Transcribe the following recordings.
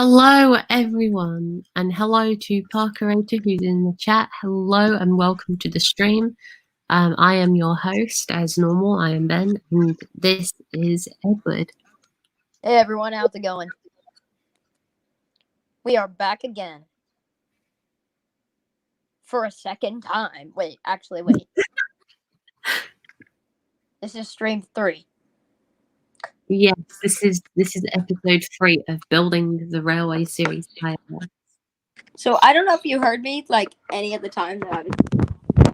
Hello, everyone, and hello to Parkerator who's in the chat. Hello and welcome to the stream. I am your host, as normal. I am Ben, and this is Edward. Hey everyone, how's it going? We are back again. For a second time. Wait. This is stream 3. Yes, this is episode 3 of Building the Railway Series IoS. So I don't know if you heard me like any of the time that I was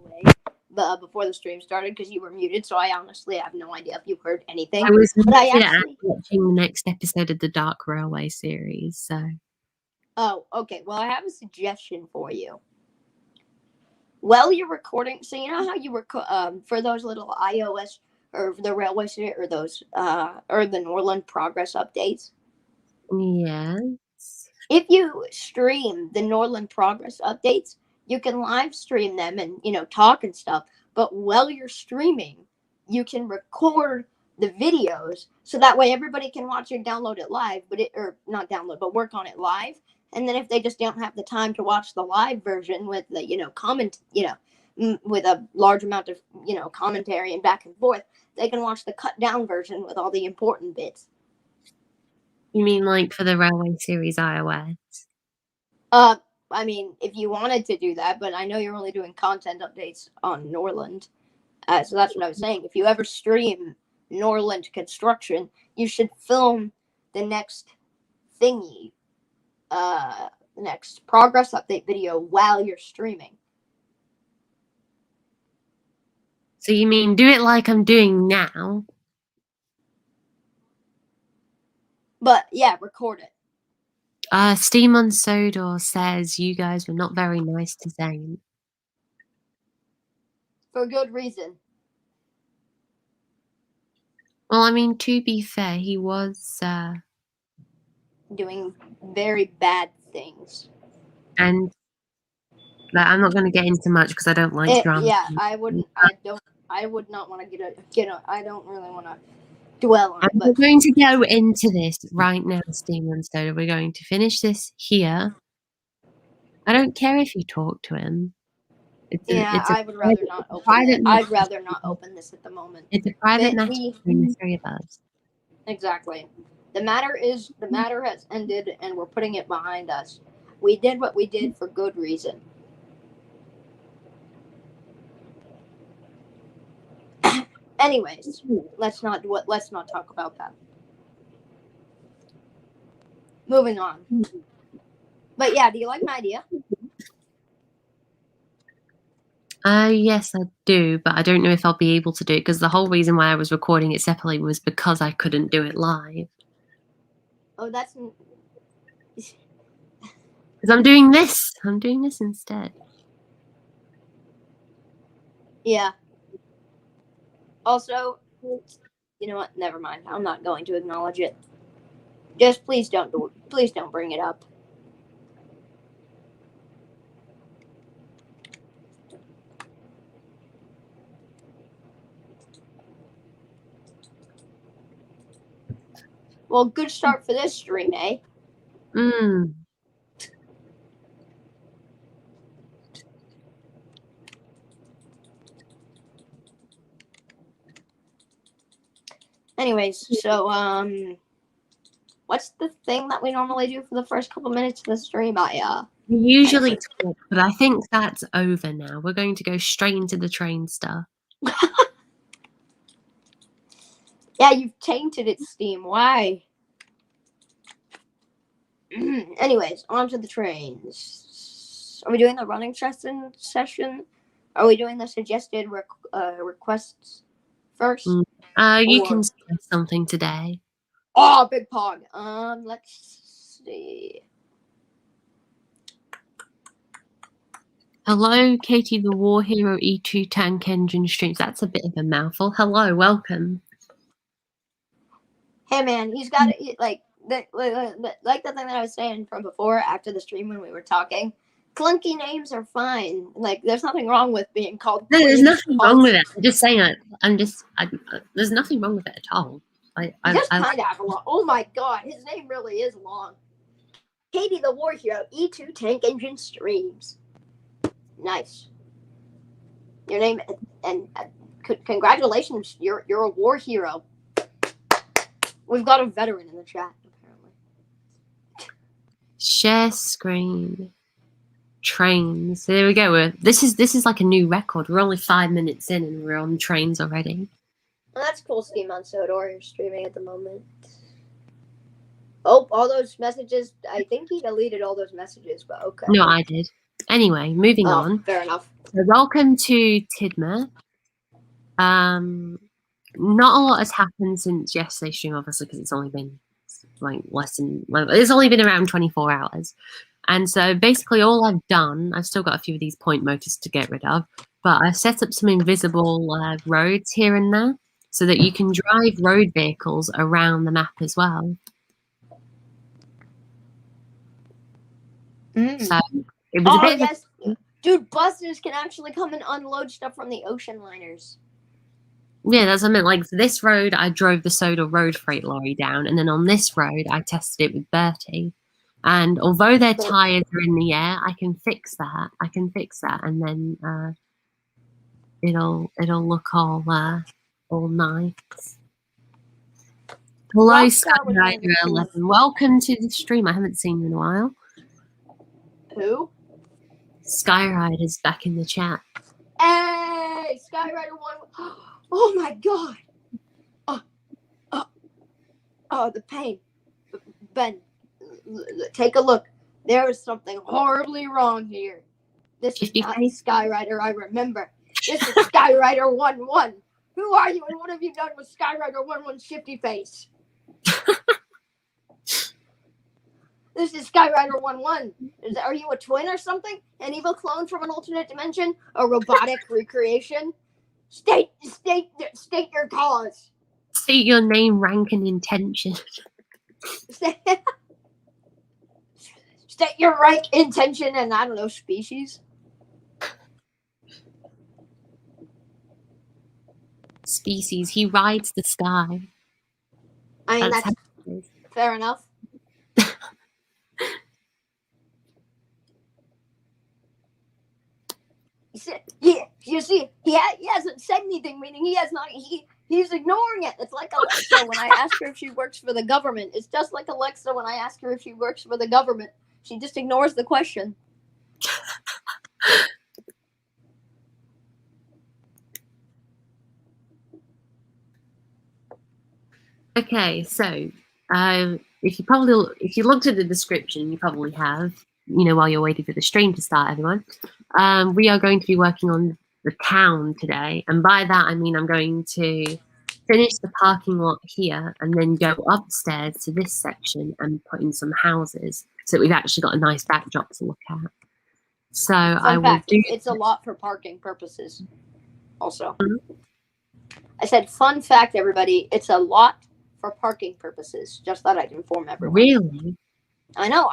away before the stream started because you were muted, so I honestly have no idea if you heard anything. I was watching the next episode of the Dark Railway series, so. Oh, okay. Well, I have a suggestion for you. Well, you're recording, so you know how you for those little IoS or the railway series or those or the Norland progress updates. Yes. If you stream the Norland progress updates, you can live stream them and talk and stuff. But while you're streaming, you can record the videos so that way everybody can watch it, download it live, or not download, but work on it live. And then if they just don't have the time to watch the live version with the with a large amount of commentary and back and forth, they can watch the cut down version with all the important bits. You mean like for the Railway Series iOS? I mean, if you wanted to do that, but I know you're only doing content updates on Norland. So that's what I was saying. If you ever stream Norland construction, you should film the next thingy, next progress update video while you're streaming. So you mean do it like I'm doing now? But yeah, record it. Steam on Sodor says you guys were not very nice to Zane. For good reason. Well, I mean, to be fair, he was doing very bad things. And I'm not going to get into much because I don't like drama. Yeah, I would not want to I don't really want to dwell on it. We're going to go into this right now, Steam on Soda. We're going to finish this here. I don't care if you talk to him. I would rather not open it. I'd rather not open this at the moment. It's a private matter between the three of us. Exactly. The matter has ended and we're putting it behind us. We did what we did for good reason. Anyways, let's not talk about that. Moving on. But yeah, do you like my idea? Yes, I do, but I don't know if I'll be able to do it because the whole reason why I was recording it separately was because I couldn't do it live. Oh, that's because I'm doing this. I'm doing this instead. Yeah. Also, you know what? Never mind. I'm not going to acknowledge it. Just please don't bring it up. Well, good start for this stream, eh? Anyways, so what's the thing that we normally do for the first couple minutes of the stream? We usually talk, but I think that's over now. We're going to go straight into the train stuff. Yeah, you've tainted it, Steam. Why? Anyways, on to the trains. Are we doing the running session? Are we doing the suggested requests first? You can say something today. Oh, big pog. Let's see. Hello, Katie the War Hero E2 Tank Engine Streams. That's a bit of a mouthful. Hello, welcome. Hey man, he's got it like the thing that I was saying from before after the stream when we were talking. Clunky names are fine. Like, there's nothing wrong with being called. No, there's nothing wrong with it. I'm just saying it. There's nothing wrong with it at all. I kind of have a long. Oh my god, his name really is long. Katie the War Hero E2 tank engine streams. Nice. Your name and congratulations, you're a war hero. We've got a veteran in the chat apparently. Share screen. Trains. So there we go. This is like a new record. We're only 5 minutes in and we're on trains already. Well, that's cool, Steam on Sodor. You're streaming at the moment. Oh, all those messages. I think he deleted all those messages, but okay. No, I did. Anyway, moving on. Fair enough. So welcome to Tidmouth. Not a lot has happened since yesterday's stream, obviously, because it's only been like it's only been around 24 hours. And so basically all I've done, I've still got a few of these point motors to get rid of, but I've set up some invisible roads here and there so that you can drive road vehicles around the map as well. So it was a bit yes. Dude, buses can actually come and unload stuff from the ocean liners. Yeah, that's what I meant. Like for this road, I drove the Soda Road freight lorry down, and then on this road, I tested it with Bertie. And although their tires are in the air, I can fix that. And then it'll look all nice. Hello, Skyrider 11. Welcome to the stream. I haven't seen you in a while. Who? Skyrider's back in the chat. Hey, Skyrider 1. Oh my god. Oh, the pain. Ben, take a look. There is something horribly wrong here. This is not the Skyrider I remember. This is Skyrider 1-1. Who are you and what have you done with Skyrider 1-1 Shifty Face? This is Skyrider 1-1. Are you a twin or something? An evil clone from an alternate dimension? A robotic recreation? State your cause. State your name, rank, and intention. State your rank, intention, and I don't know, species. Species. He rides the sky. I mean, that's fair enough. You see, he hasn't said anything, meaning he's ignoring it. It's like Alexa when I ask her if she works for the government. It's just like Alexa when I ask her if she works for the government. She just ignores the question. Okay, so if you looked at the description, you probably have, while you're waiting for the stream to start, everyone. We are going to be working on the town today, and by that I mean I'm going to finish the parking lot here and then go upstairs to this section and put in some houses so that we've actually got a nice backdrop to look at. So I will do. It's a lot for parking purposes. Also, I said, fun fact, everybody. It's a lot for parking purposes. Just thought I'd inform everyone. Really? I know.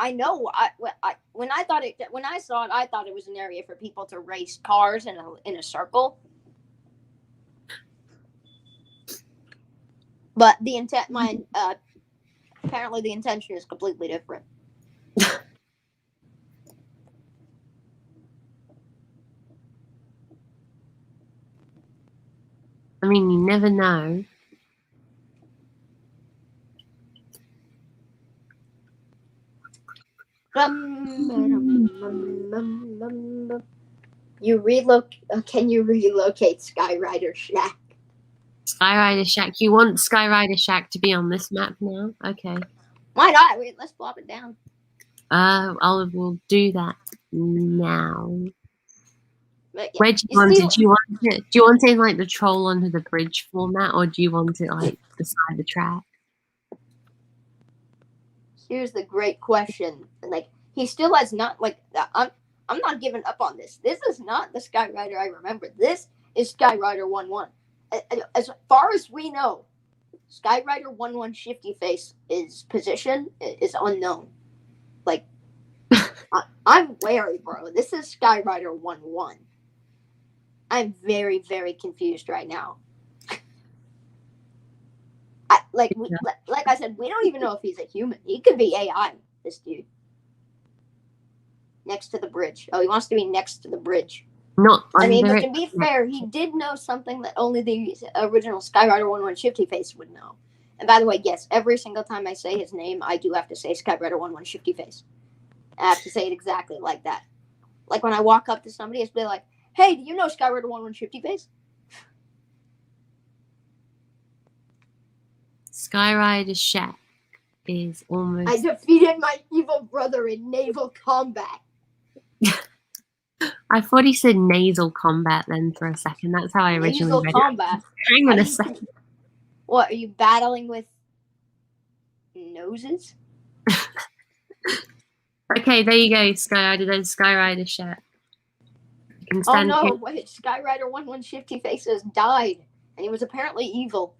When I saw it, I thought it was an area for people to race cars in a circle. But the intent, apparently the intention is completely different. I mean, you never know. Can you relocate Skyrider Shack? Skyrider Shack. You want Skyrider Shack to be on this map now? Okay. Why not? Wait, let's plop it down. We'll do that now. Yeah, where do you want it? Do you want it in like the troll under the bridge format, or do you want it like beside the track? Here's the great question. Like, he still has not, like, I'm not giving up on this. This is not the Skyrider I remember. This is Skyrider 1-1. As far as we know, Skyrider 1-1 Shifty Face, his position is unknown. Like, I'm wary, bro. This is Skyrider 1-1. I'm very, very confused right now. Like I said, we don't even know if he's a human. He could be AI, this dude. next to the bridge. Oh, he wants to be next to the bridge. Not I mean, under but it. to be fair, he did know something that only the original Skyrider 11 Shifty Face would know. And by the way, yes, every single time I say his name, I do have to say Skyrider 11 Shifty Face. I have to say it exactly like that. Like when I walk up to somebody, it's be like, "Hey, do you know Skyrider 11 Shifty Face?" Skyrider Shack is almost. I defeated my evil brother in naval combat. I thought he said nasal combat then for a second. That's how I originally Nasal read combat. it. Hang on a second. What, are you battling with noses? Okay, there you go, Skyrider. There's Skyrider Shack. Oh no, wait, Skyrider 11 Shifty Faces died, and he was apparently evil.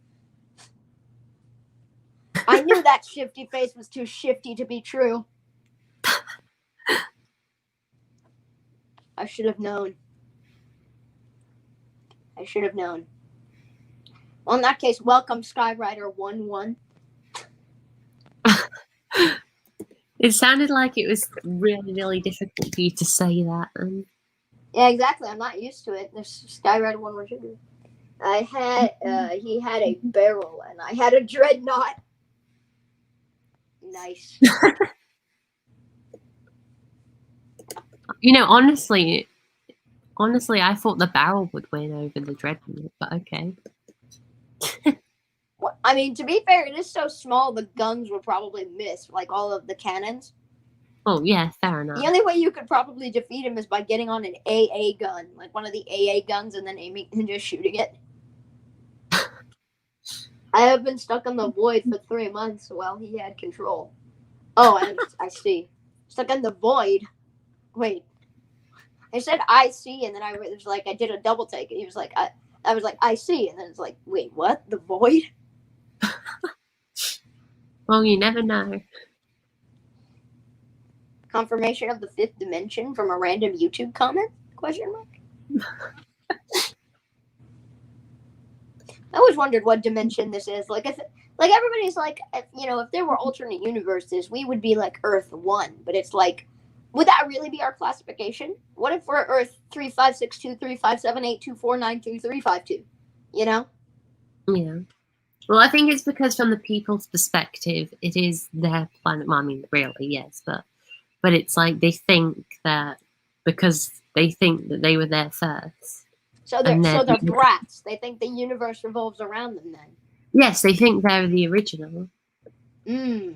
I knew that Shifty Face was too shifty to be true. I should have known. I should have known. Well, in that case, welcome Skyrider 11. It sounded like it was really, really difficult for you to say that. Yeah, exactly. I'm not used to it. There's Skyrider 11. He had a barrel, and I had a dreadnought. Nice. You know, honestly, I thought the barrel would win over the dreadnought, but okay. I mean, to be fair, it is so small, the guns would probably miss, like all of the cannons. Oh, yeah, fair enough. The only way you could probably defeat him is by getting on an AA gun, like one of the AA guns, and then aiming and just shooting it. I have been stuck on the void for 3 months while he had control. Oh, I see. Stuck in the void. Wait. I said I see, and then I was like, I did a double take, and he was like, I was like, I see, and then it's like, wait, what? The void? Well, you never know. Confirmation of the 5th dimension from a random YouTube comment? Question mark. I always wondered what dimension this is. Like, everybody's like, if there were alternate universes, we would be like Earth 1. But it's like, would that really be our classification? What if we're Earth 3562357824923552? You know? Yeah. Well, I think it's because from the people's perspective, it is their planet. Well, I mean, really, yes, but it's like they think that because they think that they were there first. So they're brats. They think the universe revolves around them then. Yes, they think they're the original. The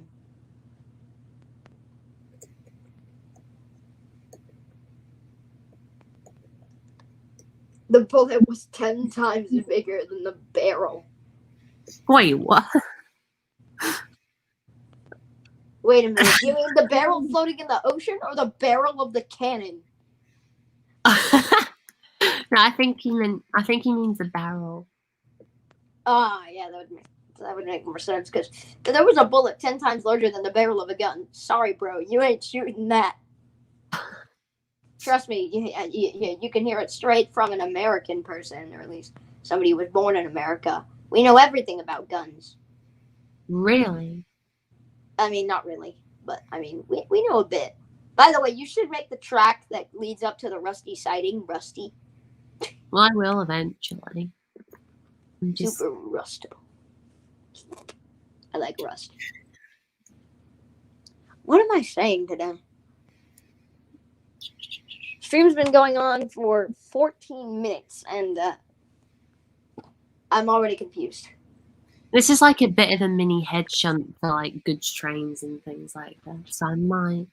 bullet was 10 times bigger than the barrel. Wait, what? Wait a minute. You mean the barrel floating in the ocean or the barrel of the cannon? No, I think he means the barrel. Yeah, that would make more sense because there was a bullet 10 times larger than the barrel of a gun. Sorry, bro, you ain't shooting that. Trust me, you can hear it straight from an American person, or at least somebody who was born in America. We know everything about guns. Really? I mean, not really, but I mean, we know a bit. By the way, you should make the track that leads up to the Rusty sighting, Rusty. Well, I will eventually. Super rustable. I like rust. What am I saying today? Stream's been going on for 14 minutes, and I'm already confused. This is like a bit of a mini head shunt for like goods trains and things like that. So I might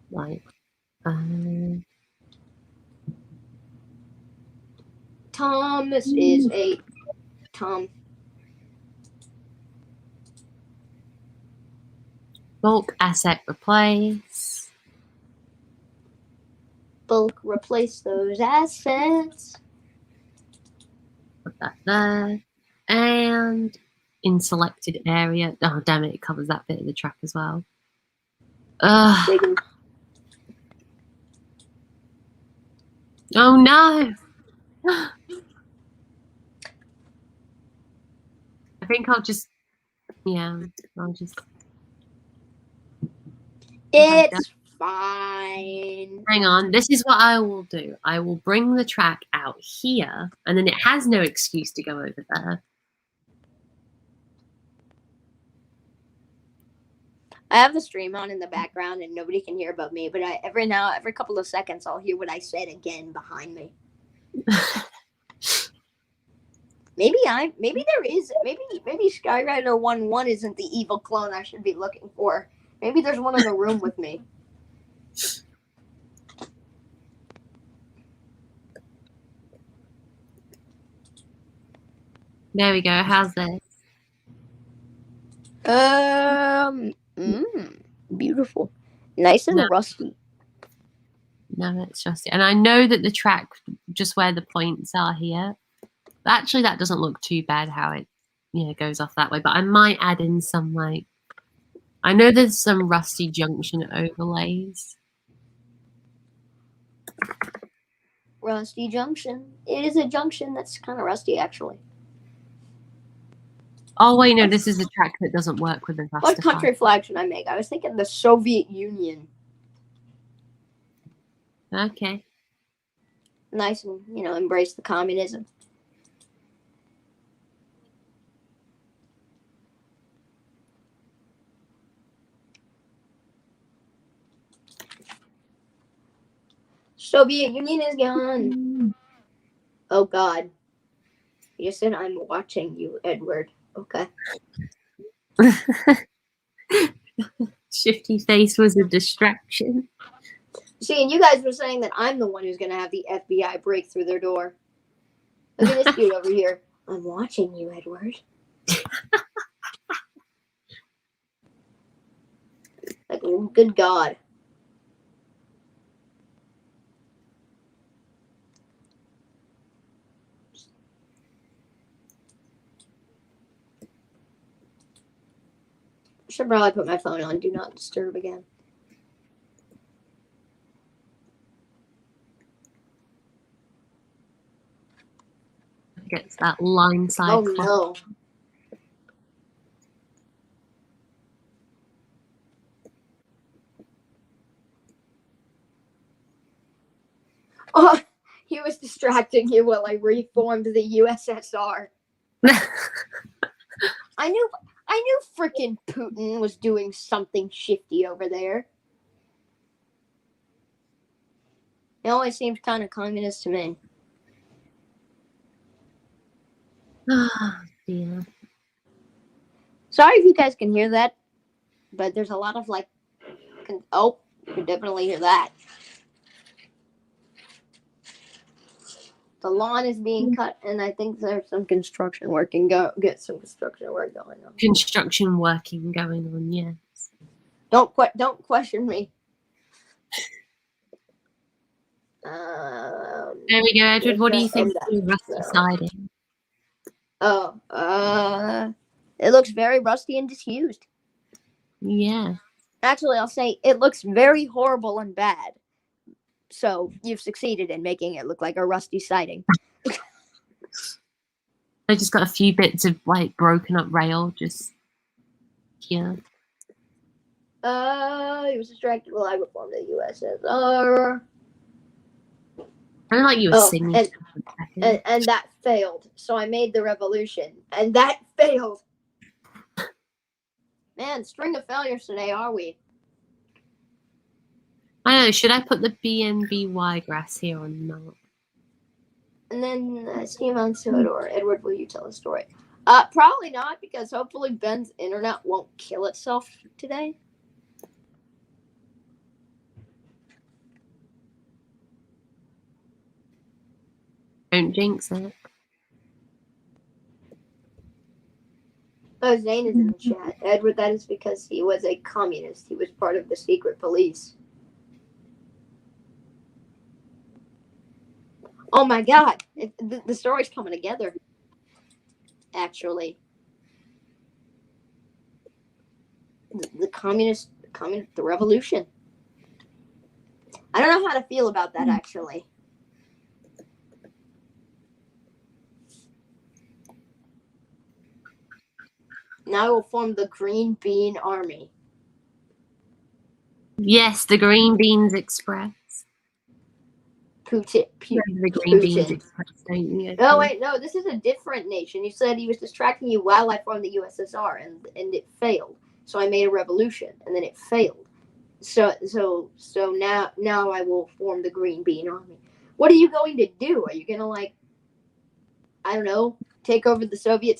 like Thomas is a Tom. bulk asset replace. Bulk replace those assets. Put that there. And in selected area. Oh damn it, it covers that bit of the track as well. Oh no. I think I'll just It's fine. Hang on. This is what I will do. I will bring the track out here, and then it has no excuse to go over there. I have the stream on in the background, and nobody can hear but me. But every couple of seconds, I'll hear what I said again behind me. Maybe Skyrider 1-1 isn't the evil clone I should be looking for. Maybe there's one in the room with me. There we go. How's this? Beautiful. Nice and rusty. No, it's just, and I know that the track, just where the points are here, actually that doesn't look too bad how it, goes off that way. But I might add in some, like, I know there's some rusty junction overlays. Rusty junction. It is a junction that's kind of rusty, actually. Oh wait, no, this is a track that doesn't work with the Raster. What country flag should I make? I was thinking the Soviet Union. Okay. Nice and, embrace the communism. Soviet Union is gone. Oh, God. You just said I'm watching you, Edward. Okay. Shifty face was a distraction. See, and you guys were saying that I'm the one who's going to have the FBI break through their door. Look at this dude over here. I'm watching you, Edward. Like, good God. I should probably put my phone on Do Not Disturb again. Gets that line side. Oh, no. Oh, he was distracting you while I reformed the USSR. I knew frickin' Putin was doing something shifty over there. It always seems kind of communist to me. Oh, dear. Sorry if you guys can hear that, but there's a lot of, like, you can definitely hear that. The lawn is being cut, and I think there's some construction work going on. Construction working going on, yes. Don't question me. There we go, Edward. What do you think of the rusty siding? It looks very rusty and disused. Yeah. Actually, I'll say it looks very horrible and bad. So you've succeeded in making it look like a rusty siding. I just got a few bits of, like, broken up rail just here. He was distracted while I reformed the USSR. I don't like you were singing. And that failed. So I made the revolution. And that failed. Man, string of failures today, are we? I don't know, should I put the BNBY grass here or not? And then Steve answered, or Edward, will you tell a story? Probably not, because hopefully Ben's internet won't kill itself today. Don't jinx it. Oh, Zane is in the chat. Edward, that is because he was a communist. He was part of the secret police. Oh my God. The story's coming together. Actually. The revolution. I don't know how to feel about that, actually. Now I will form the Green Bean Army. Yes, the Green Beans Express. Putin. The Green Beans Express, don't you? Oh wait, no, this is a different nation. You said he was distracting you while I formed the USSR, and it failed. So I made a revolution, and then it failed. So now I will form the Green Bean Army. What are you going to do? Are you gonna, like, I don't know, take over the Soviet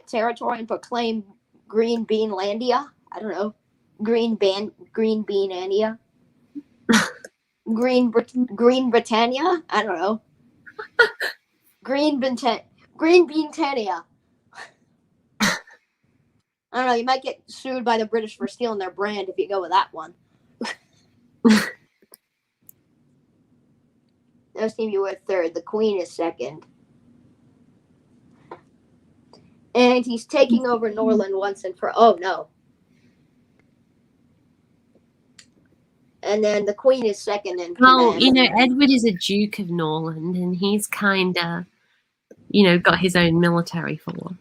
territory and proclaim Green Beanlandia? I don't know, Green Beanania, Green Britannia? I don't know, Green Beantania. I don't know. You might get sued by the British for stealing their brand if you go with that one. Those team you were third. The Queen is second. And he's taking over Norland once and for... Oh, no. And then the Queen is second in Well, command. you know, Edward is a Duke of Norland, and he's kind of, you know, got his own military force.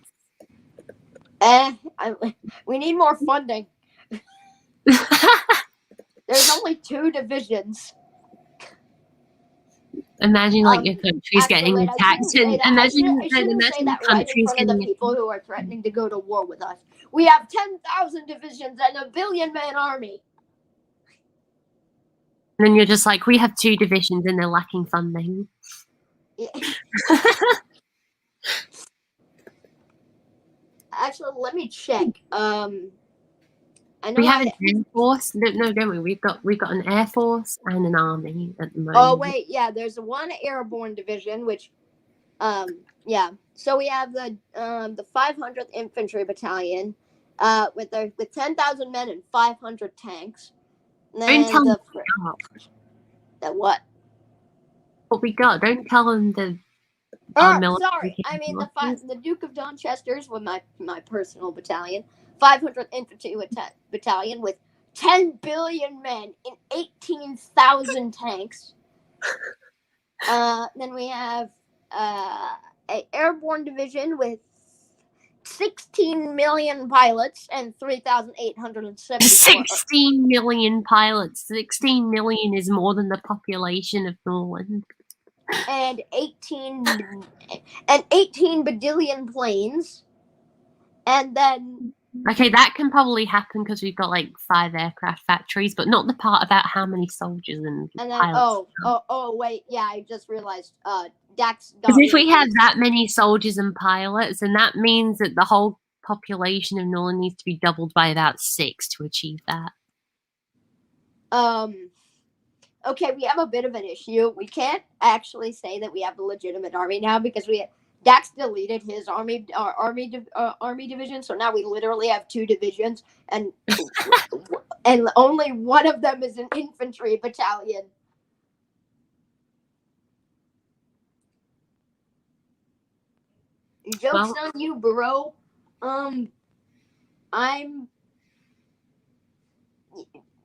We need more funding. There's only 2 divisions. Imagine, like, your country's getting attacked, and imagine the country's getting the people who are threatening to go to war with us. We have 10,000 divisions and a 1 billion-man army. And then you're just like, we have 2 divisions and they're lacking funding. Yeah. Actually, let me check. I know we have an air force. No, don't we? We've got an air force and an army at the moment. Oh wait, yeah. There's one airborne division, which, yeah. So we have the 500th Infantry Battalion, with 10,000 men and 500 tanks. And then don't tell them that what? What we got? Don't tell them the. Sorry, I mean the Duke of Donchester's with my personal battalion, 500th Infantry Battalion with 10 billion men and 18,000 tanks. Then we have a airborne division with 16 million pilots and 3,870. 16 million pilots. 16 million is more than the population of Norland. And 18 badillion planes. And then... Okay, that can probably happen because we've got, like, 5 aircraft factories, but not the part about how many soldiers and then, pilots. Wait, yeah, I just realized, Dax... Because if we have that many soldiers and pilots, then that means that the whole population of Norland needs to be doubled by about 6 to achieve that. Okay, we have a bit of an issue. We can't actually say that we have a legitimate army now because Dax deleted his army division, so now we literally have 2 divisions, and only one of them is an infantry battalion. Joke's on you, bro.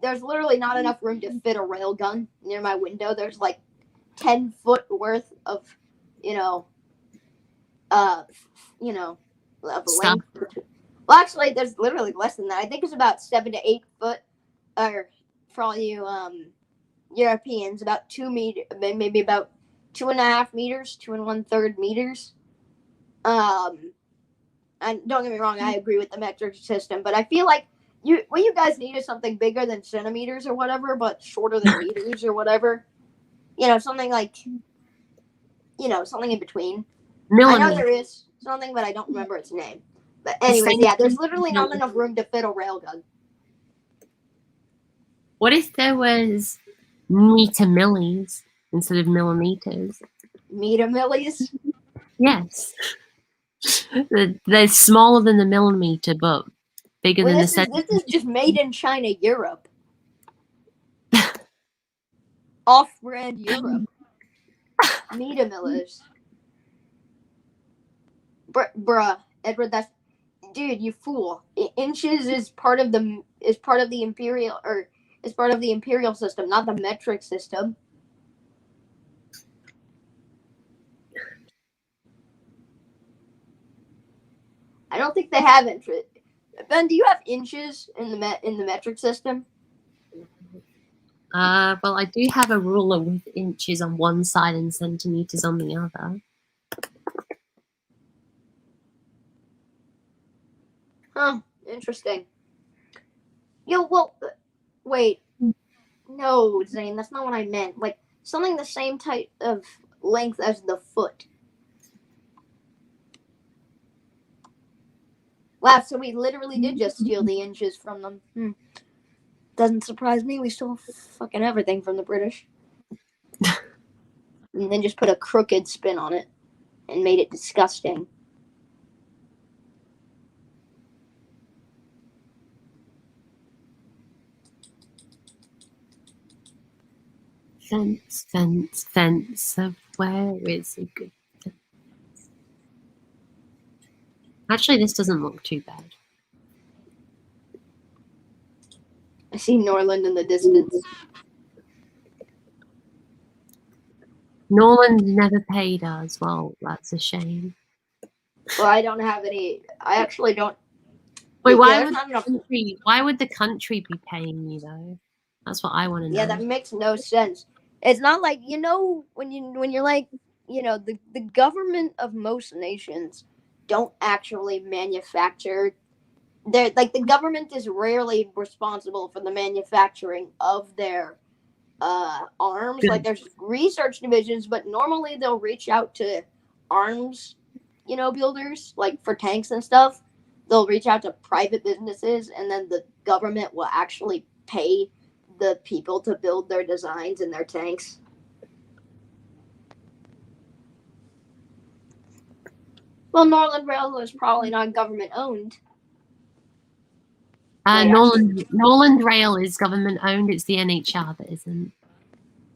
There's literally not enough room to fit a railgun near my window. There's like 10 foot worth of, of length. Well, actually, there's literally less than that. I think it's about 7 to 8 foot, or for all you Europeans, about 2 meters, maybe about 2.5 meters, 2 1/3 meters. And don't get me wrong, I agree with the metric system, but I feel like what you guys need is something bigger than centimeters or whatever, but shorter than meters or whatever. Something like, something in between. Millimeter. I know there is something, but I don't remember its name. But anyways, yeah, there's literally not enough room to fit a railgun. What if there was meter millis instead of millimeters? Meter millis? Yes. They're smaller than the millimeter, but bigger than the centimeter. This is just made in China, Europe. Off-brand Europe. Meter millers. Bruh, Edward, dude, you fool. Inches is part of the imperial system, not the metric system. I don't think they have inches. Ben, do you have inches in the metric system? Well, I do have a ruler with inches on one side and centimeters on the other. Huh, interesting. Yo, well, wait. No, Zane, that's not what I meant. Like, something the same type of length as the foot. Wow, so we literally did just steal the inches from them. Doesn't surprise me. We stole fucking everything from the British. And then just put a crooked spin on it and made it disgusting. Fence, fence, fence. So where is a good fence? Actually, this doesn't look too bad. I see Norland in the distance. Norland never paid us. Well, that's a shame. Well, I don't have any. I actually don't. Wait, why would the country be paying you though? That's what I want to know. Yeah, that makes no sense. It's not like when you're like the government of most nations don't actually manufacture. They're like the government is rarely responsible for the manufacturing of their arms. Good. Like there's research divisions, but normally they'll reach out to arms, builders like for tanks and stuff. They'll reach out to private businesses, and then the government will actually pay the people to build their designs and their tanks. Well, Norland Rail is probably not government owned. Norland Rail is government owned. It's the NHR that isn't.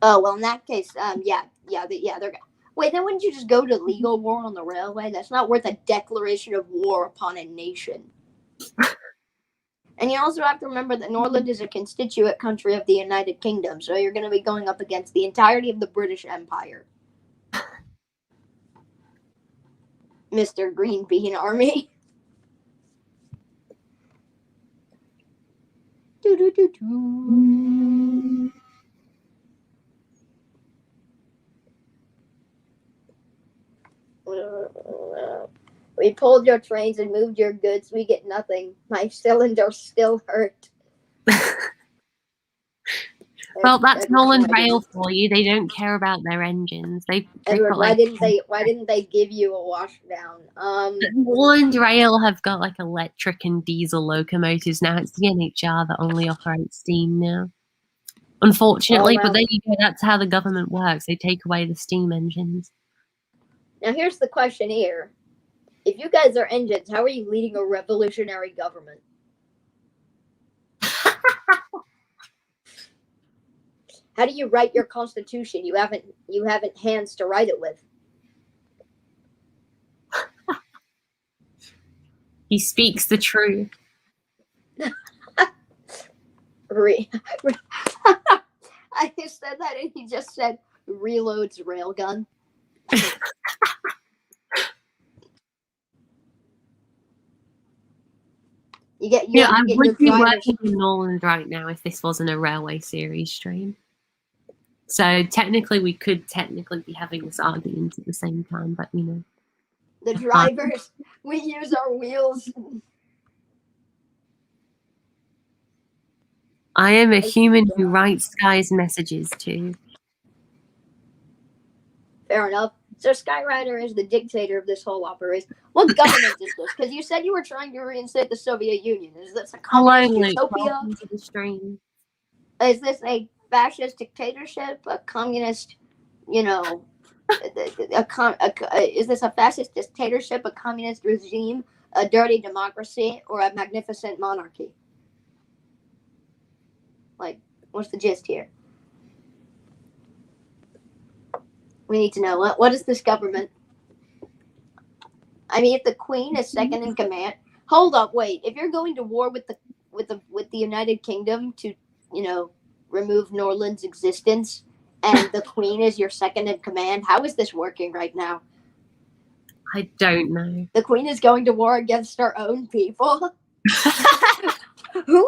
Oh well, in that case, they're. Wait, then wouldn't you just go to legal war on the railway? That's not worth a declaration of war upon a nation. And you also have to remember that Norland is a constituent country of the United Kingdom, so you're going to be going up against the entirety of the British Empire. Mr. Green Bean Army. We pulled your trains and moved your goods. We get nothing. My cylinder still hurt. Well, that's Norland Rail for you. They don't care about their engines. Why didn't they give you a washdown? Norland Rail have got like electric and diesel locomotives now. It's the NHR that only operates steam now. Unfortunately, but there you go. That's how the government works. They take away the steam engines. Now here's the question here. If you guys are engines, how are you leading a revolutionary government? How do you write your constitution? You haven't hands to write it with. He speaks the truth. I just said that and he just said reloads railgun. I would be working in Norland right now if this wasn't a railway series stream. So technically, we could be having this argument at the same time, but the drivers, we use our wheels. I am a human who writes Sky's messages too. Fair enough. So Skyrider is the dictator of this whole operation. What government is this? Because you said you were trying to reinstate the Soviet Union. Is this a communist utopia? The stream. Is this a fascist dictatorship? A communist, is this a fascist dictatorship, a communist regime, a dirty democracy, or a magnificent monarchy? Like, what's the gist here? We need to know what is this government? I mean, if the Queen is second in command, hold up, wait. If you're going to war with the United Kingdom to, remove Norland's existence, and the Queen is your second in command, how is this working right now? I don't know. The Queen is going to war against our own people. Who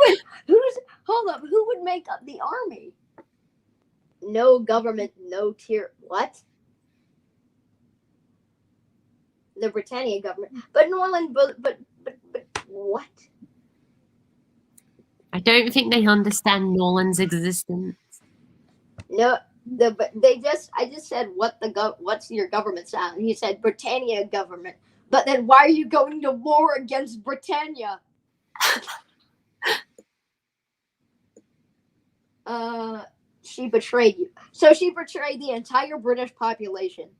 would make up the army? no government, no tier. What? The Britannia government, but Norland, but what? I don't think they understand Norland's existence. No, I just said what's your government sound? And he said Britannia government. But then why are you going to war against Britannia? She betrayed you. So she betrayed the entire British population.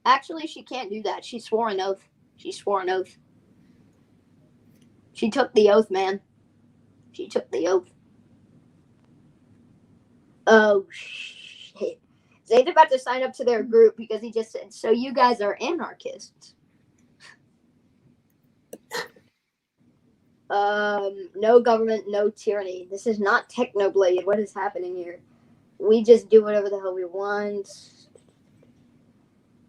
Actually, she can't do that. She swore an oath. She swore an oath. She took the oath, man. She took the oath. Oh, shit. Zane's about to sign up to their group because he just said, so you guys are anarchists. No government, no tyranny. This is not Technoblade. What is happening here? We just do whatever the hell we want.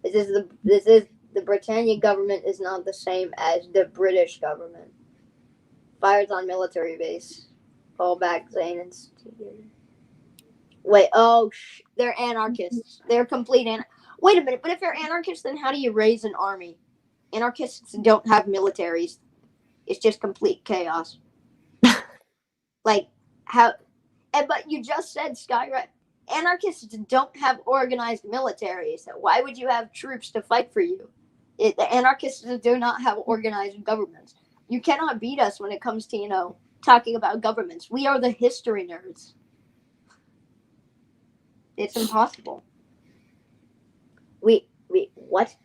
This is the Britannia government is not the same as the British government. Fires on military base. Call back Zane and Steve. Wait, they're anarchists. They're complete Wait a minute, but if they're anarchists, then how do you raise an army? Anarchists don't have militaries. It's just complete chaos. Like, how... But you just said, Skyrider, anarchists don't have organized militaries. So why would you have troops to fight for you? The anarchists do not have organized governments. You cannot beat us when it comes to, talking about governments. We are the history nerds. It's impossible. Wait, what?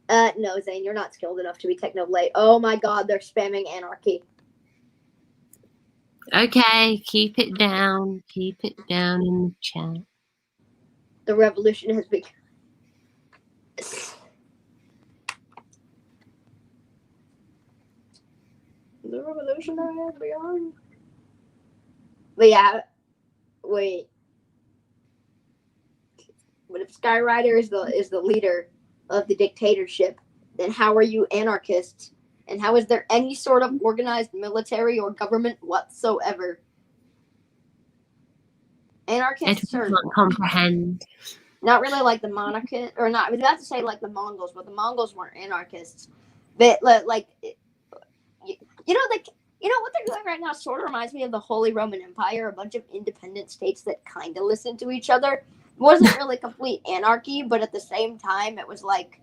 No, Zane, you're not skilled enough to be Technoblade. Oh my god, they're spamming anarchy. Okay, keep it down. Keep it down in the chat. The revolution has begun. The revolution has begun. But yeah, wait. But if Skyrider is the leader of the dictatorship, then how are you anarchists? And how is there any sort of organized military or government whatsoever? Anarchists I can't comprehend. Not really like the monarchists, or not. I was about to say like the Mongols, but the Mongols weren't anarchists. But like, what they're doing right now sort of reminds me of the Holy Roman Empire, a bunch of independent states that kind of listen to each other. It wasn't really complete anarchy, but at the same time, it was like,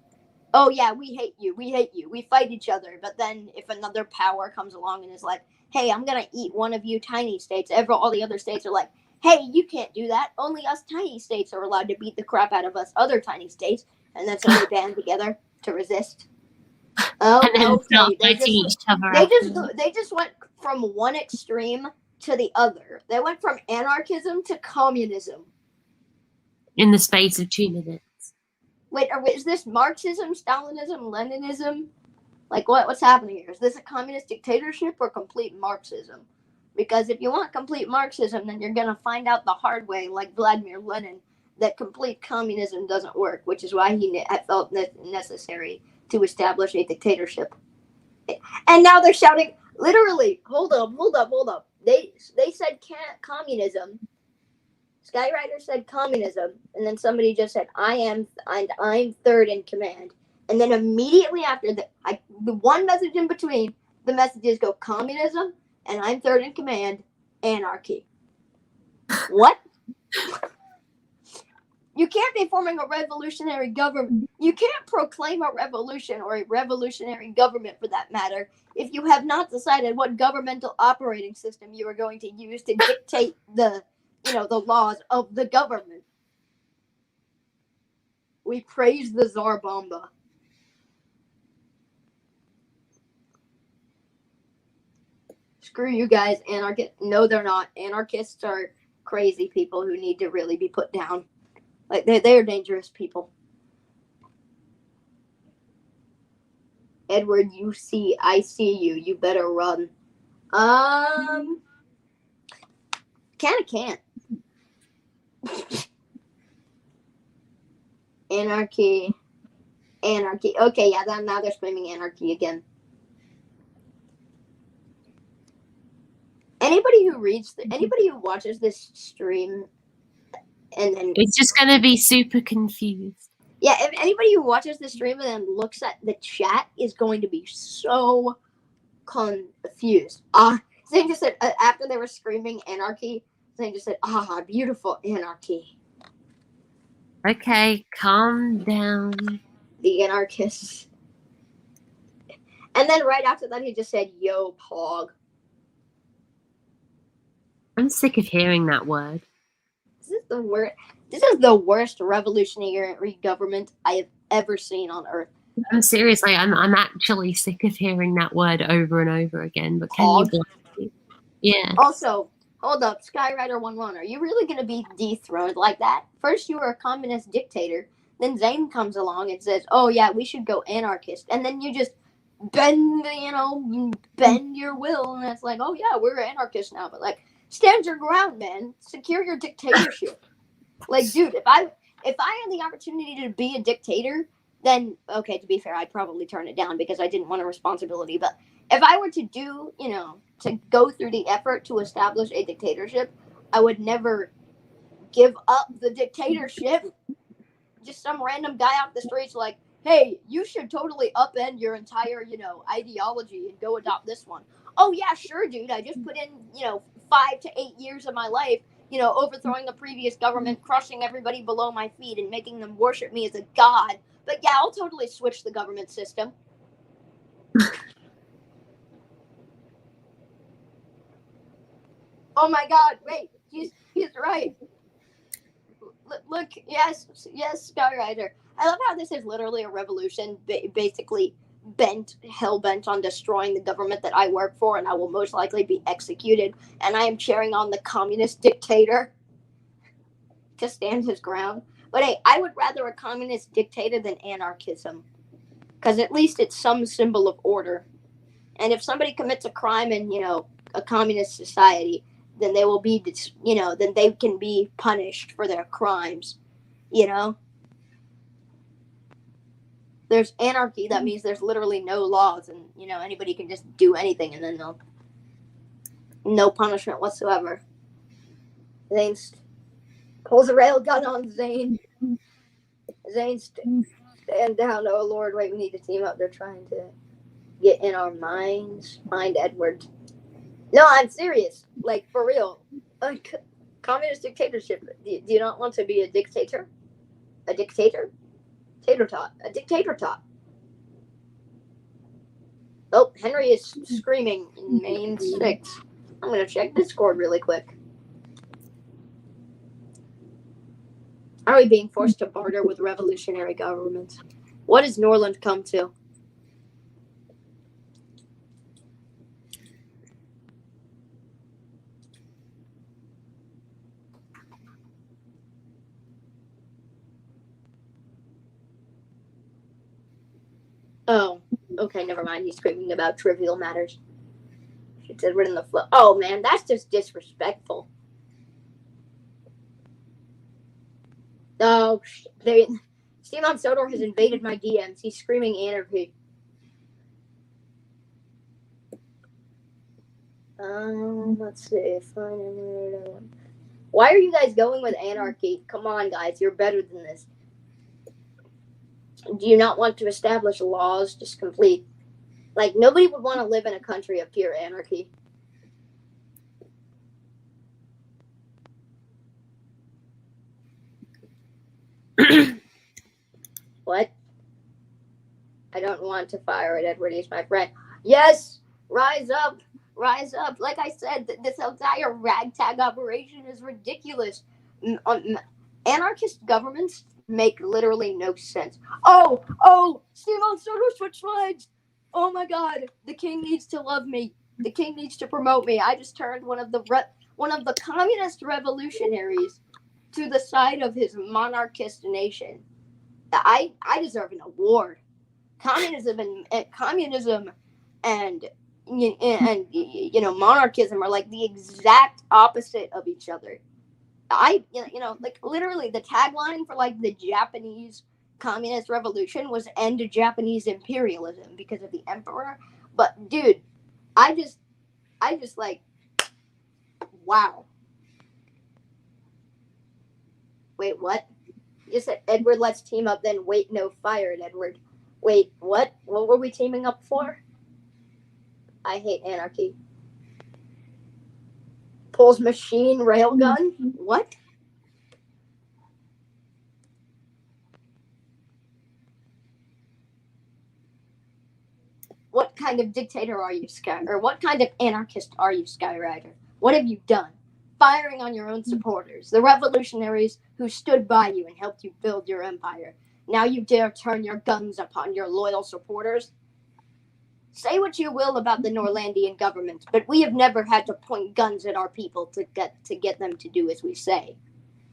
oh yeah, we hate you, we fight each other. But then if another power comes along and is like, hey, I'm gonna eat one of you tiny states, all the other states are like, hey, you can't do that. Only us tiny states are allowed to beat the crap out of us other tiny states, and then so they band together to resist. Oh, okay. They just went from one extreme to the other. They went from anarchism to communism in the space of 2 minutes. Wait, is this Marxism, Stalinism, Leninism? Like, what's happening here? Is this a communist dictatorship or complete Marxism? Because if you want complete Marxism, then you're going to find out the hard way, like Vladimir Lenin, that complete communism doesn't work, which is why he felt necessary to establish a dictatorship. And now they're shouting, literally, hold up. They said communism. Skyrider said communism, and then somebody just said, I'm third in command. And then immediately after the one message in between, the messages go communism, and I'm third in command, anarchy. What? You can't be forming a revolutionary government. You can't proclaim a revolution or a revolutionary government, for that matter, if you have not decided what governmental operating system you are going to use to dictate the laws of the government. We praise the Tsar Bomba. Screw you guys, anarchists. No, they're not. Anarchists are crazy people who need to really be put down. Like, they're dangerous people. Edward, I see you. You better run. Kinda can't. Anarchy. Okay, yeah, now they're screaming anarchy again. Anybody who watches this stream and then it's just going to be super confused. Yeah, if anybody who watches the stream and then looks at the chat is going to be so confused. Zane just said, after they were screaming anarchy, Zane just said, beautiful anarchy. Okay, calm down. The anarchists. And then right after that, he just said, yo, pog. I'm sick of hearing that word. This is the worst revolutionary government I have ever seen on Earth. I'm seriously, I'm actually sick of hearing that word over and over again. But can Pog. you blame me? Yeah. Also, hold up, Skyrider11, are you really going to be dethroned like that? First you were a communist dictator, then Zane comes along and says, oh yeah, we should go anarchist, and then you just bend your will, and it's like, oh yeah, we're anarchists now, but like, stand your ground, man. Secure your dictatorship. Like, dude, if I had the opportunity to be a dictator, then, okay, to be fair, I'd probably turn it down because I didn't want a responsibility, but if I were to do, to go through the effort to establish a dictatorship, I would never give up the dictatorship. Just some random guy off the streets like, hey, you should totally upend your entire, ideology and go adopt this one. Oh, yeah, sure, dude. I just put in, 5 to 8 years of my life, overthrowing the previous government, crushing everybody below my feet and making them worship me as a god. But yeah, I'll totally switch the government system. Oh my god, wait, he's right. Look, yes, Skyrider. I love how this is literally a revolution, basically hell-bent on destroying the government that I work for, and I will most likely be executed, and I am cheering on the communist dictator to stand his ground. But hey, I would rather a communist dictator than anarchism, because at least it's some symbol of order. And if somebody commits a crime in, a communist society, then they will be, then they can be punished for their crimes, There's anarchy, that means there's literally no laws, and, anybody can just do anything, and then no punishment whatsoever. Zane pulls a railgun on Zane. Zane, stand down, oh Lord, wait, we need to team up. They're trying to get in our minds. Find Edward. No, I'm serious. Like, for real. Communist dictatorship. Do you not want to be a dictator? A dictator? A dictator tot. Oh, Henry is screaming in main 6. I'm going to check Discord really quick. Are we being forced to barter with revolutionary governments? What has Norland come to? Oh, okay, never mind. He's screaming about trivial matters. She said we're in the flow. Oh, man, that's just disrespectful. Oh, Simon Sodor has invaded my DMs. He's screaming anarchy. Let's see. Why are you guys going with anarchy? Come on, guys. You're better than this. Do you not want to establish laws? Just complete. Like, nobody would want to live in a country of pure anarchy. What? I don't want to fire at Edward. He's my friend. Yes! Rise up! Rise up! Like I said, this entire ragtag operation is ridiculous. Anarchist governments make literally no sense. Oh! Simon Soto switched sides! Oh my god! The king needs to love me. The king needs to promote me. I just turned one of the communist revolutionaries to the side of his monarchist nation. I deserve an award. Communism and monarchism are like the exact opposite of each other. Like literally the tagline for like the Japanese communist revolution was end Japanese imperialism because of the emperor. But dude, I just like Wow. Wait, what? You said Edward, let's team up, then wait, no, fired, Edward. Wait, what? What were we teaming up for? I hate anarchy. Pulls machine railgun? What? What kind of dictator are you, Sky? Or what kind of anarchist are you, Skyrider? What have you done? Firing on your own supporters, the revolutionaries who stood by you and helped you build your empire. Now you dare turn your guns upon your loyal supporters? Say what you will about the Norlandian government, but we have never had to point guns at our people to get them to do as we say.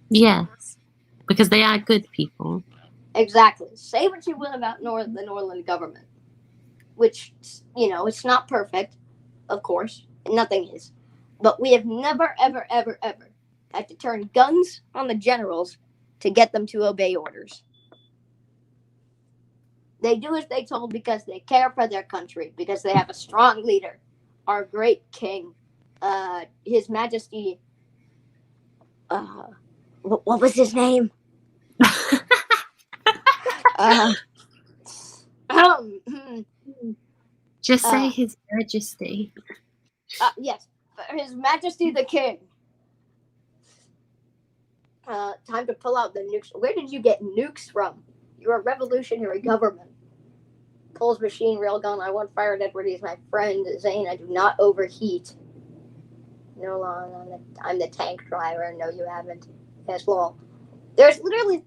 Yes, because they are good people. Exactly. Say what you will about the Norland government, which, you know, it's not perfect, of course. Nothing is. But we have never, ever, ever, ever had to turn guns on the generals to get them to obey orders. They do as they told because they care for their country, because they have a strong leader, our great king, His Majesty. What was his name? Just say His Majesty. Yes, His Majesty the King. Time to pull out the nukes. Where did you get nukes from? You're a revolutionary government. Pulls machine railgun. I want fired Edward. He's my friend. Zane, I do not overheat. No, I'm the tank driver. No, you haven't. Yes, lol. There's literally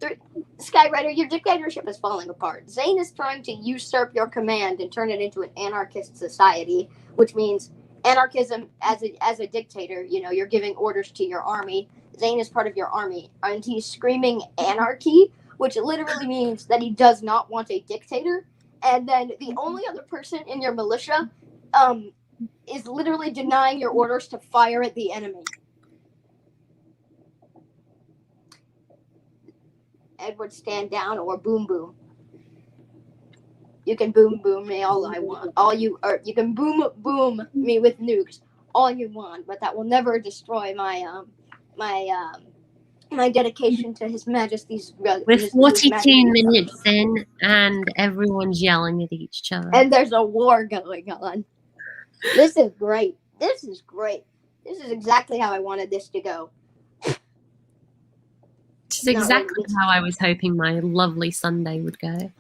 Skyrider, your dictatorship is falling apart. Zane is trying to usurp your command and turn it into an anarchist society, which means anarchism as a dictator. You know, you're giving orders to your army. Zane is part of your army, and he's screaming anarchy, which literally means that he does not want a dictator. And then the only other person in your militia is literally denying your orders to fire at the enemy. Edward, stand down or boom boom. You can boom boom me all I want. You can boom me with nukes all you want, but that will never destroy my my dedication to His Majesty's. We're 42 minutes in, and everyone's yelling at each other. And there's a war going on. This is great. This is great. This is exactly how I wanted this to go. This is exactly how I was hoping my lovely Sunday would go.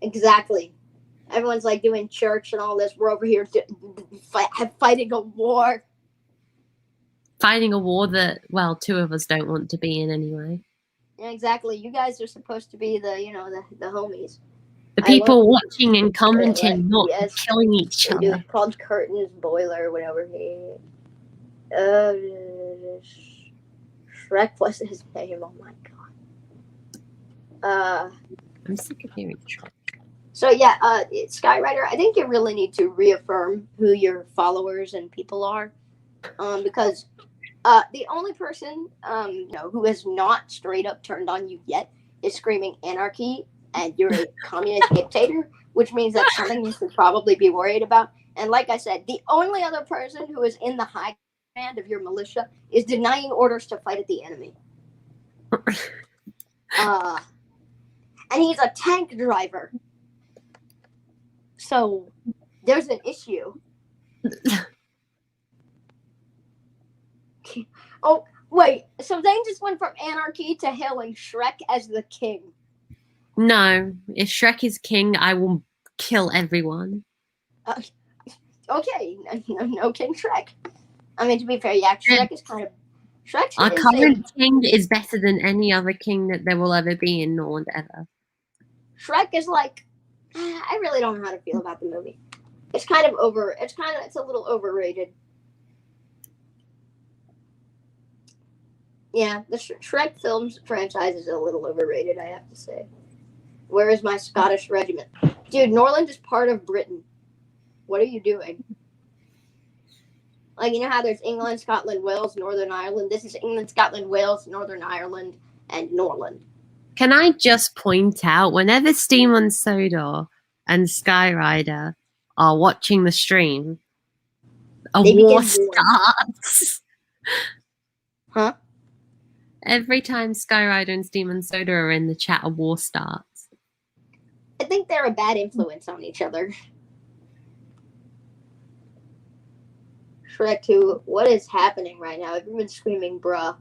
Exactly. Everyone's like doing church and all this. We're over here fighting a war. Fighting a war that, well, two of us don't want to be in anyway. Yeah, exactly. You guys are supposed to be the homies. The people watching and commenting, not killing each other. Dude called Curtains Boiler, whatever he. Shrek was his name. Oh my god. I'm sick of hearing Shrek. So yeah, Skyrider, I think you really need to reaffirm who your followers and people are, because the only person who has not straight up turned on you yet is screaming anarchy, and you're a communist dictator, which means that's something you should probably be worried about. And like I said, the only other person who is in the high command of your militia is denying orders to fight at the enemy. And he's a tank driver. So there's an issue. Oh, wait. So they just went from anarchy to hailing Shrek as the king. No. If Shrek is king, I will kill everyone. Okay. No King Shrek. I mean, to be fair, yeah, Shrek is kind of... Our current king is better than any other king that there will ever be in Norland ever. Shrek is like... I really don't know how to feel about the movie. It's kind of it's a little overrated. Yeah, the Shrek films franchise is a little overrated, I have to say. Where is my Scottish regiment? Dude, Norland is part of Britain. What are you doing? Like, you know how there's England, Scotland, Wales, Northern Ireland? This is England, Scotland, Wales, Northern Ireland, and Norland. Can I just point out, whenever Steam on Sodor and Skyrider are watching the stream, a war starts. Huh? Every time Skyrider and Steam and Soda are in the chat, a war starts. I think they're a bad influence on each other. Shrek 2, what is happening right now? Everyone's screaming, bruh.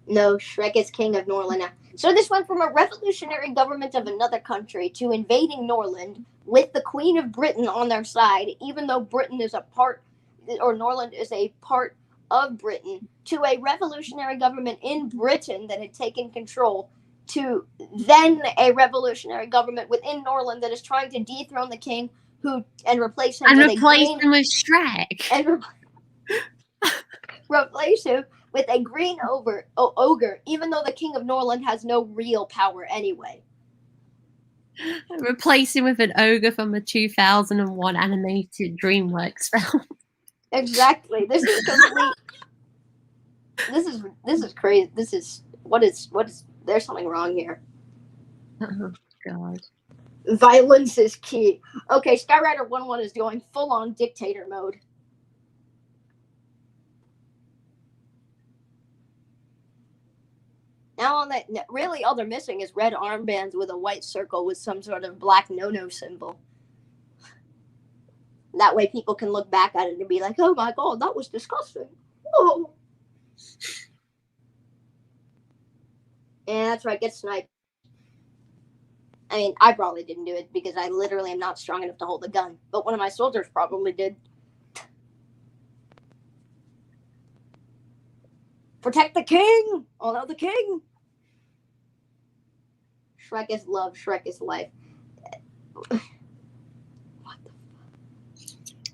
No, Shrek is king of Norland now. So this went from a revolutionary government of another country to invading Norland with the Queen of Britain on their side, even though Britain is a part, or Norland is a part of Britain, to a revolutionary government in Britain that had taken control, to then a revolutionary government within Norland that is trying to dethrone the king and replace him And with replace him with Shrek. and replace him with a green ogre, even though the king of Norland has no real power anyway. Replace him with an ogre from a 2001 animated DreamWorks film. Exactly. This is complete. This is crazy. This is what is. There's something wrong here. Oh God. Violence is key. Okay, Skyrider 1-1 is going full on dictator mode. Now on that, really all they're missing is red armbands with a white circle with some sort of black no-no symbol. That way people can look back at it and be like, oh my God, that was disgusting. Whoa. And that's right, get sniped. I mean, I probably didn't do it because I literally am not strong enough to hold a gun. But one of my soldiers probably did. Protect the king! Oh no, the king! Shrek is love, Shrek is life.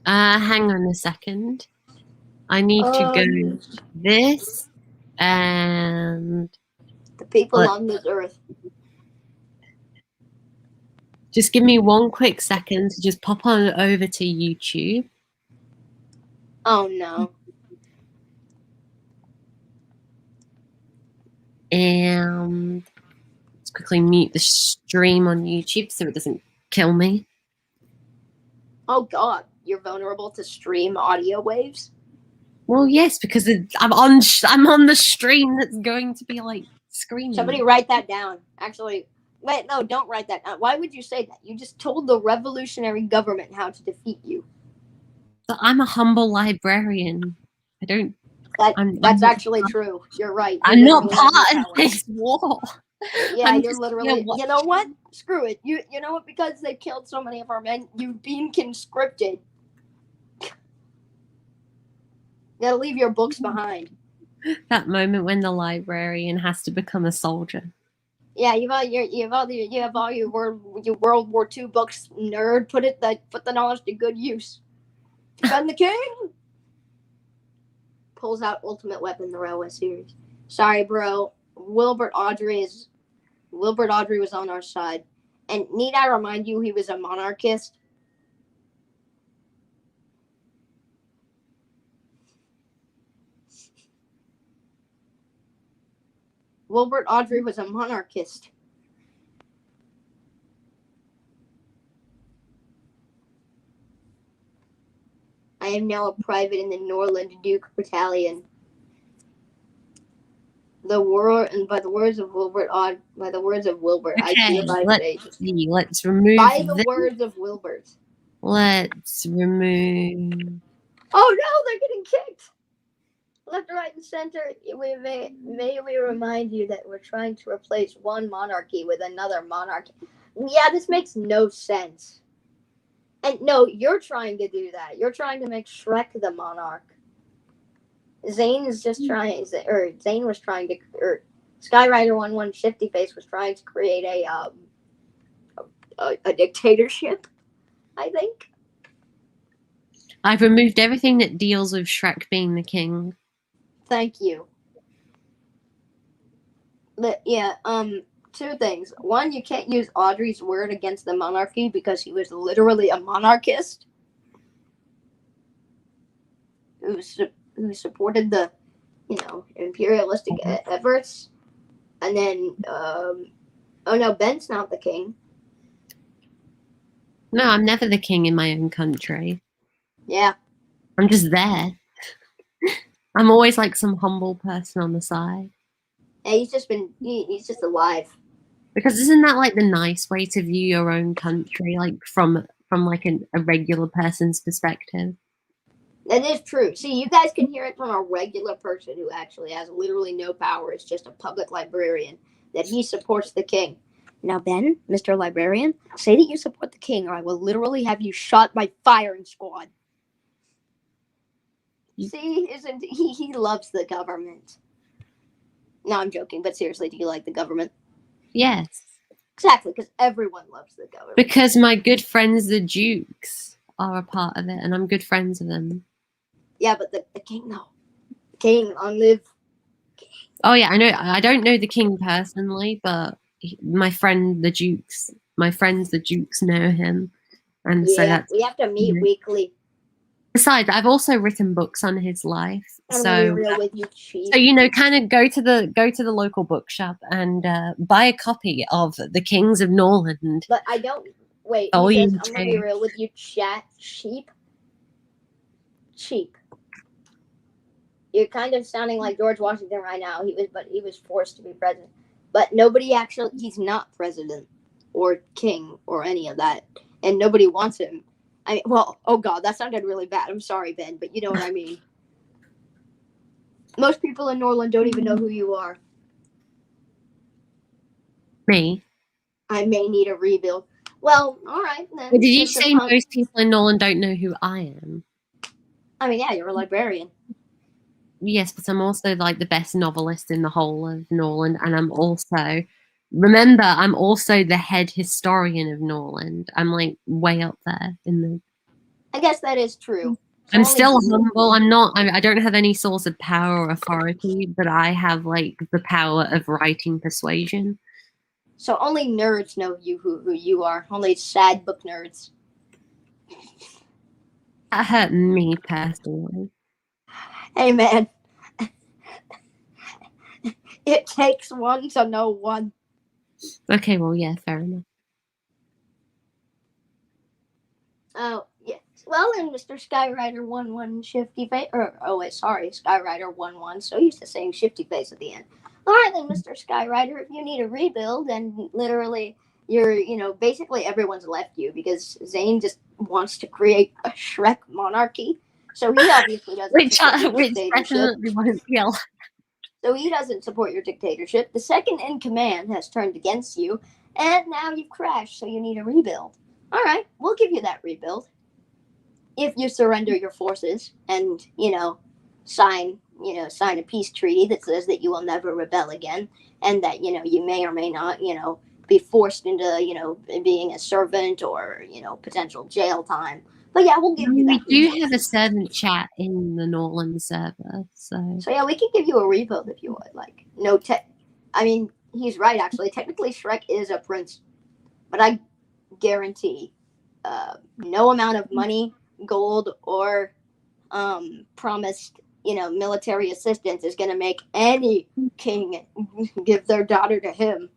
Hang on a second. I need to go this and the people on this earth. Just give me one quick second to just pop on over to YouTube. Oh no. And let's quickly mute the stream on YouTube so it doesn't kill me. Oh God, you're vulnerable to stream audio waves? Well, yes, because I'm on the stream that's going to be like screaming. Somebody write that down. Actually, wait, no, don't write that down. Why would you say that? You just told the revolutionary government how to defeat you. But I'm a humble librarian. I don't. That's actually true. You're right. I'm not part of this war. Yeah, you're literally. You know what? Screw it. You know what? Because they've killed so many of our men, you've been conscripted. You gotta leave your books behind. That moment when the librarian has to become a soldier. Yeah, you have all your World War II books, nerd. Put the knowledge to good use. Defend the king. Pulls out Ultimate Weapon, the RWS series. Sorry, bro. Wilbert Audrey was on our side. And need I remind you, he was a monarchist? Wilbert Audrey was a monarchist. I am now a private in the Norland Duke Battalion. By the words of Wilbert, okay, I hereby say. Let's remove. By the words of Wilbert. Let's remove. Oh no, they're getting kicked. Left, right, and center. May we remind you that we're trying to replace one monarchy with another monarchy. Yeah, this makes no sense. And no, you're trying to do that. You're trying to make Shrek the monarch. Zane was trying to, or Skyrider 1-1 Shifty Face was trying to create a dictatorship, I think. I've removed everything that deals with Shrek being the king. Thank you. But yeah, two things. One, you can't use Audrey's word against the monarchy because he was literally a monarchist who supported the, imperialistic efforts. And then, oh no, Ben's not the king. No, I'm never the king in my own country. Yeah. I'm just there. I'm always like some humble person on the side. Yeah, he's just alive. Because isn't that like the nice way to view your own country, like from like a regular person's perspective? That is true. See, you guys can hear it from a regular person who actually has literally no power. It's just a public librarian that he supports the king. Now, Ben, Mr. Librarian, say that you support the king, or I will literally have you shot by firing squad. See, isn't he loves the government. No, I'm joking, but seriously, do you like the government? Yes. Exactly, because everyone loves the government. Because my good friends, the Dukes, are a part of it, and I'm good friends with them. Yeah, but the king, though. The king, long live. Oh yeah, I know. I don't know the king personally, but my friends, the Dukes, know him, and so that's. We have to meet weekly. Besides, I've also written books on his life, I'm gonna be real with you, Chief. so kind of go to the local bookshop and buy a copy of The Kings of Norland. But I don't. Wait, I'm gonna be real with you, cheap. You're kind of sounding like George Washington right now. He was forced to be president. But he's not president or king or any of that, and nobody wants him. I mean, well, oh God, that sounded really bad. I'm sorry, Ben, but you know what I mean. Most people in Norland don't even know who you are. Me? I may need a rebuild. Well, all right then. Did you say most people in Norland don't know who I am? I mean, yeah, you're a librarian. Yes, but I'm also like the best novelist in the whole of Norland, and I'm also the head historian of Norland. I'm like way up there in the. I guess that is true. I'm still humble. I don't have any source of power or authority, but I have like the power of writing persuasion. So only nerds know who you are. Only sad book nerds. That hurt me personally. Hey man, it takes one to know one. Okay, well, yeah, fair enough. Oh yeah. Well then, Mr. Skyrider 11 Shifty Face, Skyrider 11. So used to saying Shifty Face at the end. All right then, Mr. Skyrider, if you need a rebuild, and literally basically everyone's left you because Zane just wants to create a Shrek monarchy. So he obviously doesn't. which definitely won't feel. So he doesn't support your dictatorship. The second in command has turned against you, and now you've crashed. So you need a rebuild. All right, we'll give you that rebuild if you surrender your forces and sign a peace treaty that says that you will never rebel again, and that you may or may not be forced into being a servant or potential jail time. But yeah, we'll give you that. We do have a servant chat in the Norland server, so yeah, we can give you a rebuild if you would like. I mean, he's right actually. Technically, Shrek is a prince, but I guarantee no amount of money, gold, or promised military assistance is going to make any king give their daughter to him.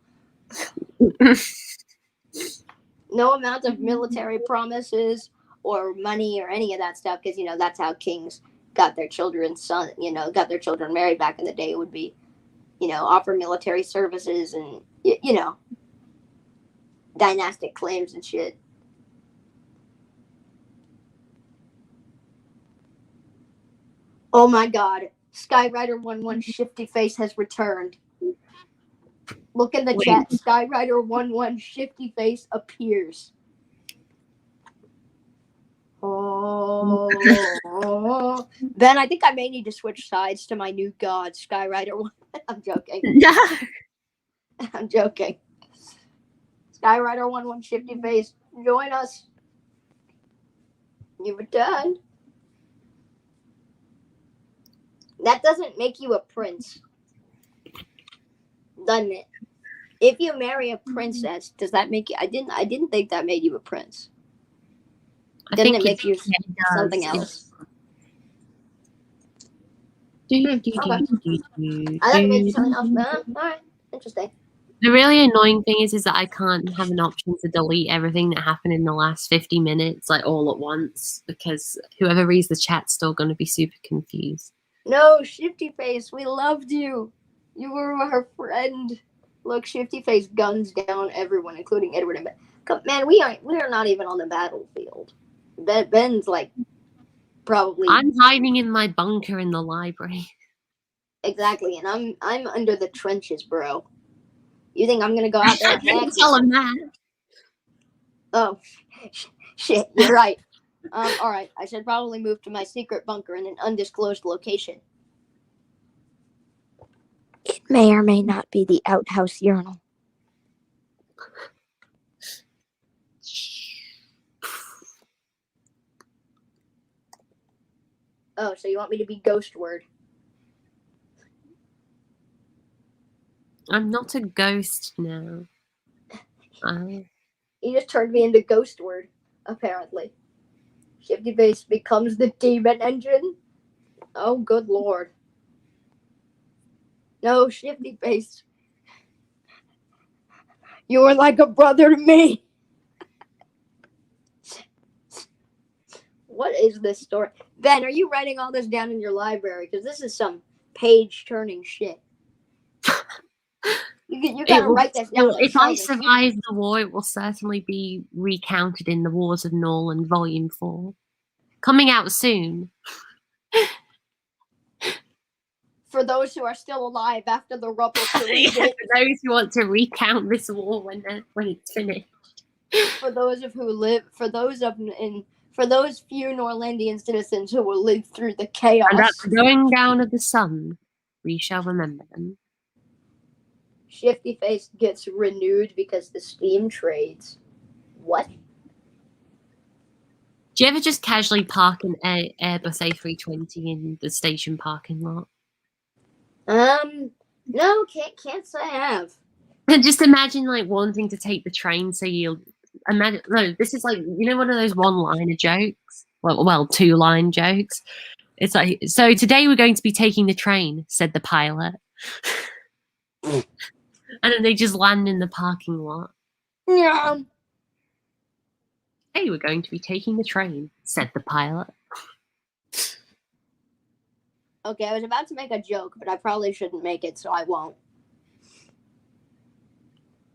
No amount of military promises or money or any of that stuff, because that's how kings got their children married back in the day. It would be offer military services and dynastic claims and shit. Oh my God, Skyrider 11 Shifty Face has returned. Look in the chat. Skyrider 11 Shifty Face appears. Oh, Ben, I think I may need to switch sides to my new god, Skyrider 1. I'm joking. I'm joking. Skyrider 11 Shifty Face, join us. You've returned. That doesn't make you a prince, doesn't it? If you marry a princess, does that make you? I didn't think that made you a prince. Didn't it make you something else? I thought it made you something else. All right, interesting. The really annoying thing is that I can't have an option to delete everything that happened in the last 50 minutes, like all at once, because whoever reads the chat's still going to be super confused. No, Shifty Face, we loved you. You were our friend. Look, Shifty Face guns down everyone, including Edward and Ben. Man, we are not even on the battlefield. Ben's like probably I'm hiding in my bunker in the library. exactly, and I'm under the trenches, bro. You think I'm gonna go out there? Heck, Tell him that. oh, shit, you're right. All right, I should probably move to my secret bunker in an undisclosed location. It may or may not be the outhouse urinal. Oh, so you want me to be Ghost Word? I'm not a ghost now. He just turned me into Ghost Word, apparently. Shifty Face becomes the demon engine? Oh, good lord. No, Shifty Face. You are like a brother to me. What is this story? Ben, are you writing all this down in your library? Because this is some page-turning shit. You gotta write this down. If I survive the war, it will certainly be recounted in the Wars of Norland Volume 4. Coming out soon. For those who are still alive after the rubble Yeah, for those who want to recount this war when it's finished. For those of who live, for those few Norlandian citizens who will live through the chaos. And at the going down of the sun, we shall remember them. Shifty Face gets renewed because the Steam trades. What? Do you ever just casually park an Airbus A320 in the station parking lot? No, can't say I have. Just imagine like wanting to take the train, so you'll imagine. No, this is like, you know, one of those one-liner jokes. Well, two-line jokes. It's like, so today we're going to be taking the train, said the pilot. And then they just land in the parking lot. Yeah. Hey, we're going to be taking the train, said the pilot. Okay, I was about to make a joke, but I probably shouldn't make it, so I won't.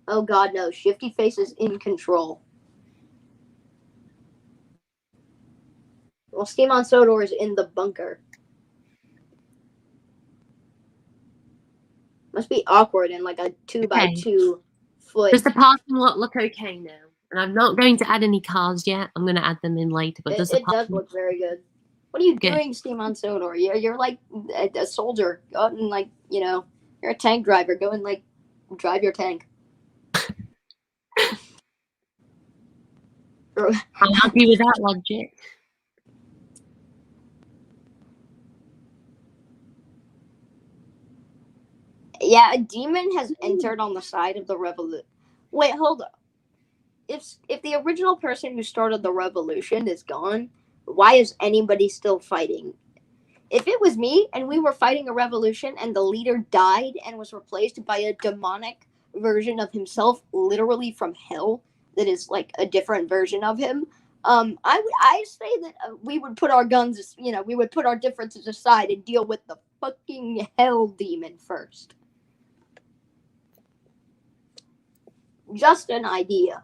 Oh god, no. Shifty Face is in control. Well, Steam on Sodor is in the bunker. Must be awkward in like a 2x2 foot. Does the parking lot look okay now? And I'm not going to add any cars yet. I'm going to add them in later. But it does look very good. What are you doing, Steam on Sodor? You're like a soldier. Go out and, like, you know, you're a tank driver. Go and, like, drive your tank. I'm happy with that logic. Yeah, a demon has entered on the side of the revolution. Wait, hold up. If the original person who started the revolution is gone, why is anybody still fighting? If it was me and we were fighting a revolution and the leader died and was replaced by a demonic version of himself, literally from hell, that is like a different version of him, I say that we would put our guns, you know, we would put our differences aside and deal with the fucking hell demon first. Just an idea.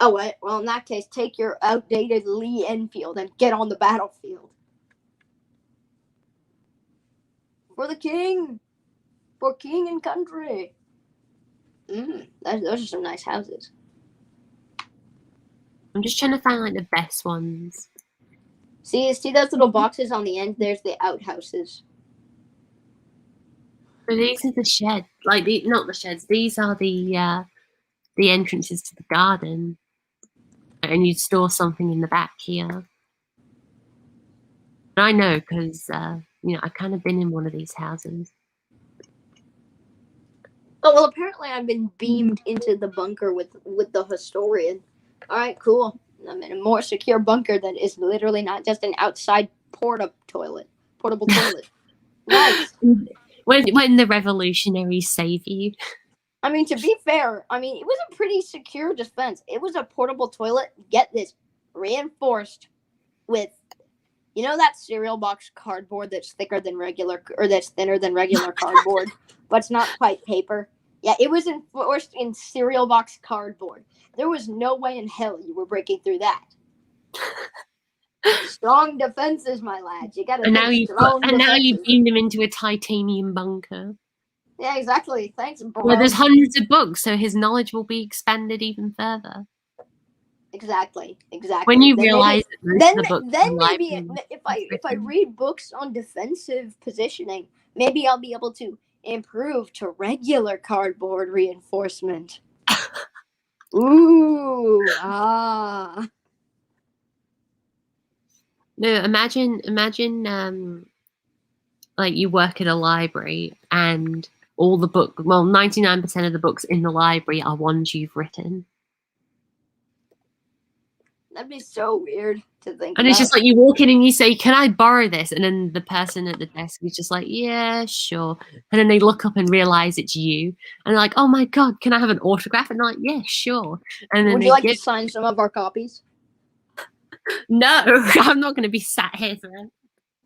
Oh, wait. Well, in that case, take your outdated Lee Enfield and get on the battlefield. For the king. For king and country. Those are some nice houses. I'm just trying to find like the best ones. See those little boxes on the end? There's the outhouses. So these are the sheds. Like, not the sheds. These are the entrances to the garden. And you store something in the back here. And I know because, you know, I've kind of been in one of these houses. Oh, well, apparently I've been beamed into the bunker with the historian. All right, cool. I'm in a more secure bunker that is literally not just an outside portable toilet. Nice. When the revolutionaries save you. I mean, to be fair, I mean, it was a pretty secure defense. It was a portable toilet, get this, reinforced with You know that cereal box cardboard that's thicker than regular, or that's thinner than regular cardboard, but it's not quite paper? Yeah, it was enforced in cereal box cardboard. There was no way in hell you were breaking through that. Strong defenses, my lads. You gotta And think strong defenses. now you beamed him into a titanium bunker Yeah, exactly. Thanks, bro. where there's hundreds of books, so his knowledge will be expanded even further. Exactly. When you Then realize maybe, that most of the books in then the maybe library if I read books on defensive positioning, maybe I'll be able to improve to regular cardboard reinforcement. Ooh, ah. No, imagine like you work at a library and all the 99% of the books in the library are ones you've written. That'd be so weird to think And about. it's just like you walk in and you say, "Can I borrow this?" And then the person at the desk is just like, "Yeah, sure." And then they look up and realize it's you. And they're like, "Oh my God, can I have an autograph?" And they're like, "Yeah, sure." And then Would you like to sign some of our copies? No, I'm not going to be sat here for it.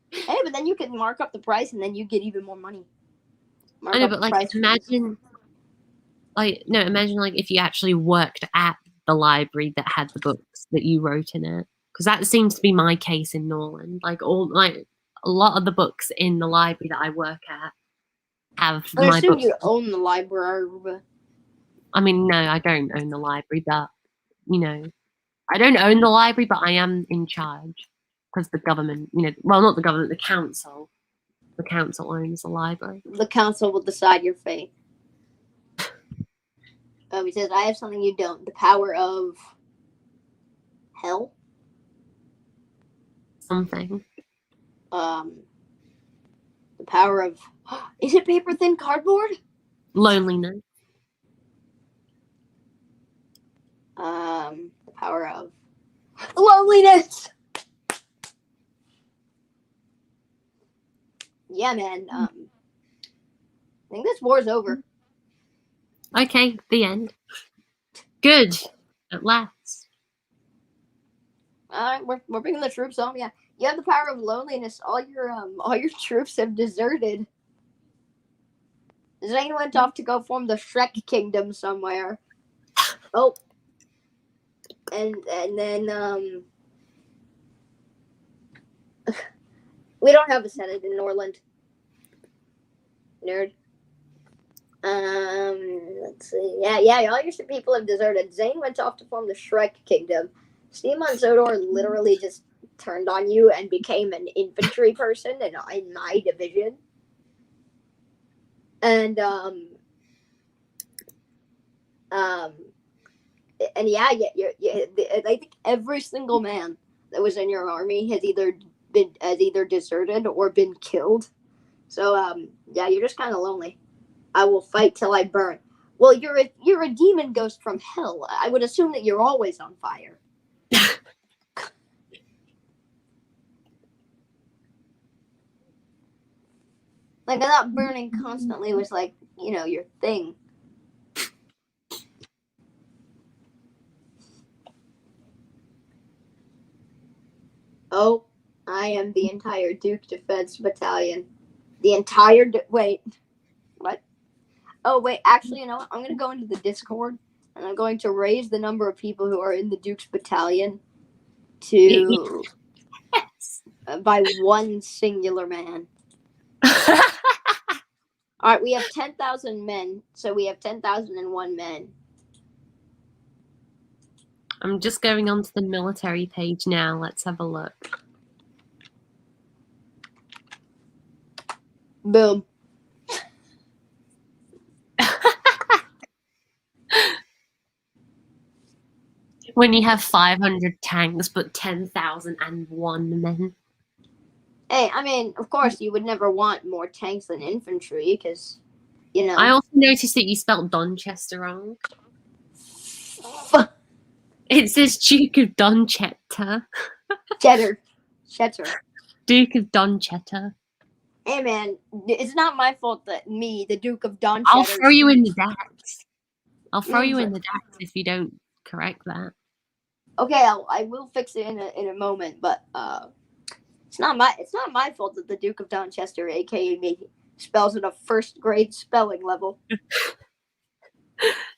Hey, but then you can mark up the price and then you get even more money. I know, but like imagine like if you actually worked at the library that had the books that you wrote in it, because that seems to be my case in Norland. Like a lot of the books in the library that I work at have I my assume books. you own the library. I mean, no, I don't own the library, but I don't own the library, but I am in charge because the government, well, not the government, the council. The council owns the library. The council will decide your fate. He says, I have something you don't. The power of hell? Something. The power of... Is it paper thin cardboard? Loneliness. The power of... loneliness! Yeah, man. I think this war's over. Okay, the end. Good. At last. We're bringing the troops home. Yeah, you have the power of loneliness. All your troops have deserted. Zane went off to go form the Shrek Kingdom somewhere. Oh, and then we don't have a Senate in Norland. Nerd. Let's see. Yeah. All your people have deserted. Zane went off to form the Shrek Kingdom. Steamon Sodor literally just turned on you and became an infantry person in my division. And I think every single man that was in your army has either deserted or been killed. So you're just kind of lonely. I will fight till I burn. Well, you're a demon ghost from hell. I would assume that you're always on fire. Like, I thought burning constantly was like, your thing. Oh, I am the entire Duke Defense Battalion. The entire... wait. What? Oh, wait. Actually, you know what? I'm going to go into the Discord, and I'm going to raise the number of people who are in the Duke's Battalion to... Yes. By one singular man. All right, we have 10,000 men, so we have 10,001 men. I'm just going onto the military page now. Let's have a look. Boom. When you have 500 tanks, but 10,001 men. Hey, I mean, of course, you would never want more tanks than infantry, because, I also noticed that you spelled Donchester wrong. It says Duke of Donchester. Cheddar. Duke of Donchester. Hey, man, it's not my fault that me, the Duke of Donchester... I'll throw you in the DAX. I'll throw you in the DAX if you don't correct that. Okay, I will fix it in a moment, but It's not my fault that the Duke of Donchester, aka me, spells at a first grade spelling level.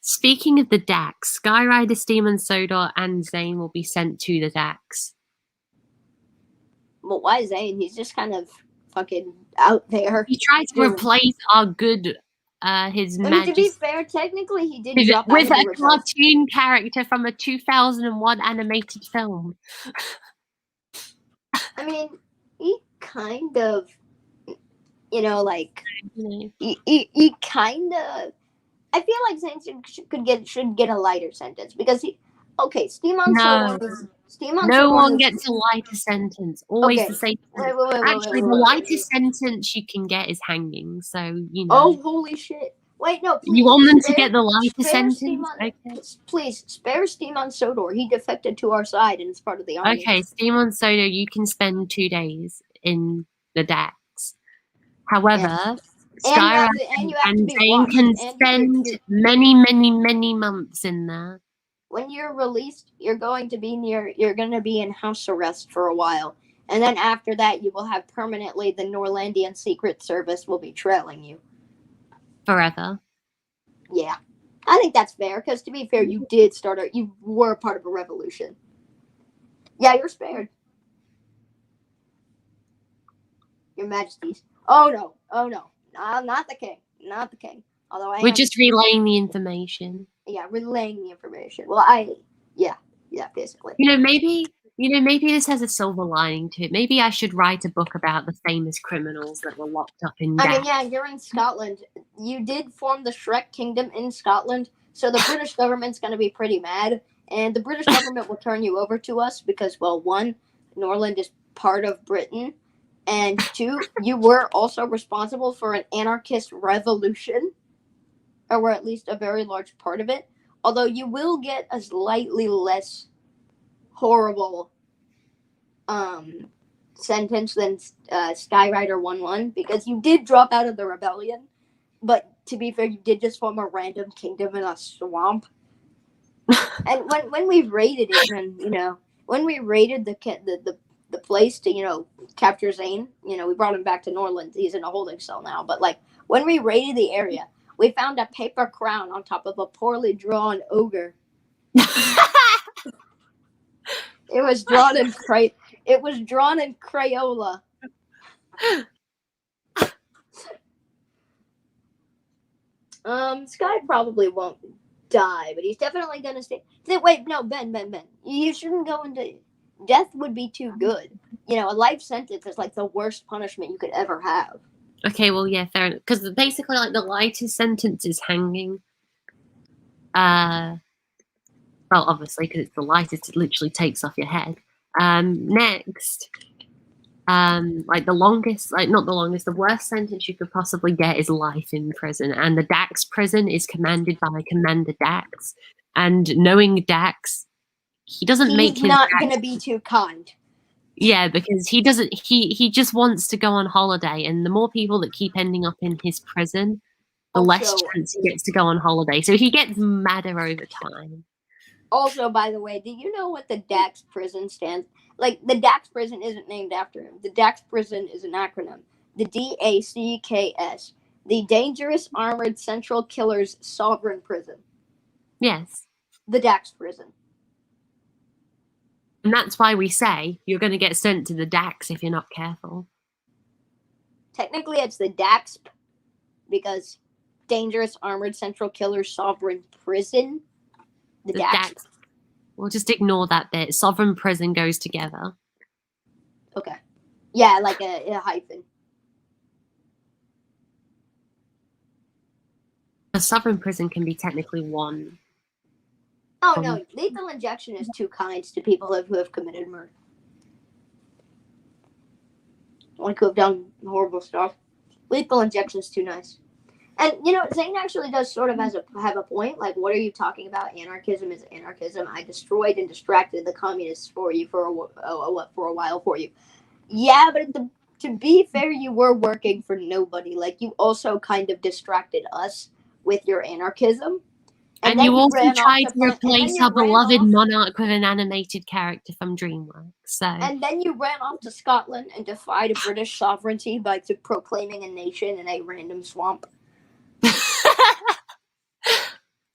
Speaking of the DAX, Skyrider, Steam, and Sodor and Zane will be sent to the DAX. Well, why Zane? He's just kind of fucking out there. He tried to replace our good, his to be Majesty fair, technically he did drop out with of the a reserve. cartoon character from a 2001 animated film. I mean, he kind of, you know, like he kind of. I feel like Zane should get a lighter sentence because Steam on Sodor. No one gets a lighter sentence. Always the same. Actually, the lightest sentence you can get is hanging. So you know. Oh, holy shit! Wait, no. Please, you want them to get the lightest sentence? Okay. Please spare Steam on Sodor. He defected to our side and is part of the army. Okay, Steam on Sodor, you can spend 2 days in the DAX. However, Skyrider and Zane can spend many months in there. When you're released, you're going to be in house arrest for a while. And then after that, you will have permanently the Norlandian Secret Service will be trailing you. Forever. Yeah. I think that's fair, because to be fair, you were part of a revolution. Yeah, you're spared. Your Majesties. Oh no. Not the king. Not the king. Although we're just relaying the information. Yeah, relaying the information. Well, basically. Maybe this has a silver lining to it. Maybe I should write a book about the famous criminals that were locked up in DAX. I mean, yeah, you're in Scotland. You did form the Shrek Kingdom in Scotland, so the British government's going to be pretty mad, and the British government will turn you over to us because, well, 1, Norland is part of Britain, and 2, you were also responsible for an anarchist revolution, or at least a very large part of it, although you will get a slightly less horrible sentence than Skyrider 1-1, because you did drop out of the rebellion, but to be fair, you did just form a random kingdom in a swamp. And when we raided it, and when we raided the place to capture Zane, we brought him back to Norland. He's in a holding cell now, but when we raided the area, we found a paper crown on top of a poorly drawn ogre. It was drawn in Crayola. Sky probably won't die, but he's definitely gonna stay. Wait, no, Ben. You shouldn't go into death. Would be too good. A life sentence is the worst punishment you could ever have. Okay, well, yeah, fair enough. Because basically, the lightest sentence is hanging. Well, obviously, because it's the lightest, it literally takes off your head. Next, the longest, not the longest, the worst sentence you could possibly get is life in prison. And the Dax prison is commanded by Commander Dax. And knowing Dax, he doesn't make his... He's not going to be too kind. Yeah, because he doesn't. He just wants to go on holiday, and the more people that keep ending up in his prison, the less chance he gets to go on holiday. So he gets madder over time. Also, by the way, do you know what the Dax prison stands? The Dax prison isn't named after him. The Dax prison is an acronym. The DACKS, the Dangerous Armored Central Killers Sovereign Prison. Yes. The Dax prison. And that's why we say you're going to get sent to the DAX if you're not careful. Technically, it's the DAXP, because Dangerous Armored Central Killers Sovereign Prison. The DAX. We'll just ignore that bit. Sovereign prison goes together. Okay. Yeah, like a hyphen. A sovereign prison can be technically one. Oh, no. Lethal injection is too kind to people who have committed murder. Who have done horrible stuff. Lethal injection is too nice. And, Zane actually does sort of have a point. What are you talking about? Anarchism is anarchism. I destroyed and distracted the communists for you for a while for you. Yeah, but to be fair, you were working for nobody. You also kind of distracted us with your anarchism. And then you also ran off tried to to front, and then replace you our ran beloved off, monarch with an animated character from DreamWorks. So and then you ran off to Scotland and defied a British sovereignty by proclaiming a nation in a random swamp.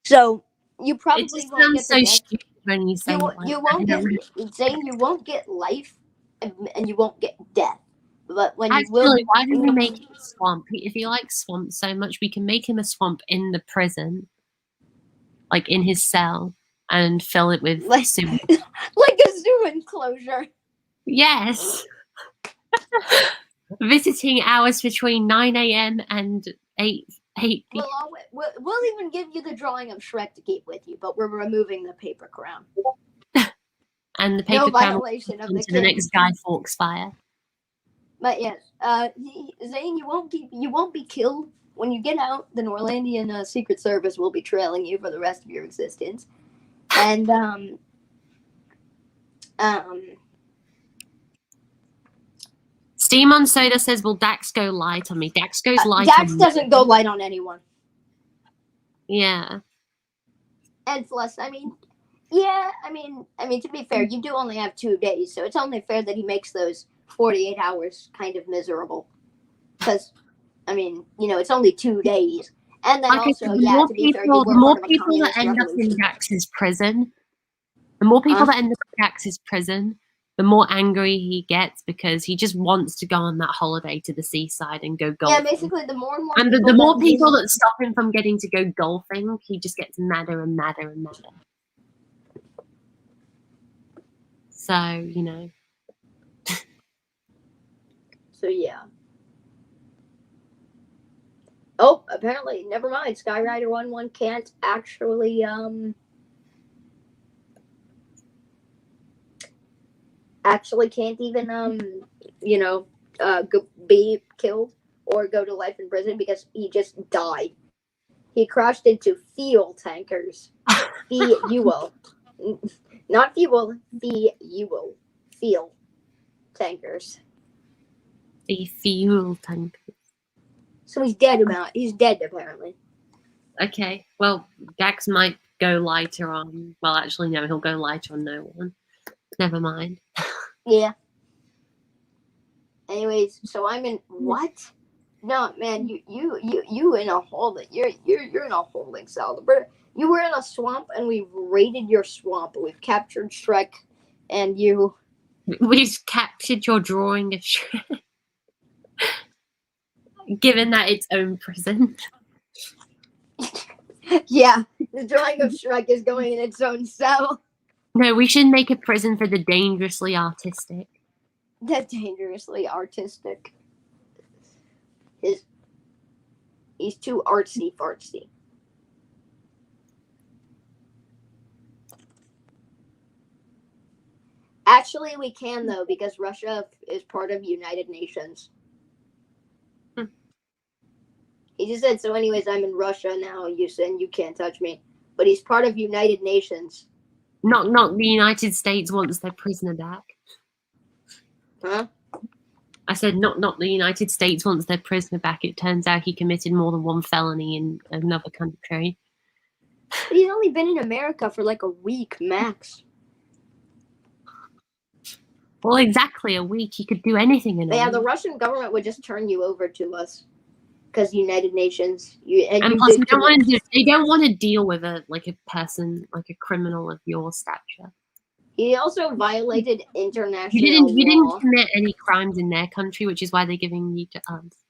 So you it probably just won't sounds get the so death. stupid when you say it You like won't get that. Zane. You won't get life, and you won't get death. But when you will, Actually, why don't we make him a swamp? If you like swamp so much, we can make him a swamp in the prison, like in his cell, and fill it with like sewage. like a zoo enclosure. Yes. Visiting hours between 9 a.m. and 8 p.m. We'll even give you the drawing of Shrek to keep with you, but we're removing the paper crown. And the No paper crown violation of the into the next Guy Fawkes fire. But yes, Zane, you won't be killed when you get out. The Norlandian Secret Service will be trailing you for the rest of your existence, and Steam on Soda says, "Will Dax go light on me?" Dax goes light Dax on me. doesn't go light on anyone. Yeah. And plus, I mean, to be fair, you do only have 2 days, so it's only fair that he makes those 48 hours kind of miserable. Because, I mean, it's only 2 days. And then Like also, said, the more people that end up in Dax's prison, the more people that end up in Dax's prison, the more angry he gets because he just wants to go on that holiday to the seaside and go golfing. Yeah, basically, the more and more and people the more people that stop him from getting to go golfing, he just gets madder and madder and madder. So, So, yeah. Oh, apparently, never mind. Skyrider 1-1 can't actually, can't even, be killed or go to life in prison because he just died. He crashed into fuel tankers. Fuel. Not fuel, fuel. Fuel tankers. the fuel tank. So he's dead He's dead, apparently. Okay, well, Dax might go lighter on... Well, actually, no, he'll go lighter on no one. Never mind. Yeah. Anyways, so I'm in... What? No, man, you in a holding... You're in a holding cell. You were in a swamp, and we've raided your swamp. We've captured Shrek, and you... We've captured your drawing of Shrek. Given that its own prison. Yeah, the drawing of Shrek is going in its own cell. No, we should make a prison for the dangerously artistic. The dangerously artistic. He's too artsy fartsy. Actually, we can, though, because Russia is part of United Nations. He just said, so anyways, I'm in Russia now, you can't touch me. But he's part of United Nations. Not the United States wants their prisoner back. Huh? I said not the United States wants their prisoner back. It turns out he committed more than one felony in another country. But he's only been in America for like a week, max. Well, exactly a week. He could do anything in a week. The Russian government would just turn you over to us. Because United Nations, and plus, they don't want to deal with a person, like a criminal of your stature. He also violated international law. You didn't commit any crimes in their country, which is why they're giving you to us.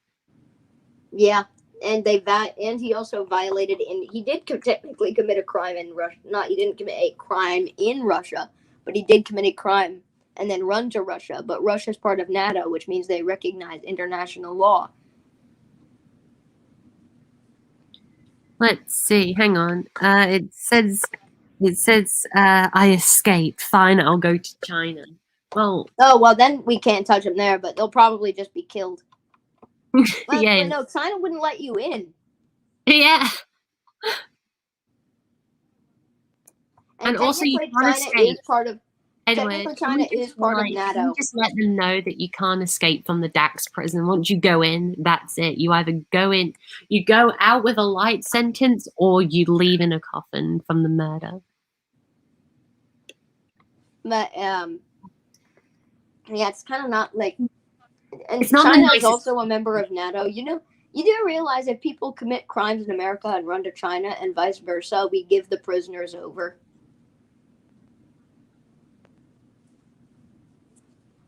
Yeah, and he also violated. He did technically commit a crime in Russia. He didn't commit a crime in Russia, but he did commit a crime and then run to Russia. But Russia's part of NATO, which means they recognize international law. Let's see. Hang on. It says I escaped. Fine, I'll go to China. Well. Oh well, then we can't touch them there, but they'll probably just be killed. Yeah. No, China wouldn't let you in. Yeah. And also, you can't escape. Is part of. Edward, Technically, can you China is just, part of can NATO. you just let them know that you can't escape from the Dax prison? Once you go in, that's it. You either go in, you go out with a light sentence, or you leave in a coffin from the murder. But yeah, it's kind of not like. And It's not the China is nicest. also a member of NATO. You know, you do realize if people commit crimes in America and run to China and vice versa, we give the prisoners over.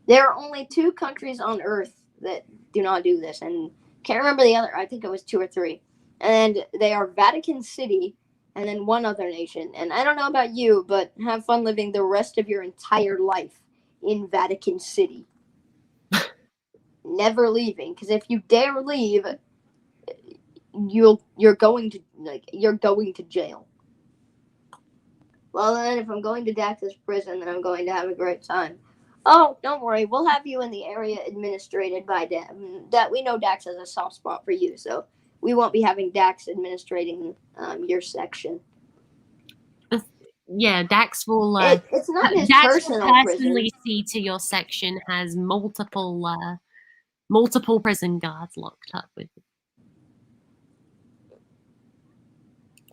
There are only 2 countries on Earth that do not do this, and can't remember the other. I think it was 2 or 3, and they are Vatican City and then one other nation. And I don't know about you, but have fun living the rest of your entire life in Vatican City. Never leaving, because if you dare leave, you're going to jail. Well, then if I'm going to Dax's prison, then I'm going to have a great time. Oh, don't worry, we'll have you in the area administrated by Dax. That we know Dax has a soft spot for you, so we won't be having Dax administrating your section. Yeah, Dax will. It's not his Dax personal will prison. personally see to your section has multiple prison guards locked up with it.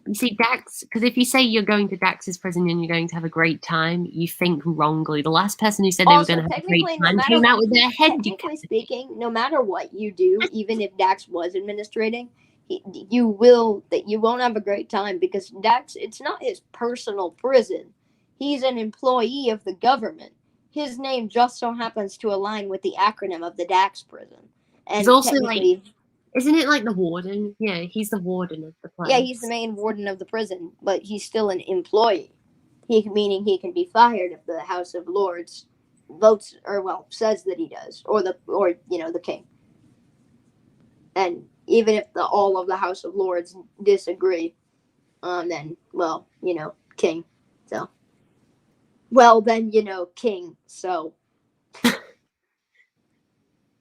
You see, Dax, because if you say you're going to Dax's prison and you're going to have a great time, you think wrongly. The last person who said they were going to have a great time came out with their head Technically speaking, no matter what you do, even if Dax was administrating, you won't have a great time, because Dax, it's not his personal prison. He's an employee of the government. His name just so happens to align with the acronym of the Dax prison. And he's also like, isn't it like the warden? Yeah, he's the warden of the place. Yeah, he's the main warden of the prison, but he's still an employee. Meaning he can be fired if the House of Lords votes, or says that he does, or the king. And even if all of the House of Lords disagree, then king. So, king. So,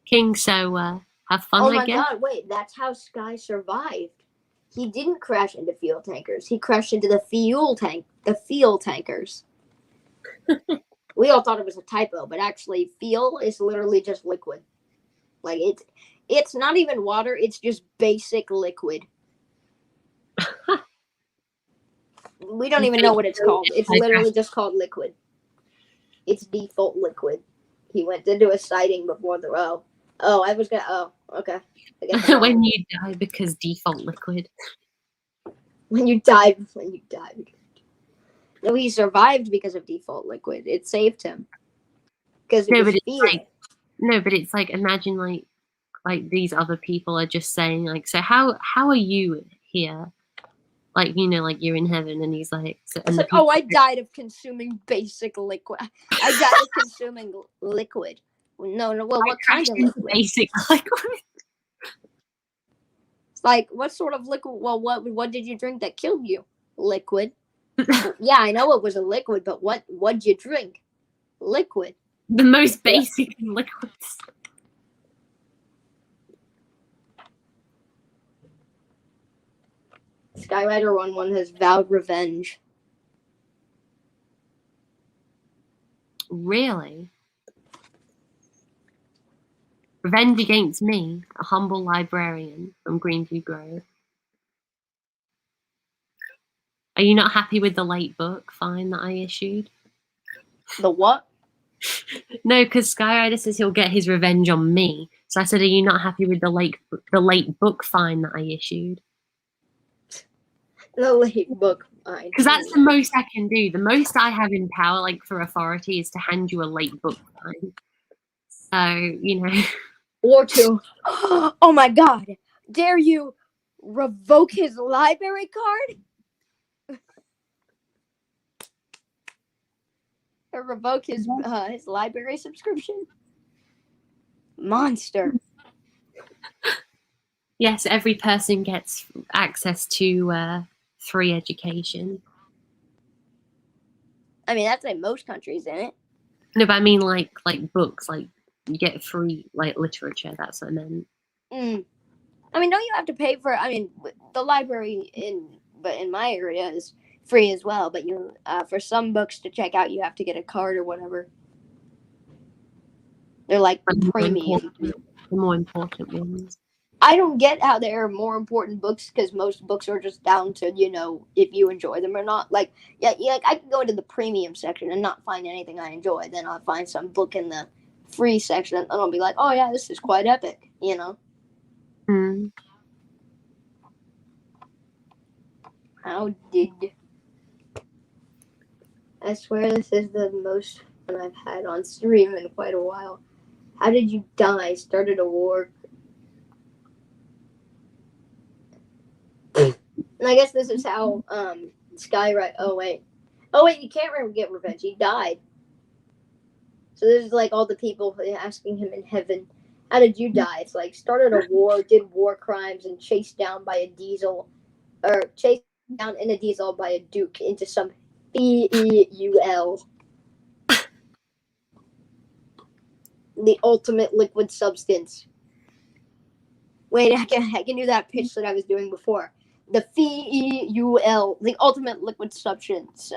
king. So, have fun. Oh my God! Wait, that's how Sky survived. He didn't crash into fuel tankers. He crashed into the fuel tankers. We all thought it was a typo, but actually, fuel is literally just liquid. Like it's not even water. It's just basic liquid. We don't even know what it's called. It's literally just called liquid. It's default liquid. He went to do a sighting before the okay. When you die because default liquid. When you die. No, he survived because of default liquid. It saved him. Because but it's like, imagine like these other people are just saying like, so how are you here? Like, like you're in heaven, and he's like, so, it's like, I died of consuming basic liquid. I died of consuming liquid. No. Well, what kind of liquid? Basic liquid. It's like, what sort of liquid? Well, what did you drink that killed you? Liquid. Yeah, I know it was a liquid, but what'd you drink? Liquid. The most basic liquids. Skyrider 1-1 has vowed revenge. Really? Revenge against me, a humble librarian from Greenview Grove. Are you not happy with the late book fine that I issued? The what? No, because Skyrider says he'll get his revenge on me. So I said, are you not happy with the late book fine that I issued? The late book fine. Because that's the most I can do. The most I have in power, like for authority, is to hand you a late book fine. So, Or to, oh my God, dare you revoke his library card? Or revoke his library subscription? Monster. Yes, every person gets access to free education. I mean, that's like most countries, isn't it? No, but I mean like books, like you get free like literature. That's what I meant. I mean, don't you have to pay for? I mean, the library in my area is free as well, but you for some books to check out, you have to get a card or whatever. They're like premium. The more important ones. I don't get how there are more important books because most books are just down to, if you enjoy them or not. Like, like I can go into the premium section and not find anything I enjoy. Then I'll find some book in the free section and I'll be like, oh yeah, this is quite epic, Mm. How did... I swear this is the most fun I've had on stream in quite a while. How did you die? Started a war? And I guess this is how Skywriter... Oh, wait, you can't get revenge. He died. So this is like all the people asking him in heaven, how did you die? It's like, started a war, did war crimes, and chased down in a diesel by a duke into some FEUL. The ultimate liquid substance. Wait, I can do that pitch that I was doing before. The FEUL, the ultimate liquid substance.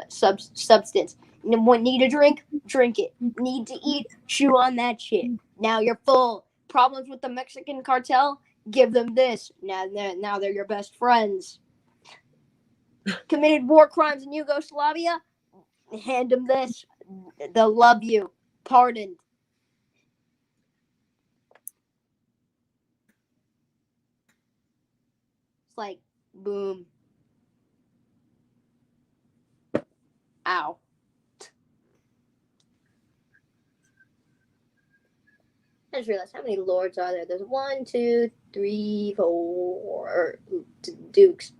Need a drink? Drink it. Need to eat? Chew on that shit. Now you're full. Problems with the Mexican cartel? Give them this. Now they're your best friends. Committed war crimes in Yugoslavia? Hand them this. They'll love you. Pardoned. It's like, boom. Ow. I just realized, how many lords are there? There's 1, 2, 3, 4 dukes.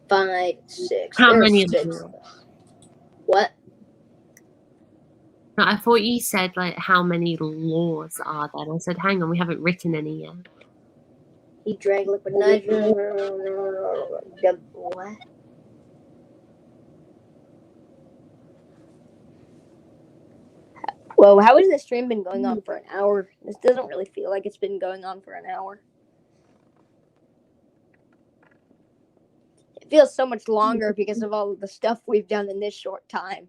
5, 6. How There many are 6. of them? What? No, I thought you said like how many laws are there. And I said, hang on, we haven't written any yet. He drank liquid nitrogen. What? Whoa, how has this stream been going on for an hour? This doesn't really feel like it's been going on for an hour. It feels so much longer because of all of the stuff we've done in this short time.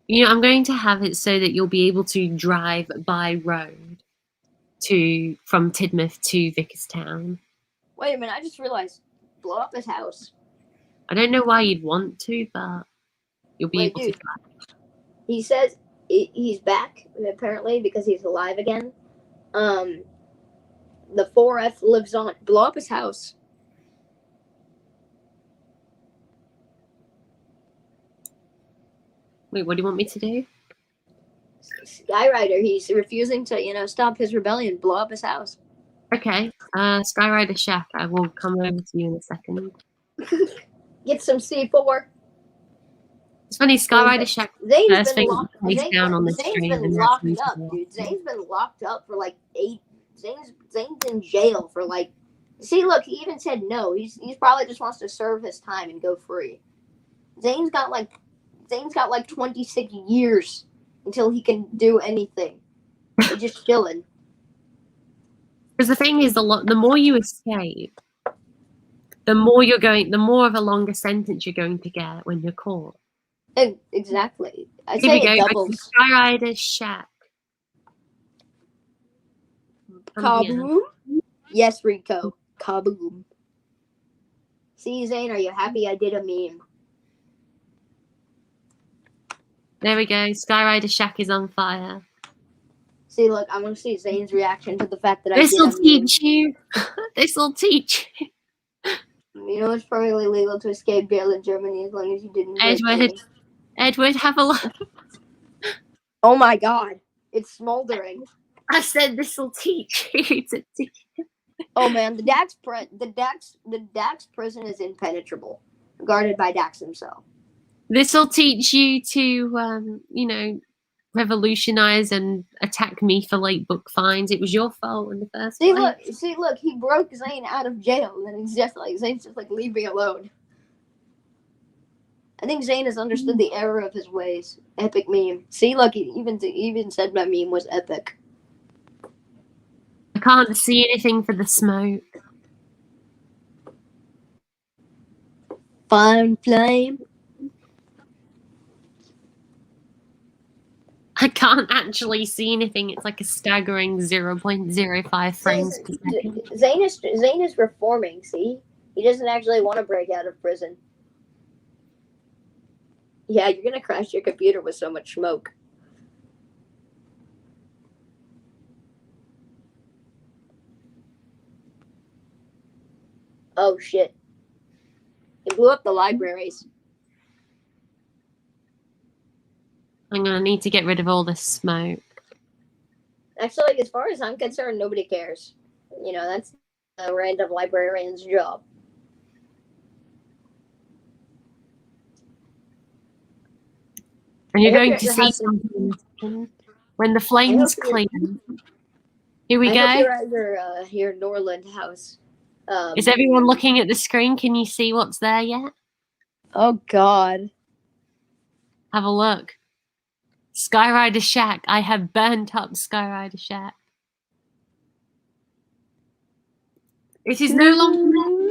I'm going to have it so that you'll be able to drive by road from Tidmouth to Vickerstown. Wait a minute, I just realized, blow up his house. I don't know why you'd want to, but you'll be able to drive. He says he's back, apparently, because he's alive again. The 4F lives on. Blow up his house. Wait, what do you want me to do? Skywriter, he's refusing to, stop his rebellion. Blow up his house. Okay. Skyrider Shack, I will come over to you in a second. Get some C4. It's funny, Skyrider Shack Zane's been locked up, dude. Zane's been locked up for like 8. Zane's in jail for like... See, look, he even said no. He's probably just wants to serve his time and go free. Zane's got like 26 years until he can do anything. He's just chilling. Because the thing is, the more you escape, the more of a longer sentence you're going to get when you're caught. Exactly. I Here say we it go. doubles. Skyrider Shack. Kaboom? Yes, Rico. Kaboom. See, Zane, are you happy I did a meme? There we go. Skyrider Shack is on fire. See, look, I want to see Zane's reaction to the fact that This will I did a teach you. This will teach you. You know, it's probably legal to escape jail in Germany as long as you didn't. Edward, have a look. Oh my God, it's smoldering. I said this will teach you to teach. Oh man, the Dax prison is impenetrable, guarded by Dax himself. This will teach you to, revolutionize and attack me for late book fines. It was your fault in the first place. See, look, he broke Zane out of jail, and he's just like, Zane's just like, leave me alone. I think Zane has understood the error of his ways. Epic meme. See, look, he even said my meme was epic. I can't see anything for the smoke. Fine flame. I can't actually see anything. It's like a staggering 0.05 frames per second. Zane is reforming, see? He doesn't actually want to break out of prison. Yeah, you're gonna crash your computer with so much smoke. Oh shit. He blew up the libraries. I'm gonna need to get rid of all this smoke. Actually, as far as I'm concerned, nobody cares. You know, that's a random librarian's job. And you're going to see something when the flames clear. Here we go. I hope you're at your Norland house. Is everyone looking at the screen? Can you see what's there yet? Oh God. Have a look. Skyrider Shack. I have burnt up Skyrider Shack. It is no longer there.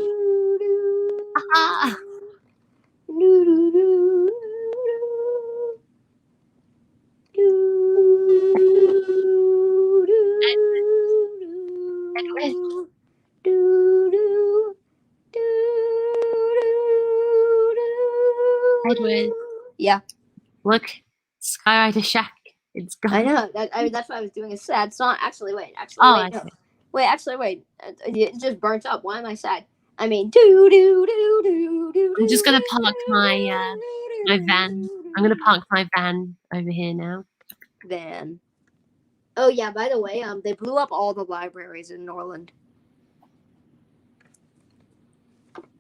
Edward. Yeah. Look, Skyrider Shack. It's gone. I know. That's why I was doing a sad song. Actually, wait. Oh, No. Wait. It just burnt up. Why am I sad? I mean, I'm just gonna park my my van. I'm gonna park my van over here now. Van. Oh yeah. By the way, they blew up all the libraries in Norland.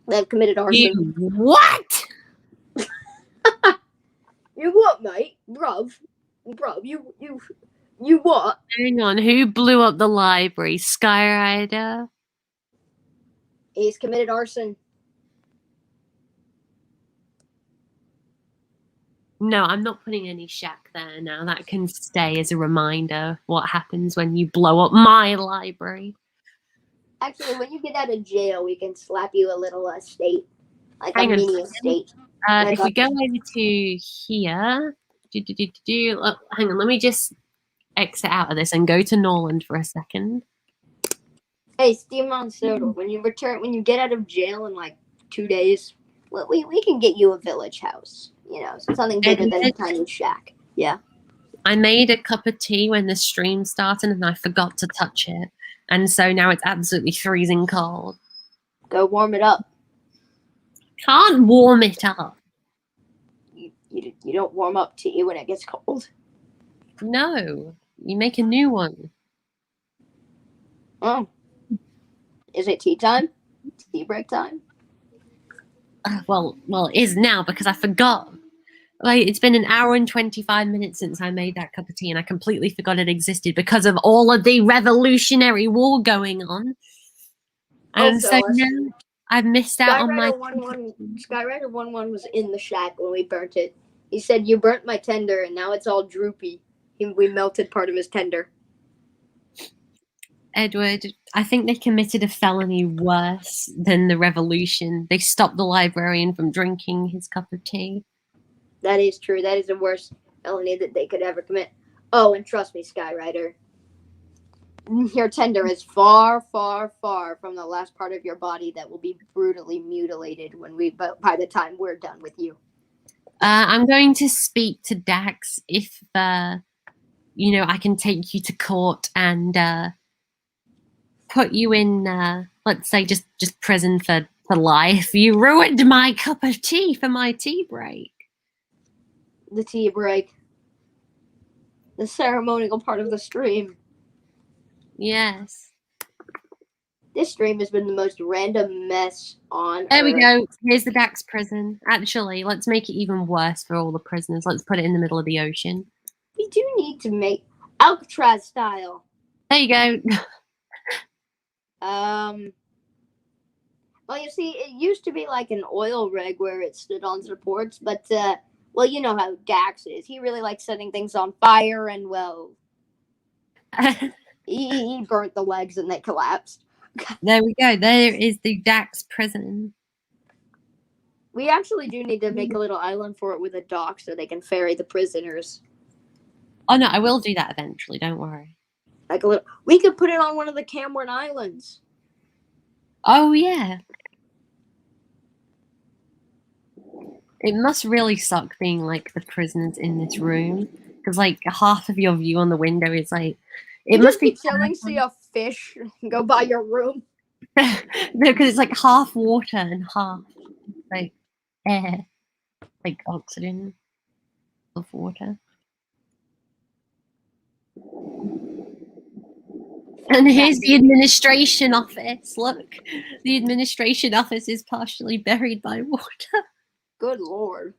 They've committed arson. What? You what, mate? Bruv, you what? Hang on, who blew up the library? Skyrider? He's committed arson. No, I'm not putting any shack there now. That can stay as a reminder what happens when you blow up my library. Actually, when you get out of jail, we can slap you a little estate. Like Hang a on. mini estate. If we go over to here, hang on, let me just exit out of this and go to Norland for a second. Hey, Steve Monsoto, when you get out of jail in like 2 days, we can get you a village house. You know, something bigger than a tiny shack. Yeah. I made a cup of tea when the stream started and I forgot to touch it. And so now it's absolutely freezing cold. Go warm it up. Can't warm it up. You don't warm up tea when it gets cold. No, you make a new one. Oh. Is it tea time? Tea break time? Well, it is now because I forgot. Like, it's been an hour and 25 minutes since I made that cup of tea and I completely forgot it existed because of all of the Revolutionary War going on. And so now I've missed out on my... Skyrider 1-1 was in the shack when we burnt it. He said, you burnt my tender and now it's all droopy. We melted part of his tender. Edward, I think they committed a felony worse than the revolution. They stopped the librarian from drinking his cup of tea. That is true. That is the worst felony that they could ever commit. Oh, and trust me, Skyrider, your tender is far, far, far from the last part of your body that will be brutally mutilated by the time we're done with you. I'm going to speak to Dax if, I can take you to court and put you in, let's say, just prison for life. You ruined my cup of tea for my tea break. The tea break. The ceremonial part of the stream. Yes. This stream has been the most random mess on There Earth. we go. Here's the Dax prison. Actually, let's make it even worse for all the prisoners. Let's put it in the middle of the ocean. We do need to make Alcatraz style. There you go. Well, you see, it used to be like an oil rig where it stood on supports, but well, you know how Dax is. He really likes setting things on fire, and well, he burnt the legs and they collapsed. There we go. There is the Dax prison. We actually do need to make a little island for it with a dock so they can ferry the prisoners. Oh no, I will do that eventually. Don't worry. Like a little, we could put it on one of the Cameron Islands. Oh yeah. It must really suck being like the prisoners in this room because like half of your view on the window is like it You must just be chilling, see a fish go by your room. no, because it's like half water and half like air, like oxygen of water. And here's the administration office. Look, the administration office is partially buried by water. Good lord.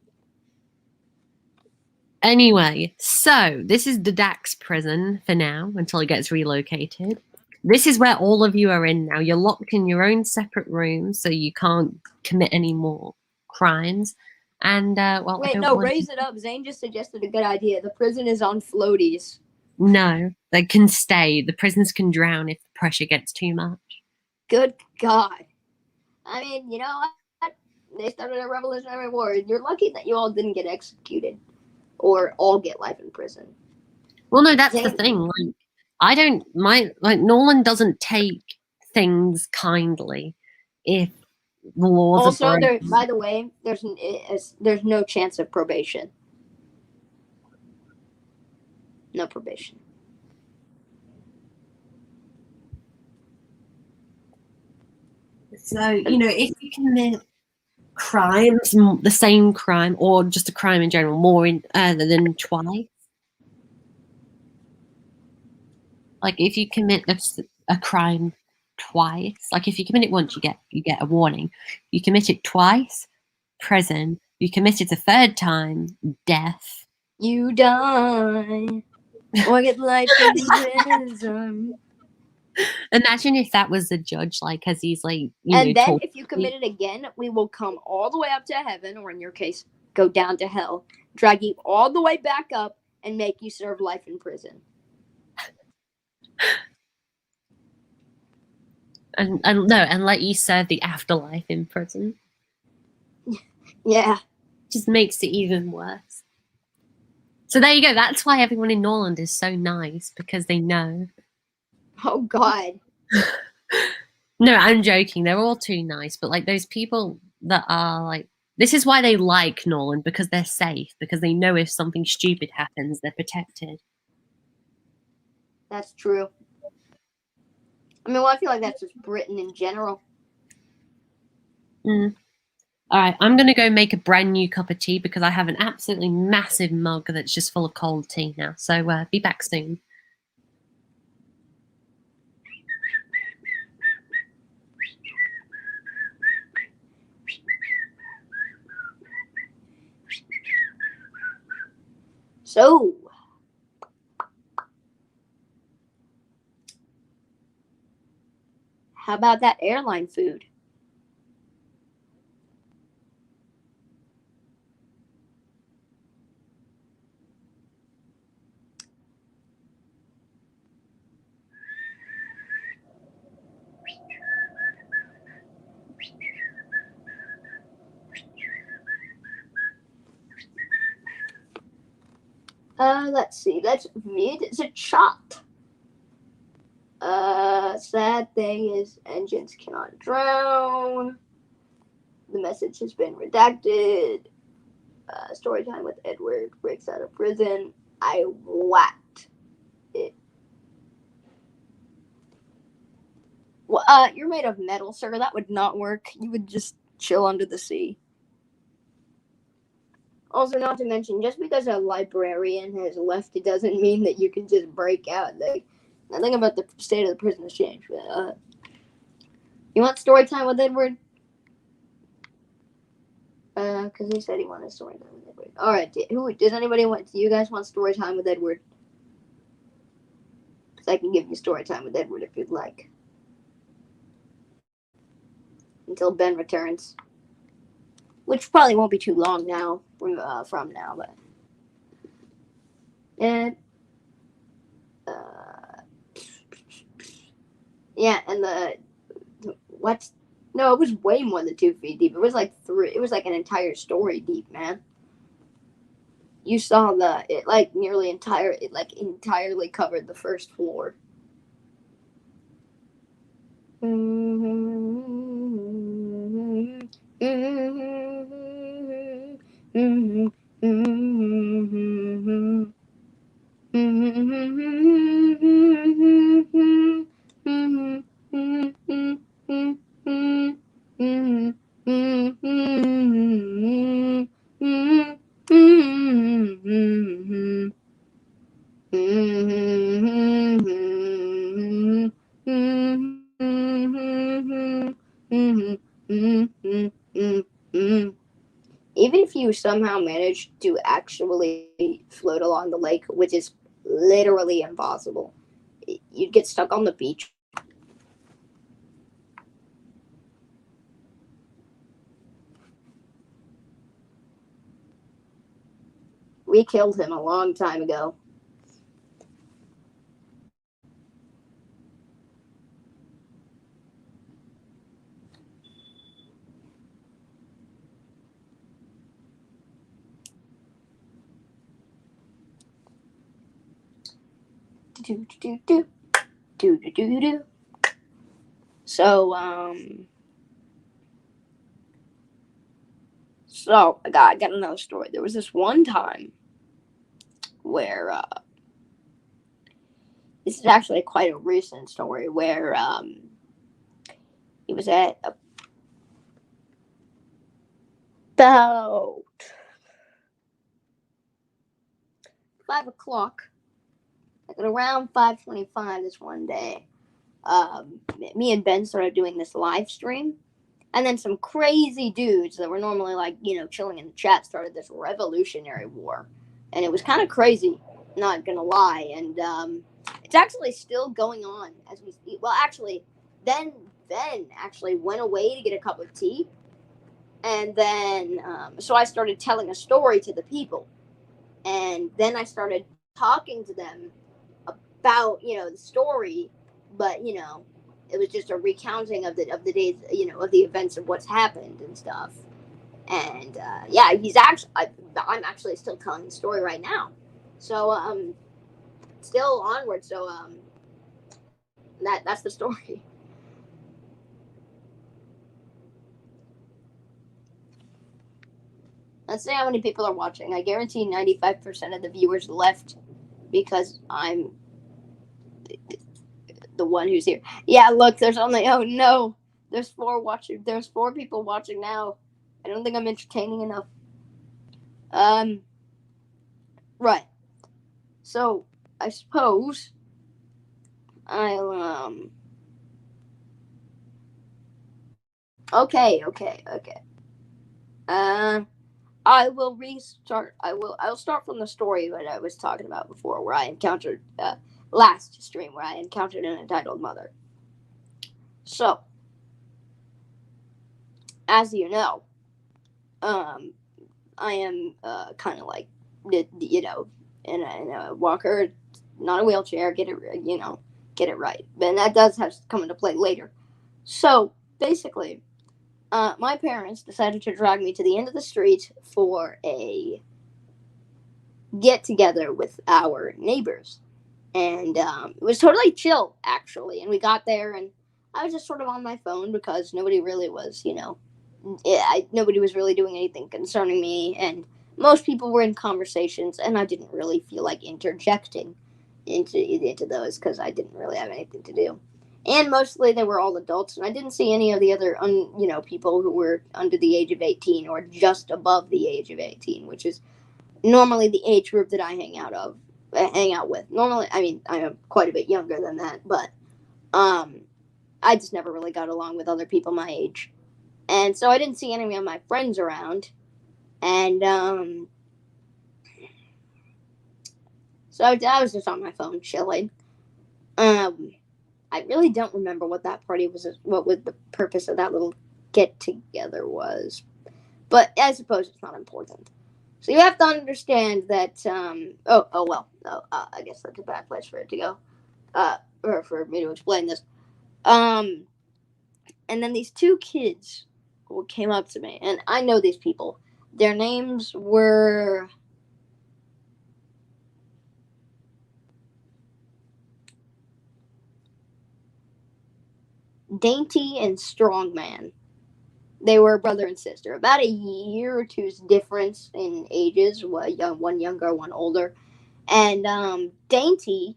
Anyway, so this is the Dax prison for now until it gets relocated. This is where all of you are in now. You're locked in your own separate rooms, so you can't commit any more crimes. And well, wait, no, raise it up. Zane just suggested a good idea. The prison is on floaties. No, they can stay. The prisoners can drown if the pressure gets too much. Good God. I mean, you know what? They started a Revolutionary War. You're lucky that you all didn't get executed or all get life in prison. Well, no, that's the thing. Like, I don't. Nolan doesn't take things kindly if the laws also, are there. By the way, there's no chance of probation. No probation. So, you know, if you commit crimes, the same crime, or just a crime in general, more than twice, like if you commit a crime twice, like if you commit it once, you get a warning. You commit it twice, prison. You commit it a third time, death. You die or get life in prison. Imagine if that was the judge, like, because he's like, and then if you commit it again, we will come all the way up to heaven, or in your case, go down to hell, drag you all the way back up, and make you serve life in prison. And let you serve the afterlife in prison. Yeah. Just makes it even worse. So there you go. That's why everyone in Norland is so nice, because they know. Oh, God. No, I'm joking. They're all too nice. But like those people that are like, this is why they like Norland, because they're safe, because they know if something stupid happens, they're protected. That's true. I mean, well, I feel like that's just Britain in general. All right, I'm going to go make a brand new cup of tea because I have an absolutely massive mug that's just full of cold tea now. So be back soon. So, how about that airline food? Let's see. Let's read the chat. Sad thing is engines cannot drown. The message has been redacted. Story time with Edward breaks out of prison. I whacked it. Well, you're made of metal, sir. That would not work. You would just chill under the sea. Also, not to mention, just because a librarian has left, it doesn't mean that you can just break out. Like, nothing about the state of the prison has changed. You want story time with Edward? Because he said he wanted story time with Edward. All right, does anybody want? Do you guys want story time with Edward? Because I can give you story time with Edward if you'd like. until Ben returns, which probably won't be too long now from now, but and yeah, and what? No, it was way more than 2 feet deep. It was like 3. It was like an entire story deep, man. You saw it like entirely covered the first floor. Even if you somehow manage to actually float along the lake, which is literally impossible, you'd get stuck on the beach. We killed him a long time ago. So I got another story. There was this one time where this is actually quite a recent story where it was at about 5 o'clock, like at around 5:25 this one day. Me and Ben started doing this live stream, and then some crazy dudes that were normally like, chilling in the chat started this revolutionary war, and it was kind of crazy, not gonna lie. And it's actually still going on as we speak. Well, actually, then Ben actually went away to get a cup of tea, and then so I started telling a story to the people, and then I started talking to them about the story, but it was just a recounting of the days, of the events of what's happened and stuff. And yeah, I'm actually still telling the story right now, so still onward. So that's the story. Let's see how many people are watching. I guarantee 95% of the viewers left because I'm the one who's here. Yeah, look, there's only there's 4 watching. There's 4 people watching now. I don't think I'm entertaining enough. Right. So I suppose I'll Okay. I will restart. I'll start from the story that I was talking about before, where I encountered last stream, where I encountered an entitled mother. So, as you know, I am kind of like, in a walker, not a wheelchair. Get it right. And that does have to come into play later. So basically, my parents decided to drag me to the end of the street for a get together with our neighbors, and it was totally chill actually. And we got there, and I was just sort of on my phone because nobody really was, nobody was really doing anything concerning me, and most people were in conversations, and I didn't really feel like interjecting into those because I didn't really have anything to do. And mostly they were all adults, and I didn't see any of the other people who were under the age of 18 or just above the age of 18, which is normally the age group that I hang out with. Normally, I mean, I am quite a bit younger than that, but I just never really got along with other people my age. And so I didn't see any of my friends around. And so I was just on my phone chilling. I really don't remember what that party was, what was the purpose of that little get-together was. But I suppose it's not important. So you have to understand that, I guess that's a bad place for it to go, or for me to explain this. And then these two kids came up to me, and I know these people. Their names were Dainty and Strongman. They were brother and sister, about a year or two's difference in ages. One younger, one older. And Dainty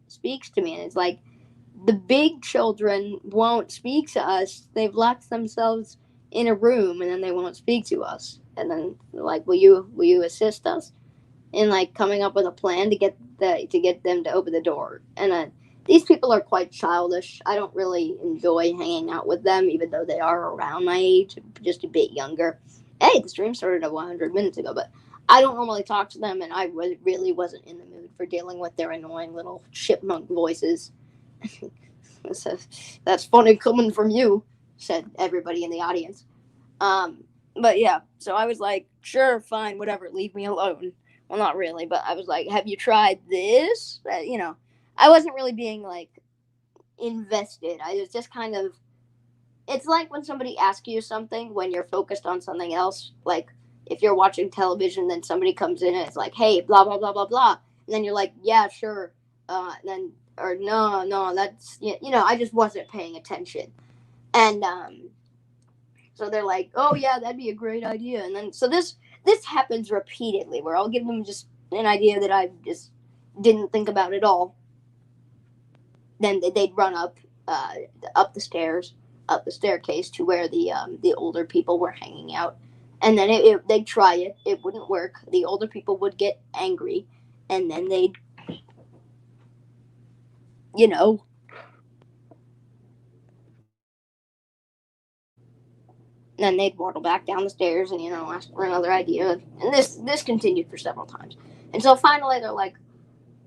speaks to me, and it's like, the big children won't speak to us. They've locked themselves in a room, and then they won't speak to us. And then they're like, will you assist us in like coming up with a plan to get them to open the door? And these people are quite childish. I don't really enjoy hanging out with them, even though they are around my age, just a bit younger. Hey, the stream started 100 minutes ago, but I don't normally talk to them, and I really wasn't in the mood for dealing with their annoying little chipmunk voices. That's funny coming from you, said everybody in the audience. But yeah, so I was like, sure, fine, whatever, leave me alone. Well, not really, but I was like, have you tried this? I wasn't really being like invested. I was just kind of, it's like when somebody asks you something when you're focused on something else. Like if you're watching television, then somebody comes in and it's like, hey, blah, blah, blah, blah, blah. And then you're like, yeah, sure. And then, or no, that's, I just wasn't paying attention. And so they're like, oh, yeah, that'd be a great idea. And then, so this happens repeatedly where I'll give them just an idea that I just didn't think about at all. Then they'd run up the stairs, up the staircase to where the older people were hanging out. And then they'd try it. It wouldn't work. The older people would get angry. And then they'd, then they'd waddle back down the stairs and, ask for another idea. And this continued for several times. Until finally they're like,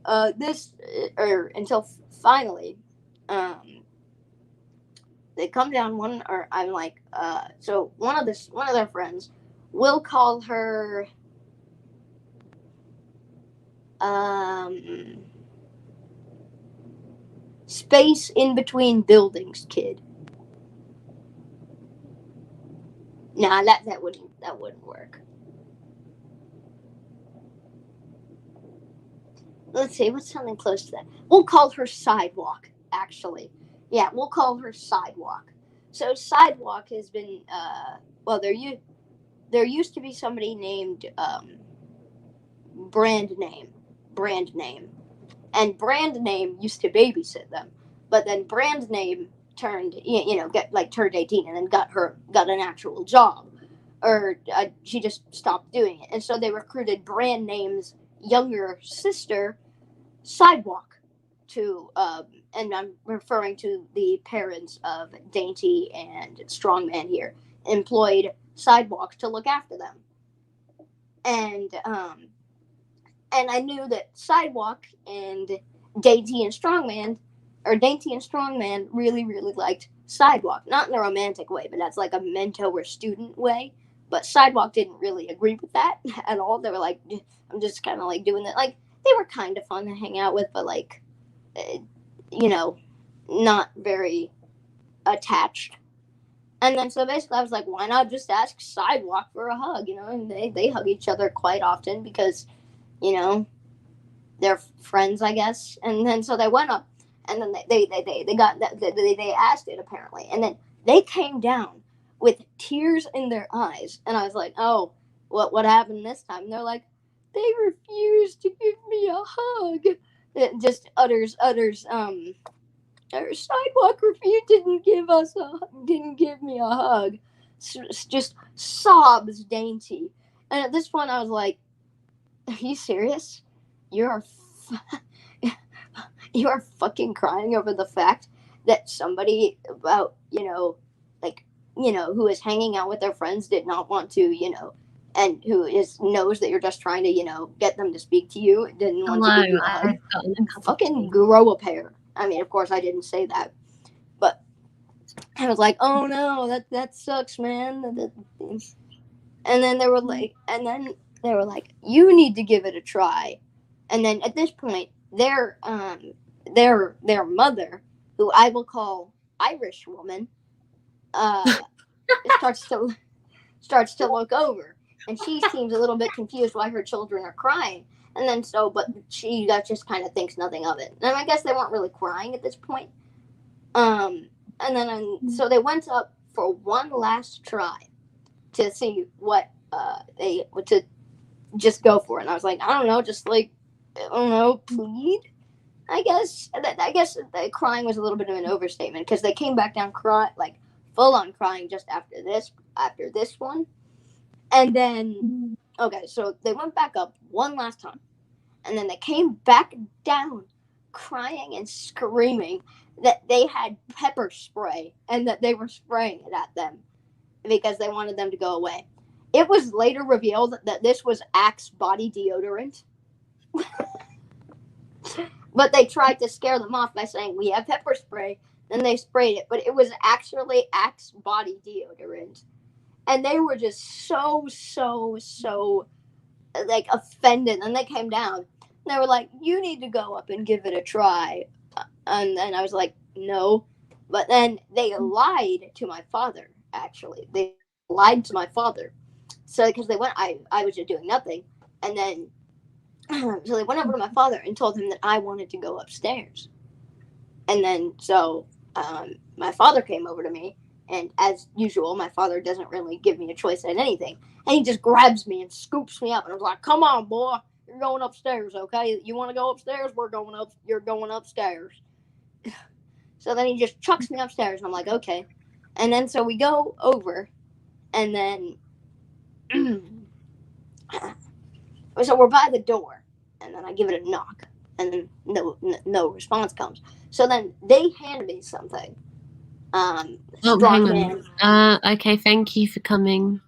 until finally, they come down I'm like, so one of their friends, we'll call her, Space in Between Buildings Kid. Nah, that wouldn't work. Let's see, what's something close to that? We'll call her Sidewalk, actually. Yeah, we'll call her Sidewalk. So Sidewalk has been, there used to be somebody named Brand Name. And Brand Name used to babysit them. But then Brand Name turned 18 and then got an actual job. Or she just stopped doing it. And so they recruited Brand Name's younger sister, Sidewalk, to, and I'm referring to the parents of Dainty and Strongman here, employed Sidewalk to look after them. And I knew that Sidewalk and Dainty and Strongman really, really liked Sidewalk. Not in a romantic way, but that's like a mentor student way. But Sidewalk didn't really agree with that at all. They were like, I'm just kind of like doing that. Like, they were kind of fun to hang out with, but like, not very attached. And then so basically I was like, why not just ask Sidewalk for a hug, and they hug each other quite often because, they're friends, I guess. And then so they went up, and then they asked it apparently, and then they came down with tears in their eyes, and I was like, oh, what happened this time? And they're like, they refused to give me a hug. It just utters our Sidewalk didn't give me a hug. Just sobs Dainty. And at this point I was like, are you serious? You are fucking crying over the fact that somebody about, who is hanging out with their friends did not want to, and who knows that you're just trying to, get them to speak to you, didn't want to give you a hug. Fucking grow a pair. I mean, of course I didn't say that, but I was like, oh no, that sucks, man. And then they were like, you need to give it a try. And then at this point, their mother, who I will call Irish woman, starts to look over, and she seems a little bit confused why her children are crying. And then but she just kind of thinks nothing of it. And I guess they weren't really crying at this point. And then so they went up for one last try to see what they to just go for it. And I was like, I don't know, just like, I don't know, plead. I guess the crying was a little bit of an overstatement, because they came back down like full on crying just after this one. And then okay, so they went back up one last time, and then they came back down crying and screaming that they had pepper spray and that they were spraying it at them because they wanted them to go away. It was later revealed that this was Axe body deodorant. But they tried to scare them off by saying, we have pepper spray. Then they sprayed it. But it was actually Axe body deodorant. And they were just so like offended. And they came down. And they were like, you need to go up and give it a try. And then I was like, no. But then they lied to my father, actually. They lied to my father. So because I was just doing nothing. And then so they went over to my father and told him that I wanted to go upstairs. And then so my father came over to me, and as usual, my father doesn't really give me a choice at anything. And he just grabs me and scoops me up, and I was like, come on, boy, you're going upstairs, okay? You want to go upstairs? You're going upstairs. So then he just chucks me upstairs, and I'm like, okay. And then so we go over, and then so we're by the door, and then I give it a knock, and then no response comes. So then they hand me something. Hang on. Okay, thank you for coming.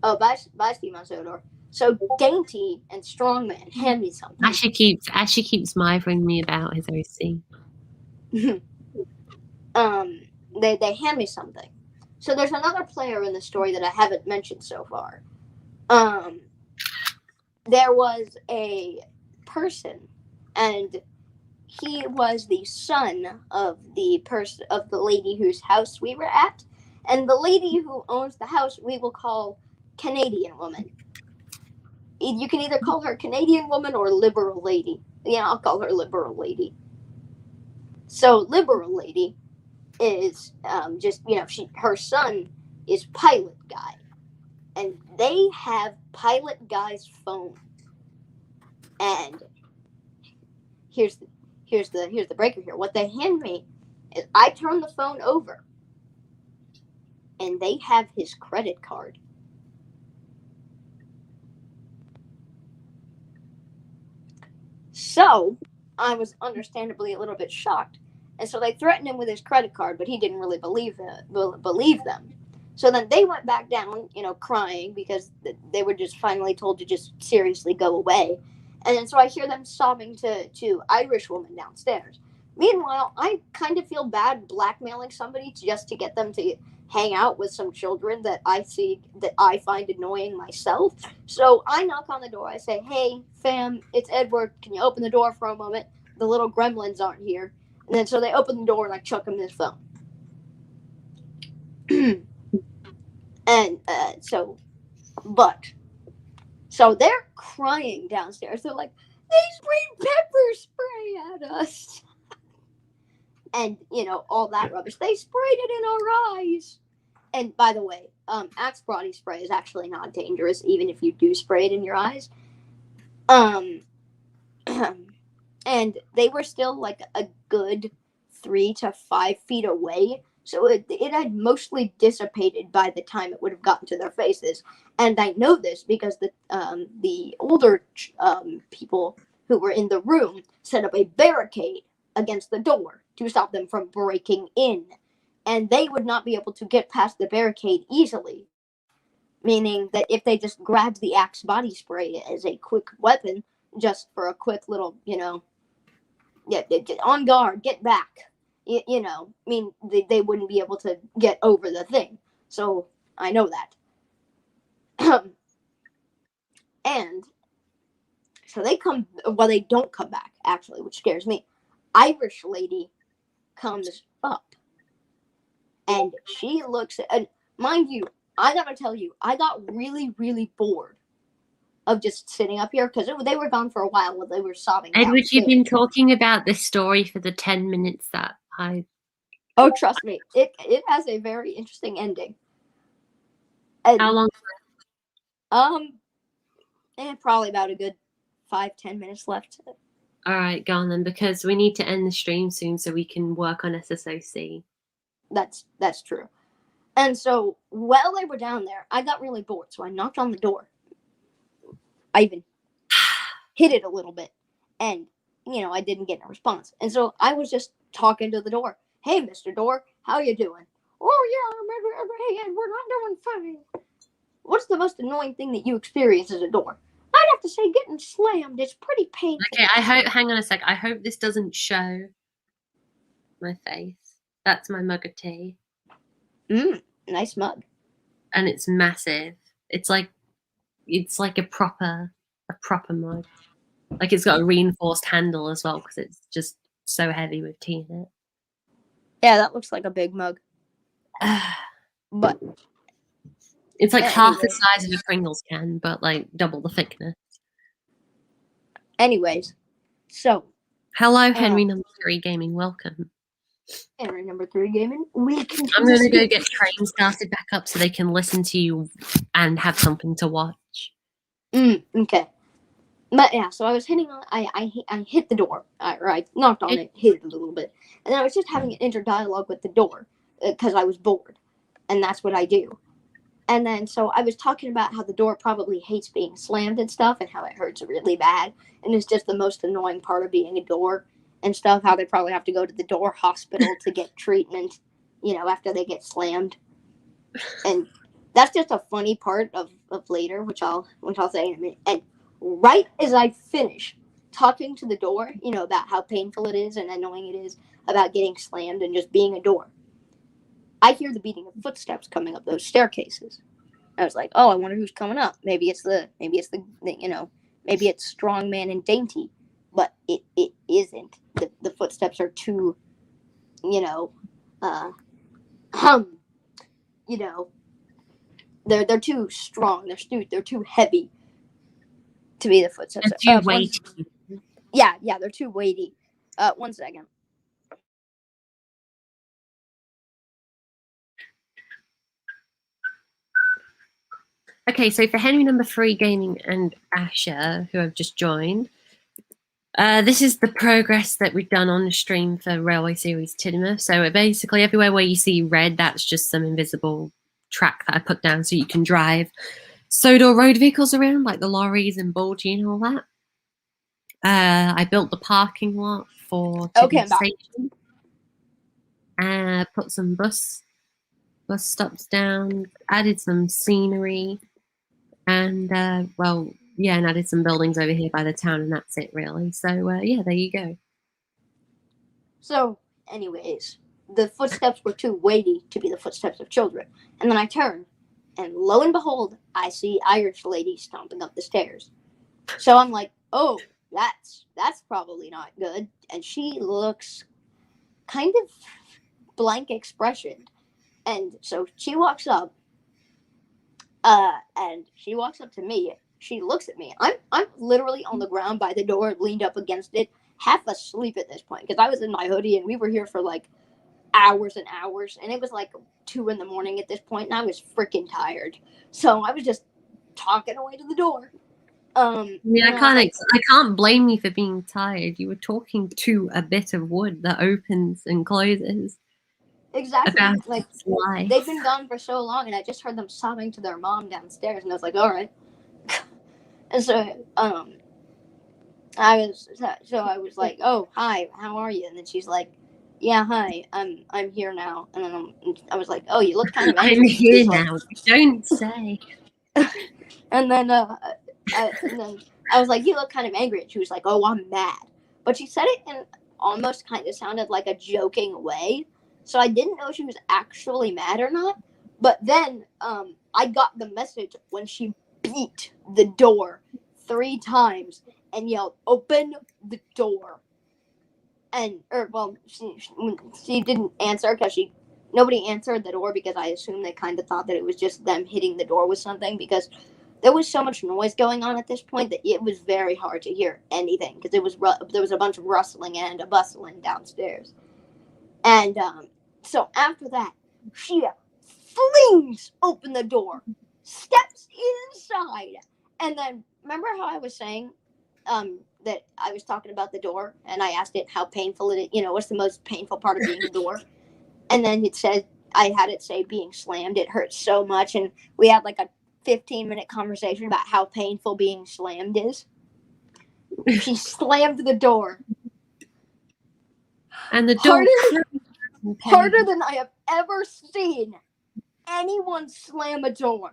Oh, bye, Steve Monsotor. So Dainty and Strongman hand me something. Ashley keeps mithering me about his OC. They hand me something. So there's another player in the story that I haven't mentioned so far. There was a person, and he was the son of the lady whose house we were at, and the lady who owns the house we will call Canadian woman. You can either call her Canadian woman or liberal lady. Yeah, I'll call her liberal lady. So liberal lady is just, her son is Pilot Guy, and they have Pilot Guy's phone. And here's the breaker here. What they hand me is I turn the phone over, and they have his credit card. So I was understandably a little bit shocked, and so they threatened him with his credit card, but he didn't really believe them. So then they went back down, crying because they were just finally told to just seriously go away. And then so I hear them sobbing to Irish woman downstairs. Meanwhile, I kind of feel bad blackmailing somebody just to get them to hang out with some children that I find annoying myself. So I knock on the door. I say, hey, fam, it's Edward. Can you open the door for a moment? The little gremlins aren't here. And then so they open the door, and I chuck him his phone. And so they're crying downstairs. They're like, they sprayed pepper spray at us. And, all that rubbish. They sprayed it in our eyes. And by the way, Axe body spray is actually not dangerous, even if you do spray it in your eyes. And they were still like a good 3 to 5 feet away. So it had mostly dissipated by the time it would have gotten to their faces. And I know this because the older people who were in the room set up a barricade against the door to stop them from breaking in. And they would not be able to get past the barricade easily. Meaning that if they just grabbed the Axe body spray as a quick weapon, just for a quick little, get on guard, get back. you know, I mean, they wouldn't be able to get over the thing. So I know that. And so they come, well, they don't come back, actually, which scares me. Irish lady comes up, and she looks at, and mind you, I gotta tell you, I got really, really bored of just sitting up here because they were gone for a while while they were sobbing. Edward, you've been talking about this story for the 10 minutes that I... Oh, trust me, it has a very interesting ending. And, How long? Probably about a good 5-10 minutes left. All right, go on then, because we need to end the stream soon so we can work on SSOC. That's true. And so while they were down there, I got really bored, so I knocked on the door. I even hit it a little bit, and you know, I didn't get a response. And so I was just talking to the door. Hey, Mr. Door, how you doing? Oh yeah, hey, we're not doing fine. What's the most annoying thing that you experience as a door? I'd have to say getting slammed. It's pretty painful. Okay, hang on a sec. I hope this doesn't show my face. That's my mug of tea. Nice mug. And it's massive. It's like a proper mug. Like it's got a reinforced handle as well because it's just so heavy with tea in it. Yeah, that looks like a big mug. But it's like half the size of a Pringles can, but like double the thickness. Anyways, so hello, Henry number 3 Gaming. Welcome. Henry number 3 Gaming. I'm gonna go get train started back up so they can listen to you and have something to watch. Okay. But yeah, so I was hitting on. I hit the door. I knocked on it, hit it a little bit, and then I was just having an interdialogue with the door because I was bored, and that's what I do. And then so I was talking about how the door probably hates being slammed and stuff, and how it hurts really bad, and it's just the most annoying part of being a door and stuff. How they probably have to go to the door hospital to get treatment, you know, after they get slammed, and that's just a funny part of later, which I'll say in a minute. And right as I finish talking to the door, you know, about how painful it is and annoying it is about getting slammed and just being a door, I hear the beating of footsteps coming up those staircases. I was like, oh, I wonder who's coming up. Maybe it's the you know, maybe it's strong man and dainty, but it isn't. The footsteps are too, you know, you know, they're too strong. They're too heavy to be the footsteps. They're too weighty. Yeah, they're too weighty. 1 second. Okay, so for Henry number 3 Gaming and Asher, who have just joined, this is the progress that we've done on the stream for Railway Series Tidmouth. So basically everywhere where you see red, that's just some invisible track that I put down so you can drive Sodor road vehicles around, like the lorries and Bulgy and all that. I built the parking lot for Tidmouth Station. Put some bus stops down, added some scenery, and well, yeah, and added some buildings over here by the town, and that's it really. So yeah, there you go. So anyways, the footsteps were too weighty to be the footsteps of children. And then I turn, and lo and behold, I see Irish lady stomping up the stairs. So I'm like, oh, that's probably not good. And she looks kind of blank expression. And so she walks up, and she walks up to me. She looks at me. I'm literally on the ground by the door, leaned up against it, half asleep at this point, because I was in my hoodie, and we were here for like hours and hours, and it was like 2 a.m. at this point, and I was freaking tired. So I was just talking away to the door. I mean, I can't blame you for being tired. You were talking to a bit of wood that opens and closes. Exactly. Like they've been gone for so long, and I just heard them sobbing to their mom downstairs, and I was like, all right. And so I was like, oh, hi, how are you? And then she's like, yeah, hi, I'm here now. And then I was like, oh, you look kind of angry. I'm here now. Don't say. And then I was like, you look kind of angry. And she was like, oh, I'm mad. But she said it in almost kind of sounded like a joking way. So I didn't know if she was actually mad or not. But then I got the message when she beat the door 3 times and yelled, "Open the door." And, she didn't answer because nobody answered the door, because I assume they kind of thought that it was just them hitting the door with something, because there was so much noise going on at this point that it was very hard to hear anything, because there was a bunch of rustling and a bustling downstairs. And so after that, she flings open the door, steps inside, and then remember how I was saying that I was talking about the door, and I asked it how painful it is, what's the most painful part of being a door, and then it said, I had it say being slammed, it hurts so much, and we had like a 15-minute conversation about how painful being slammed is. She slammed the door. And the door harder than I have ever seen anyone slam a door.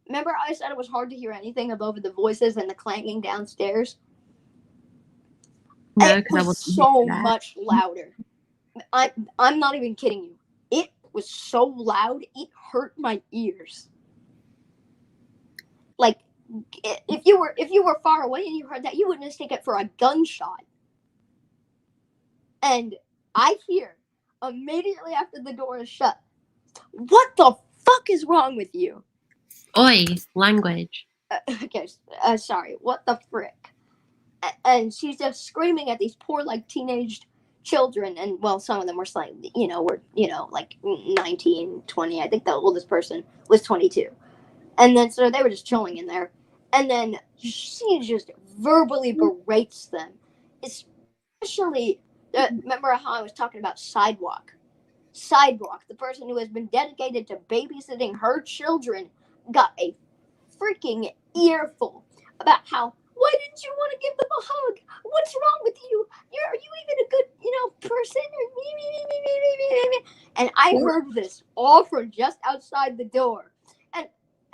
Remember I said it was hard to hear anything above the voices and the clanging downstairs? No, it was so much louder. I'm not even kidding you. It was so loud, it hurt my ears. Like, if you were far away and you heard that, you wouldn't mistake it for a gunshot. And I hear immediately after the door is shut, "What the fuck is wrong with you?" Oi, language. Okay, sorry. What the frick? And she's just screaming at these poor, like, teenage children. And, well, some of them were slightly, like 19, 20. I think the oldest person was 22. And then, so they were just chilling in there. And then she just verbally berates them. Especially, remember how I was talking about Sidewalk? Sidewalk, the person who has been dedicated to babysitting her children, got a freaking earful about how, "Why didn't you want to give them a hug? What's wrong with you? Are you even a good, person?" And I heard this all from just outside the door.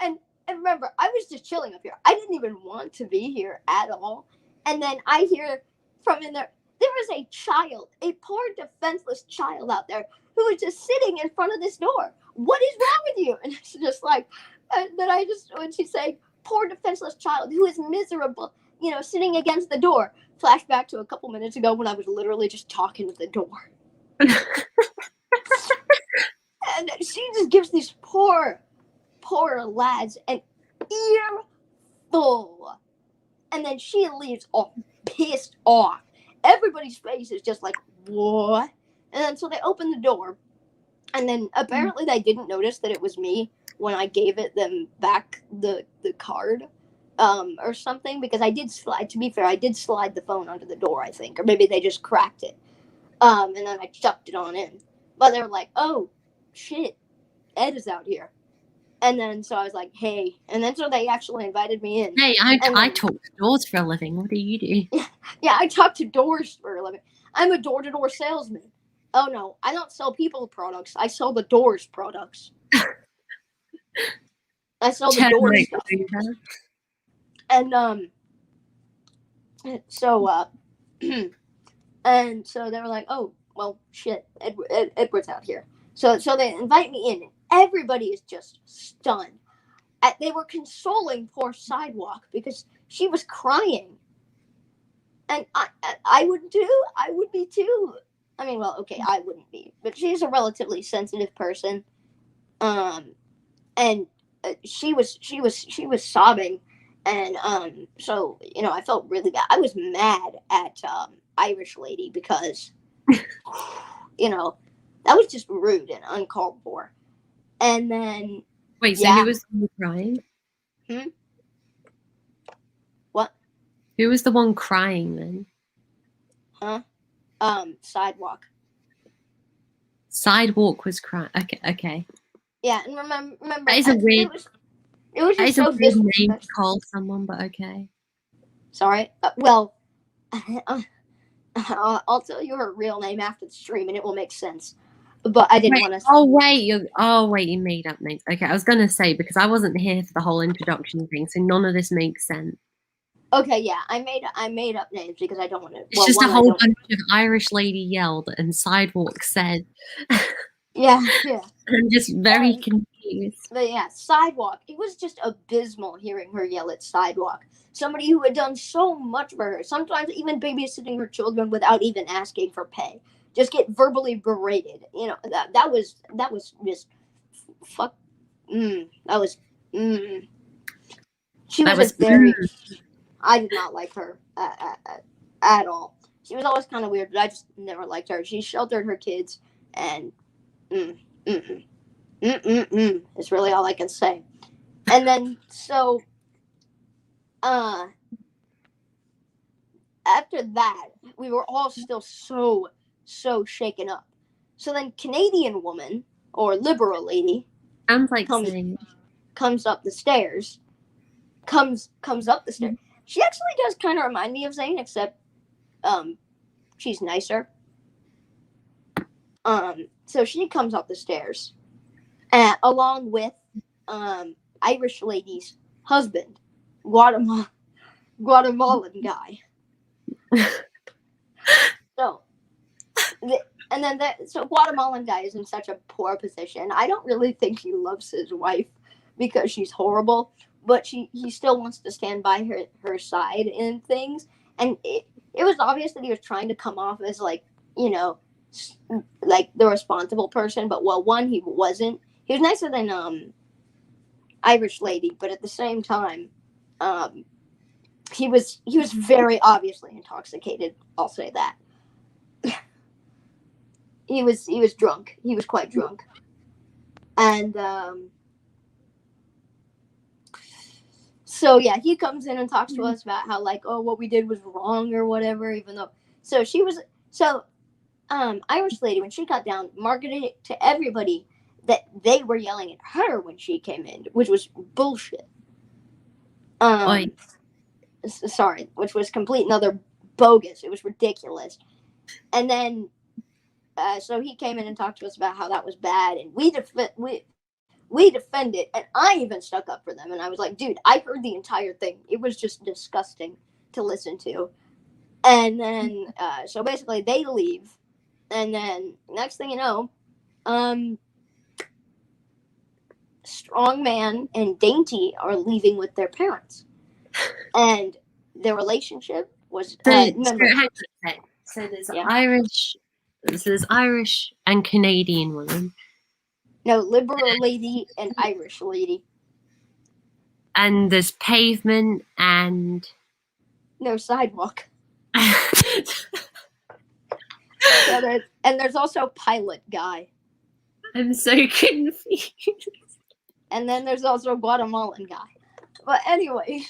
And remember, I was just chilling up here. I didn't even want to be here at all. And then I hear from in there was a child, a poor defenseless child out there who was just sitting in front of this door. "What is wrong with you?" And it's just like, when she's saying, "Poor defenseless child who is miserable, sitting against the door," flashback to a couple minutes ago when I was literally just talking to the door. And she just gives these poor lads an earful. And then she leaves all pissed off. Everybody's face is just like, "What?" And then so they open the door. And then apparently they didn't notice that it was me when I gave them back the card or something, because I did slide, to be fair, I did slide the phone under the door, I think, or maybe they just cracked it. And then I chucked it on in. But they were like, "Oh, shit, Ed is out here." And then so I was like, "Hey." And then so they actually invited me in. Hey, I talk to doors for a living. What do you do? Yeah, I talk to doors for a living. I'm a door-to-door salesman. Oh no, I don't sell people products. I sell the doors products. I sell the doors stuff. And so and so they were like, "Oh, well, shit, Edward's out here." So they invite me in, and everybody is just stunned. They were consoling poor Sidewalk because she was crying, and I would be too. I mean, well, okay, I wouldn't be, but she's a relatively sensitive person, and she was sobbing, and so I felt really bad. I was mad at Irish lady because that was just rude and uncalled for. And then wait, so who was the one crying? What? Who was the one crying then? Huh? Sidewalk. Sidewalk was crying. Okay. Yeah, and remember that is a weird. It was just so weird name to call someone, but okay. Sorry. Well, I'll tell you her real name after the stream, and it will make sense. But I didn't want to. Oh wait, you made up names. Okay, I was gonna say because I wasn't here for the whole introduction thing, so none of this makes sense. Okay, yeah, I made up names because I don't want to. It's just a whole bunch of Irish lady yelled and Sidewalk said. Yeah, yeah. I'm just very confused. But yeah, Sidewalk. It was just abysmal hearing her yell at Sidewalk. Somebody who had done so much for her, sometimes even babysitting her children without even asking for pay. Just get verbally berated. You know, that was just fuck. That was. She was a very. I did not like her at all. She was always kind of weird, but I just never liked her. She sheltered her kids, and is really all I can say. And then so, after that, we were all still so shaken up. So then, Canadian woman or liberal lady Sounds like comes up the stairs. Comes up the stairs. She actually does kind of remind me of Zane, except she's nicer. So she comes up the stairs, along with Irish lady's husband, Guatemalan guy. So, so Guatemalan guy is in such a poor position. I don't really think he loves his wife because she's horrible, but he still wants to stand by her side in things. And it was obvious that he was trying to come off as like, you know, like the responsible person, but one, he wasn't. He was nicer than Irish lady, but at the same time, he was very obviously intoxicated. I'll say that. he was drunk. He was quite drunk, and so yeah, he comes in and talks to us about how like, oh, what we did was wrong or whatever. Even though, Irish lady, when she got down, marketed it to everybody that they were yelling at her when she came in, which was bullshit. Sorry, which was complete and utter bogus. It was ridiculous. And then, so he came in and talked to us about how that was bad, and we defended, and I even stuck up for them. And I was like, dude, I heard the entire thing. It was just disgusting to listen to. And then, so basically, they leave. And then, next thing you know, Strong Man and Dainty are leaving with their parents. And their relationship was... So there's Irish and Canadian women. No, liberal lady and Irish lady. And there's Pavement and... No, Sidewalk. And there's also Pilot Guy. I'm so confused. And then there's also Guatemalan guy. But anyway.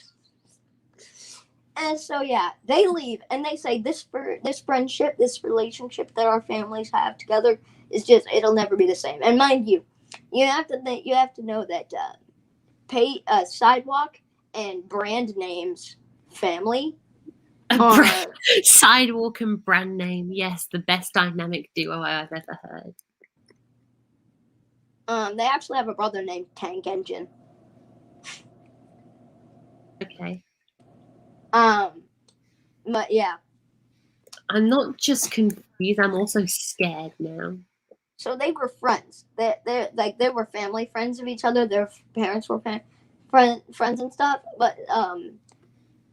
And so yeah, they leave and they say this friendship, this relationship that our families have together is just, it'll never be the same. And mind you, you have to know that Sidewalk and Brand Name's family Sidewalk and Brand Name, yes, the best dynamic duo I've ever heard. They actually have a brother named Tank Engine. Okay. But yeah. I'm not just confused, I'm also scared now. So they were friends. They were family friends of each other. Their parents were friends and stuff. But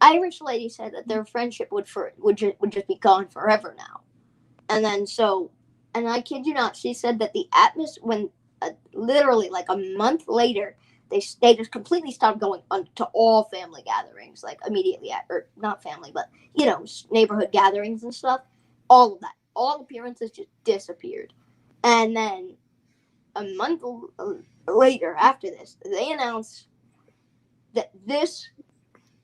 Irish lady said that their friendship would just be gone forever now. And then and I kid you not, she said that the atmosphere, when literally like a month later, they just completely stopped going to all family gatherings, like immediately or not family, but neighborhood gatherings and stuff. All of that, all appearances just disappeared. And then a month later, after this, they announced that this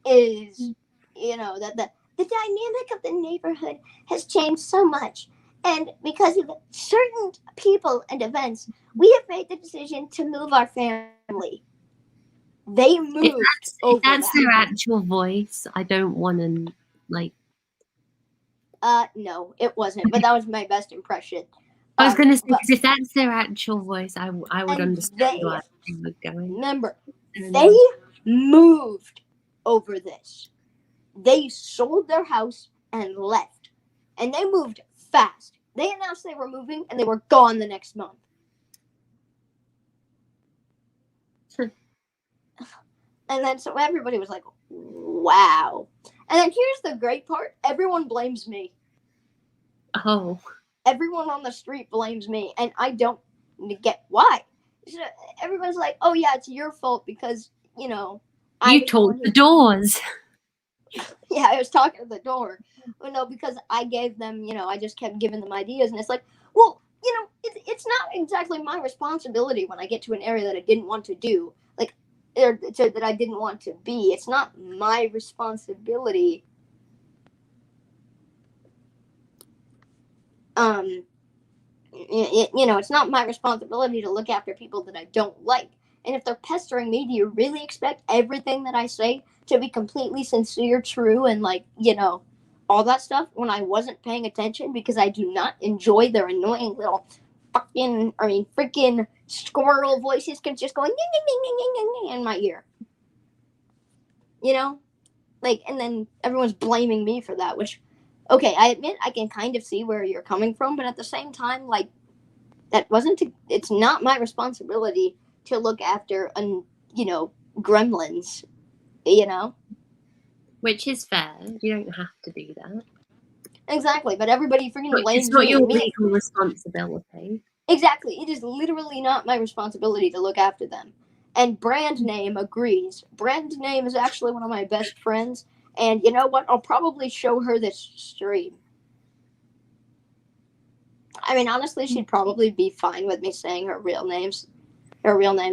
is, that the dynamic of the neighborhood has changed so much. And because of certain people and events, we have made the decision to move our family. They moved over. If that's their actual voice, I don't want to, like... No, it wasn't. But that was my best impression. I was going to say, because if that's their actual voice, I would understand why they were going. Remember, they moved over this. They sold their house and left. And they moved fast. They announced they were moving and they were gone the next month. And then so everybody was like, wow. And then here's the great part. Everyone blames me. Oh. Everyone on the street blames me. And I don't get why. So everyone's like, oh, yeah, it's your fault because, you know. You talked the doors. Yeah, I was talking to the door. No, because I gave them, you know, I just kept giving them ideas. And it's like, well, you know, it's not exactly my responsibility when I get to an area that I didn't want to do. Like, or that I didn't want to be. It's not my responsibility. You know, it's not my responsibility to look after people that I don't like. And if they're pestering me, do you really expect everything that I say to be completely sincere, true, and like, you know, all that stuff when I wasn't paying attention because I do not enjoy their annoying little freaking squirrel voices can just go in my ear. You know? Like, and then everyone's blaming me for that, which, okay, I admit I can kind of see where you're coming from, but at the same time, like, it's not my responsibility to look after, you know, gremlins, you know? Which is fair. You don't have to do that. Exactly, but everybody freaking blames me. It's not your legal responsibility. Exactly. It is literally not my responsibility to look after them. And Brand Name agrees. Brand Name is actually one of my best friends. And you know what? I'll probably show her this stream. I mean, honestly, she'd probably be fine with me saying her real name.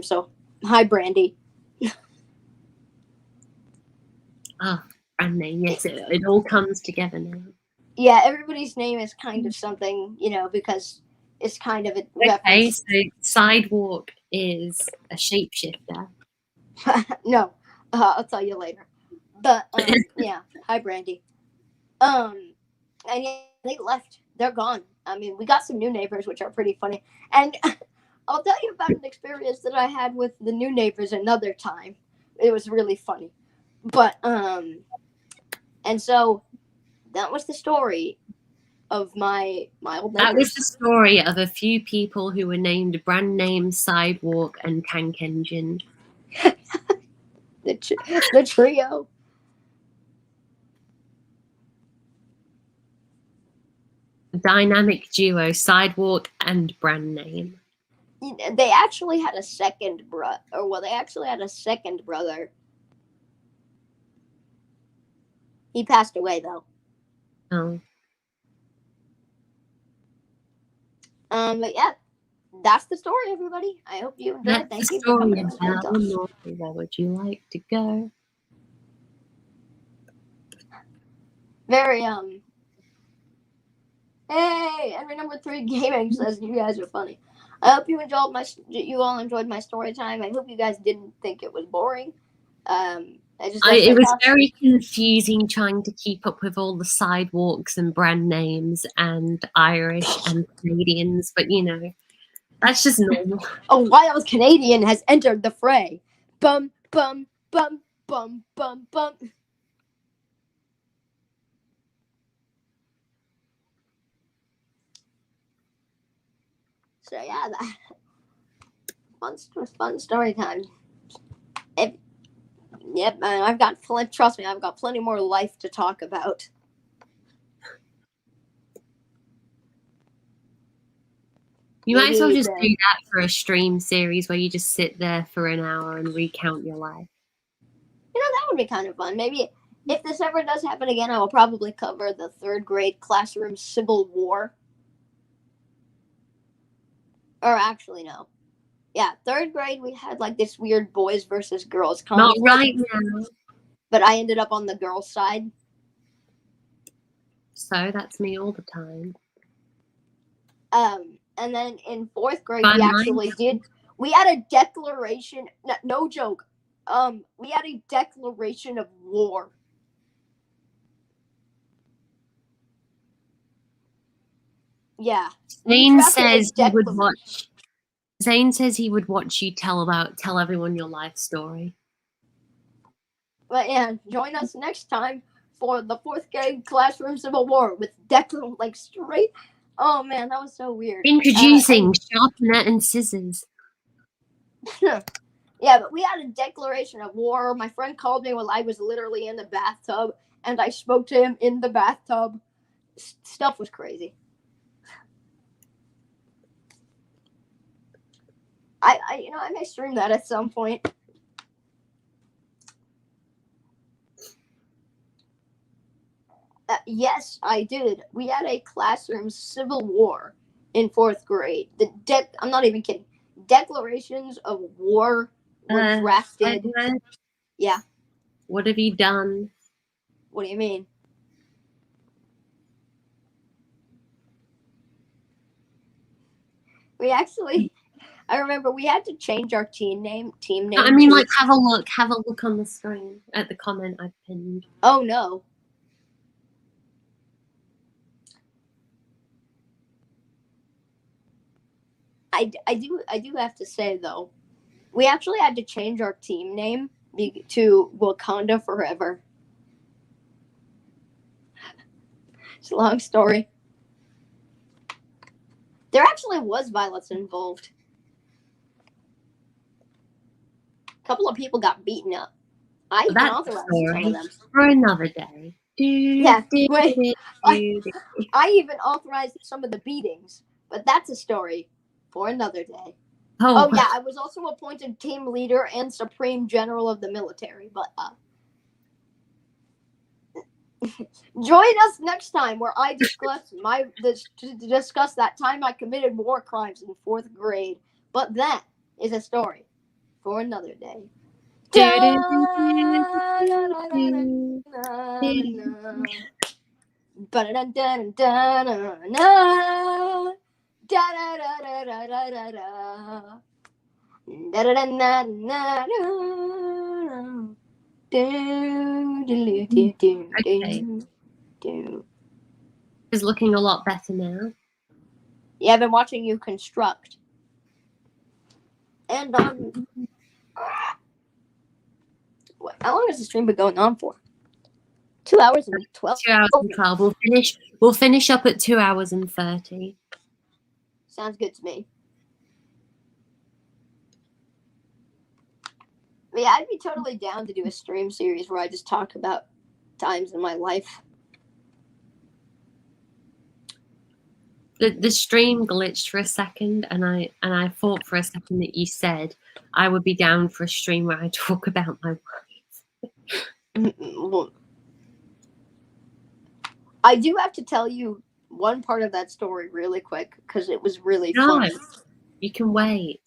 So, hi, Brandy. Brand name. Yes, it all comes together now. Yeah, everybody's name is kind of something, you know, because it's kind of a reference. So Sidewalk is a shapeshifter. No, I'll tell you later. But yeah, hi Brandy. And yeah, they left. They're gone. I mean, we got some new neighbors, which are pretty funny. And I'll tell you about an experience that I had with the new neighbors another time. It was really funny. But and so that was the story of my old neighbors. That was the story of a few people who were named Brand Name, Sidewalk, and Tank Engine. the trio. Dynamic duo, Sidewalk and Brand Name. They actually had a second brother. He passed away though. Oh. But yeah, that's the story, everybody. I hope you enjoyed. Thank you for coming. Where would you like to go? Very Hey, Henry number 3 Gaming says you guys are funny. I hope you all enjoyed my story time. I hope you guys didn't think it was boring. It was very confusing trying to keep up with all the sidewalks and brand names and Irish and Canadians, but you know, that's just normal. A wild Canadian has entered the fray. Bum, bum, bum, bum, bum, bum. So yeah, fun story time. Yep, trust me, I've got plenty more life to talk about. You might as well just do that for a stream series where you just sit there for an hour and recount your life. You know, that would be kind of fun. Maybe if this ever does happen again, I will probably cover the 3rd grade classroom civil war. Or actually, no. Yeah, 3rd grade, we had like this weird boys versus girls conflict. Not right now. But I ended up on the girls' side. So that's me all the time. And then in 4th grade, we had a declaration. No joke. We had a declaration of war. Yeah. Zane says he would watch you tell everyone your life story. But yeah, join us next time for the fourth grade classroom civil war with like straight. Oh man, that was so weird. Introducing sharpener and scissors. Yeah, but we had a declaration of war. My friend called me while I was literally in the bathtub, and I spoke to him in the bathtub. Stuff was crazy. I may stream that at some point. Yes, I did. We had a classroom civil war in fourth grade. I'm not even kidding. Declarations of war were drafted. Yeah. What have you done? What do you mean? We actually, I remember we had to change our team name. I mean, like, have a look on the screen at the comment I pinned. Oh no. I do have to say though, we actually had to change our team name to Wakanda Forever. It's a long story. There actually was violence involved. A couple of people got beaten up. I even authorized some of them. For another day. Yeah, I even authorized some of the beatings, but that's a story for another day. Oh yeah, I was also appointed team leader and supreme general of the military, but join us next time where I discuss discuss that time I committed war crimes in fourth grade. But that is a story for another day. It's looking a lot better now. Yeah, I've been watching you construct. And how long has the stream been going on for? 2 hours and 12. 2 hours and 12. We'll finish up at 2 hours and 30. Sounds good to me. But yeah, I'd be totally down to do a stream series where I just talk about times in my life. The stream glitched for a second, and I thought for a second that you said I would be down for a stream where I talk about my life. I do have to tell you one part of that story really quick because it was really fun. You can wait.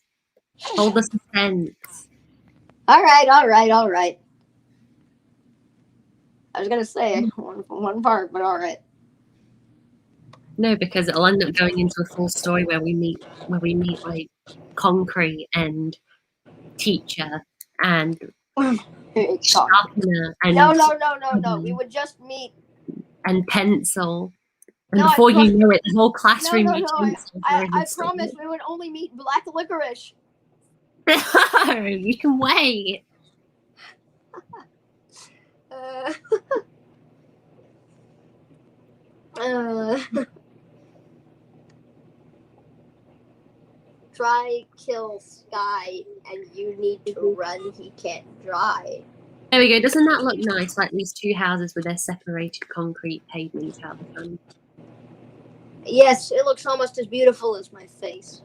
Hold the suspense. All right. I was gonna say one part, but all right. No, because it'll end up going into a full story where we meet like Concrete and Teacher and Sharpener and No. We would just meet and Pencil. And before you know it, the whole classroom meets Pencil. I promise we would only meet Black Licorice. No, you can wait. Try kill Sky and you need to run, he can't dry. There we go. Doesn't that look nice? Like these two houses with their separated concrete pavements out the front. Yes, it looks almost as beautiful as my face.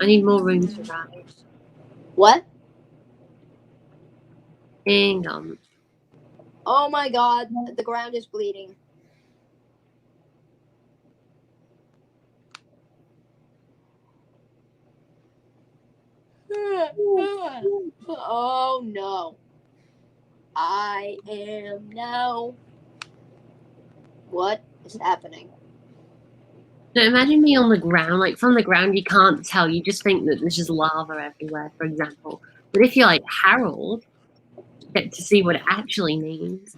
I need more room to write. What? Hang on. Oh my god, the ground is bleeding. Oh no. I am now. What is happening? Now imagine me on the ground. Like from the ground, you can't tell. You just think that there's just lava everywhere, for example. But if you're like Harold, you get to see what it actually means.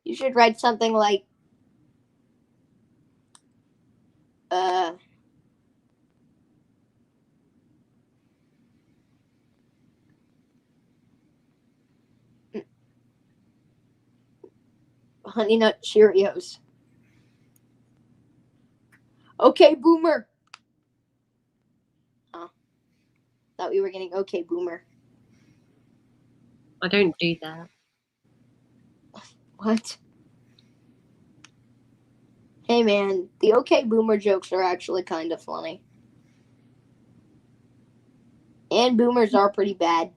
You should write something like, Honey Nut Cheerios. Okay, Boomer. Oh, thought we were getting okay, Boomer. I don't do that. What? Hey, man, the okay, Boomer jokes are actually kind of funny. And boomers are pretty bad.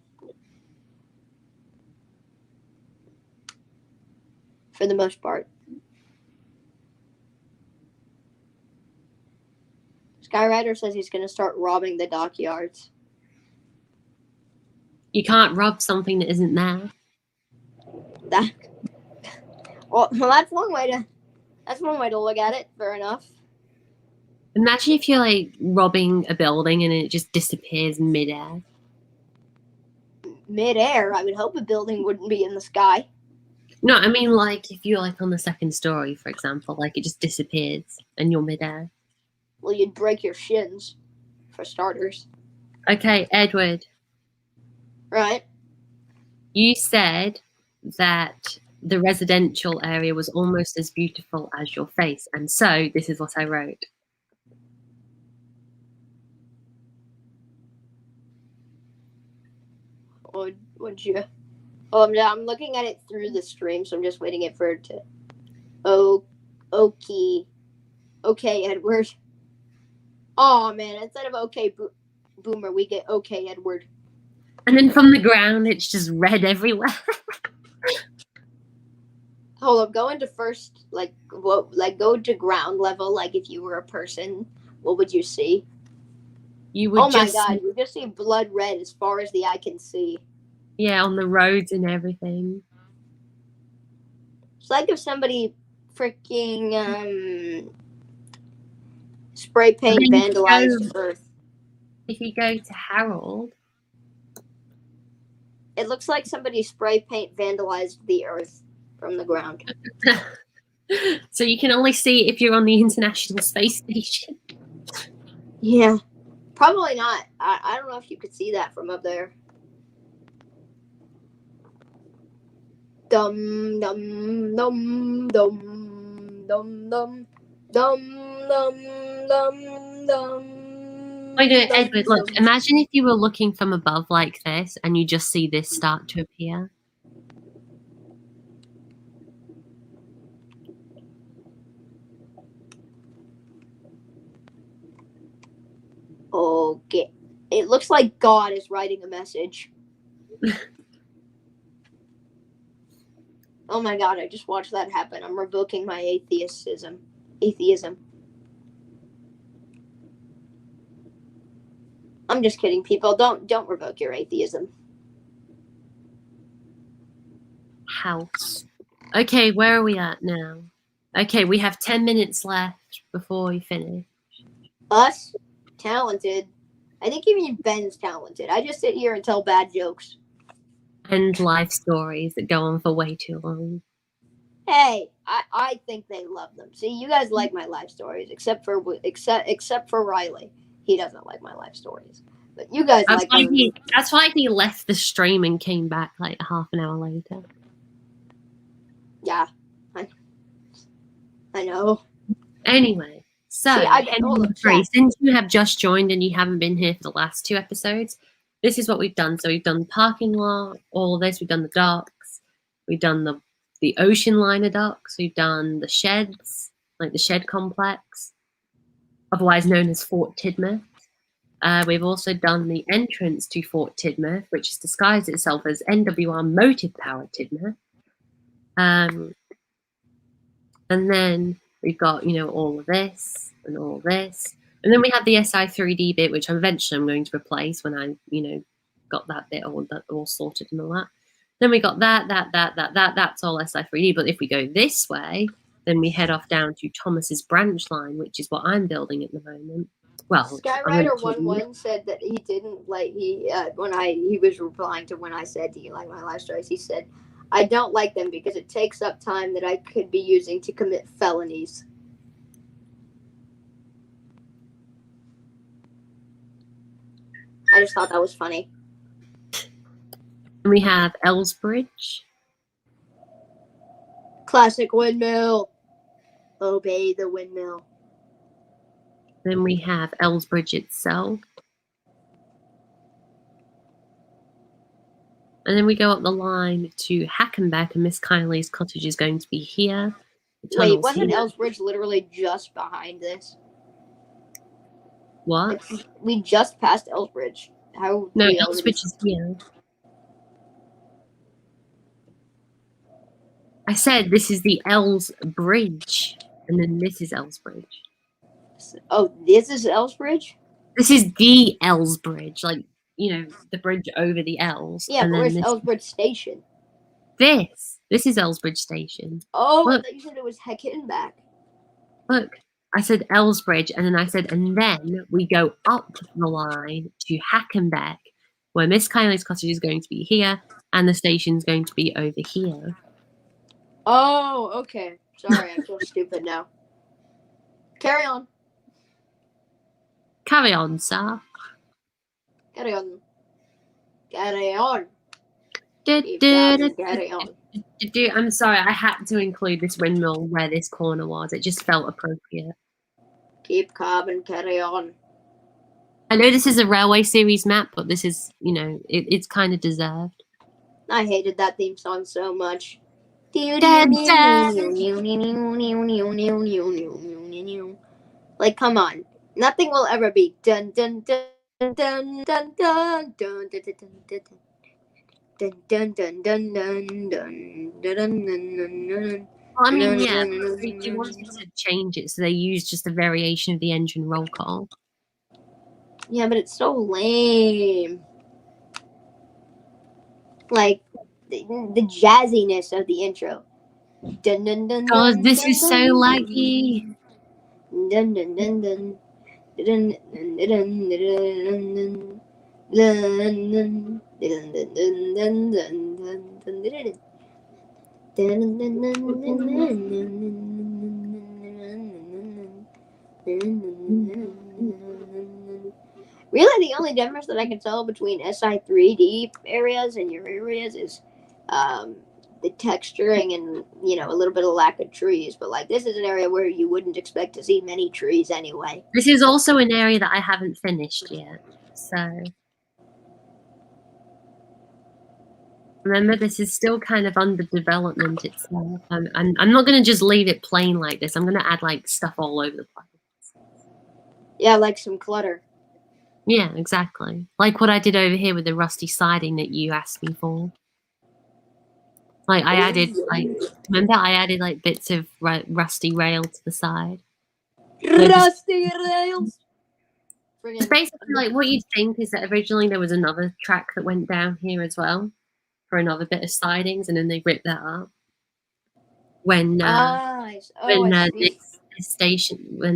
For the most part. Skyrider says he's going to start robbing the dockyards. You can't rob something that isn't there. Well, that's one way to look at it. Fair enough. Imagine if you're like robbing a building and it just disappears midair. Midair? I would hope a building wouldn't be in the sky. No, I mean like if you're like on the second story, for example, like it just disappears and you're midair. Well, you'd break your shins, for starters. Okay, Edward. Right. You said that the residential area was almost as beautiful as your face, and so this is what I wrote. Would you? Oh, I'm looking at it through the stream, so I'm just waiting for it to. Oh, okay, Edward. Oh man, instead of okay, Boomer, we get okay, Edward. And then from the ground, it's just red everywhere. Hold up, go into first, go to ground level. Like if you were a person, what would you see? You would. Oh my god, you just see blood red as far as the eye can see. Yeah, on the roads and everything. It's like if somebody freaking spray paint vandalized Earth. If you go to Harold, it looks like somebody spray paint vandalized the Earth from the ground. So you can only see if you're on the International Space Station. Yeah, probably not. I don't know if you could see that from up there. Dum dum dum dum dum dum dum dum dum dum. Wait, no, Edward, look, imagine if you were looking from above like this and you just see this start to appear. Okay. It looks like God is writing a message. Oh my god, I just watched that happen. I'm revoking my atheism. I'm just kidding, people. Don't revoke your atheism. House. Okay, where are we at now? Okay, we have 10 minutes left before we finish. Us? Talented. I think even Ben's talented. I just sit here and tell bad jokes. And life stories that go on for way too long. Hey, I think they love them. See, you guys like my life stories, except for Riley. He doesn't like my life stories. But you guys like them. That's why he left the stream and came back like half an hour later. Yeah. I know. Anyway, so since you have just joined and you haven't been here for the last 2 episodes, this is what we've done. So we've done the parking lot, all of this. We've done the docks. We've done the ocean liner docks. We've done the sheds, like the shed complex, otherwise known as Fort Tidmouth. We've also done the entrance to Fort Tidmouth, which has disguised itself as NWR motive-powered Tidmouth. And then we've got, all of this and all this. And then we have the SI3D bit, which eventually I'm going to replace when I, got that bit all sorted and all that. Then we got that's all SI3D. But if we go this way, then we head off down to Thomas's branch line, which is what I'm building at the moment. Well, Skyrider11 said that he didn't like when he was replying to when I said, "Do you like my life stories?" He said, I don't like them because it takes up time that I could be using to commit felonies. I just thought that was funny. And we have Ellsbridge. Classic windmill. Obey the windmill. Then we have Ellsbridge itself. And then we go up the line to Hackenbeck, and Miss Kylie's cottage is going to be here. Wait, wasn't Ellsbridge literally just behind this? What? We just passed Ellsbridge. How? No, Ellsbridge is here. I said this is the Ells Bridge, and then this is Ellsbridge. Oh, this is Ellsbridge? This is the Ells Bridge, like, you know, the bridge over the Ells. Yeah, and but then where's Ellsbridge Station? This is Ellsbridge Station. Oh, Look. I thought you said it was Hackenbeck. Look, I said Ellsbridge, and then I said, and then we go up the line to Hackenbeck, where Miss Kylie's cottage is going to be here, and the station's going to be over here. Oh, okay. Sorry, I feel stupid now. Carry on. Carry on, sir. Carry on. Carry on. Carry on. I'm sorry, I had to include this windmill where this corner was. It just felt appropriate. Keep calm and carry on. I know this is a Railway Series map, but this is, you know, it's kind of deserved. I hated that theme song so much. Like, come on. Nothing will ever be dun dun dun dun dun dun dun dun dun dun dun dun dun dun dun. I mean, yeah, they wanted to change it, so they used just a variation of the engine roll call. Yeah, but it's so lame. Like, the jazziness of the intro. Dun dun dun. God, this is so laggy. Dun dun dun dun. Dun dun dun dun dun Really, the only difference that I can tell between SI3D areas and your areas is the texturing and, you know, a little bit of lack of trees. But, like, this is an area where you wouldn't expect to see many trees anyway. This is also an area that I haven't finished yet, so... Remember, this is still kind of under development itself. I'm not going to just leave it plain like this. I'm going to add, like, stuff all over the place. Yeah, like some clutter. Yeah, exactly. Like what I did over here with the rusty siding that you asked me for. Like, I added, like, remember I added, like, bits of rusty rail to the side? Rusty rails! It's basically, like, what you'd think is that originally there was another track that went down here as well for another bit of sidings, and then they ripped that up. When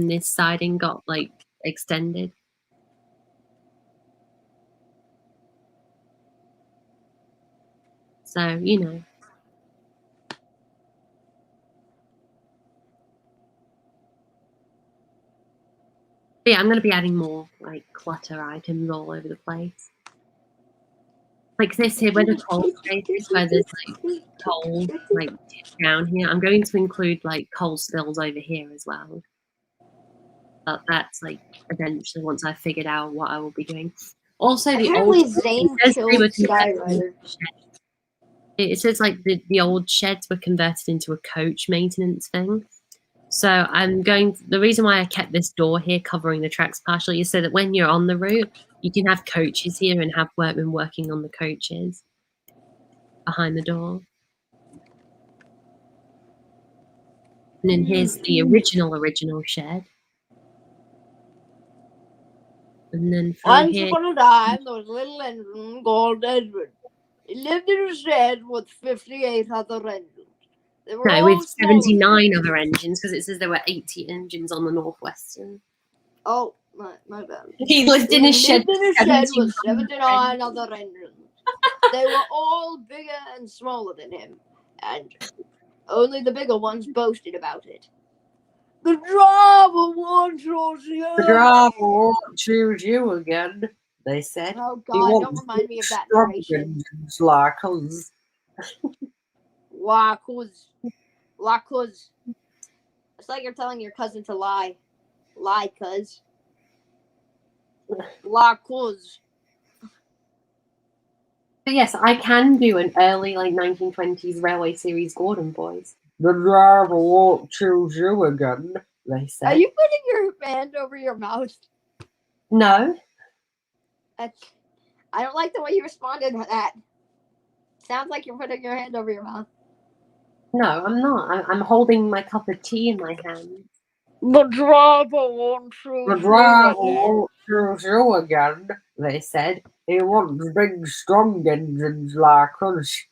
this siding got, like, extended. So, you know. But yeah, I'm going to be adding more, like, clutter items all over the place. Like this here, where the coal space is, where there's, like, coal, like, down here. I'm going to include, like, coal spills over here as well. But that's, like, eventually once I've figured out what I will be doing. Also, the apparently old... Zane killed Skyrider. It says, like, the old sheds were converted into a coach maintenance thing. So the reason why I kept this door here covering the tracks partially is so that when you're on the route, you can have coaches here and have workmen working on the coaches behind the door. And then here's the original shed. And then Once upon a time, there was a little engine called Edward. He lived in a shed with 58 other engines. No, with 79 other engines, because it says there were 80 engines on the Northwestern. Oh, my bad. He lived in a shed with 79 other engines. They were all bigger and smaller than him, and only the bigger ones boasted about it. The driver wants us here. The driver won't choose you again, they said. Oh He God! Don't wants remind me of that strong narration. engines like us. Why, cuz. It's like you're telling your cousin to lie. Lie, cuz. Lie, cuz. But yes, I can do an early, 1920s Railway Series Gordon voice. The driver won't choose you again, they said. Are you putting your hand over your mouth? No. I don't like the way you responded to that. Sounds like you're putting your hand over your mouth. No, I'm not. I'm holding my cup of tea in my hand. The driver won't choose The driver won't choose you again, they said. He wants big, strong engines like us.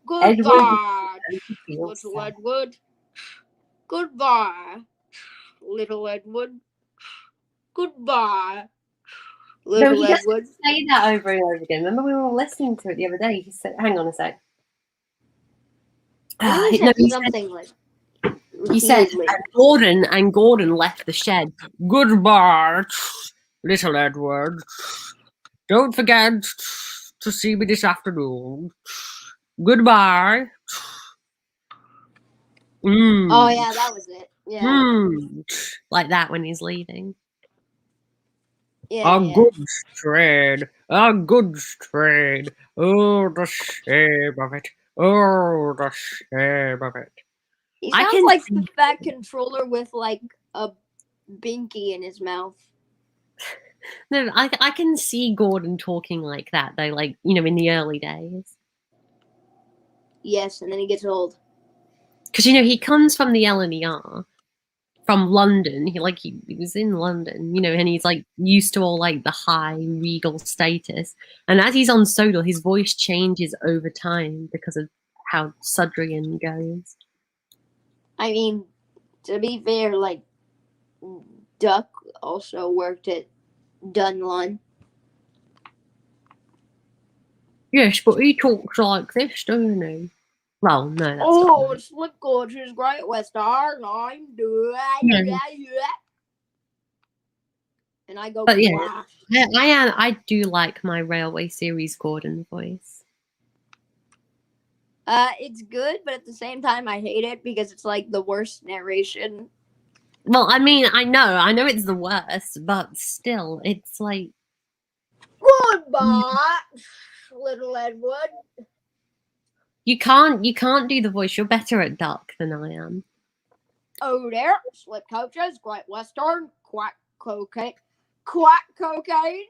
Goodbye, little sad. Edward. Goodbye, little Edward. Goodbye, little he Edward. doesn't say that over and over again. Remember we were listening to it the other day? He said, hang on a sec. He said something like he said, and Gordon left the shed. Goodbye, little Edward. Don't forget to see me this afternoon. Goodbye. Oh yeah, that was it. Yeah. Like that when he's leaving. Yeah. Goods trade. A goods trade. Oh, the shame of it. Oh, the shame of it. He sounds like the fat controller with like a binky in his mouth. No, I can see Gordon talking like that though, in the early days. Yes, and then he gets old. Because he comes from the LNER, from London. He was in London, and he's used to all the high regal status. And as he's on Sodal, his voice changes over time because of how Sudrian goes. I mean, to be fair, Duck also worked at Dunlun. Yes, but he talks like this, doesn't he? Well, no, that's not right. Slip Gorge's Great Western Line. And I go, but yeah, I do like my Railway Series Gordon voice. It's good, but at the same time, I hate it because it's the worst narration. Well, I mean, I know it's the worst, but still, it's Goodbye, little Edward. You can't do the voice. You're better at Duck than I am. Oh, there, Slip Coaches, Great Western, Quack Cocaine. Quack Cocaine.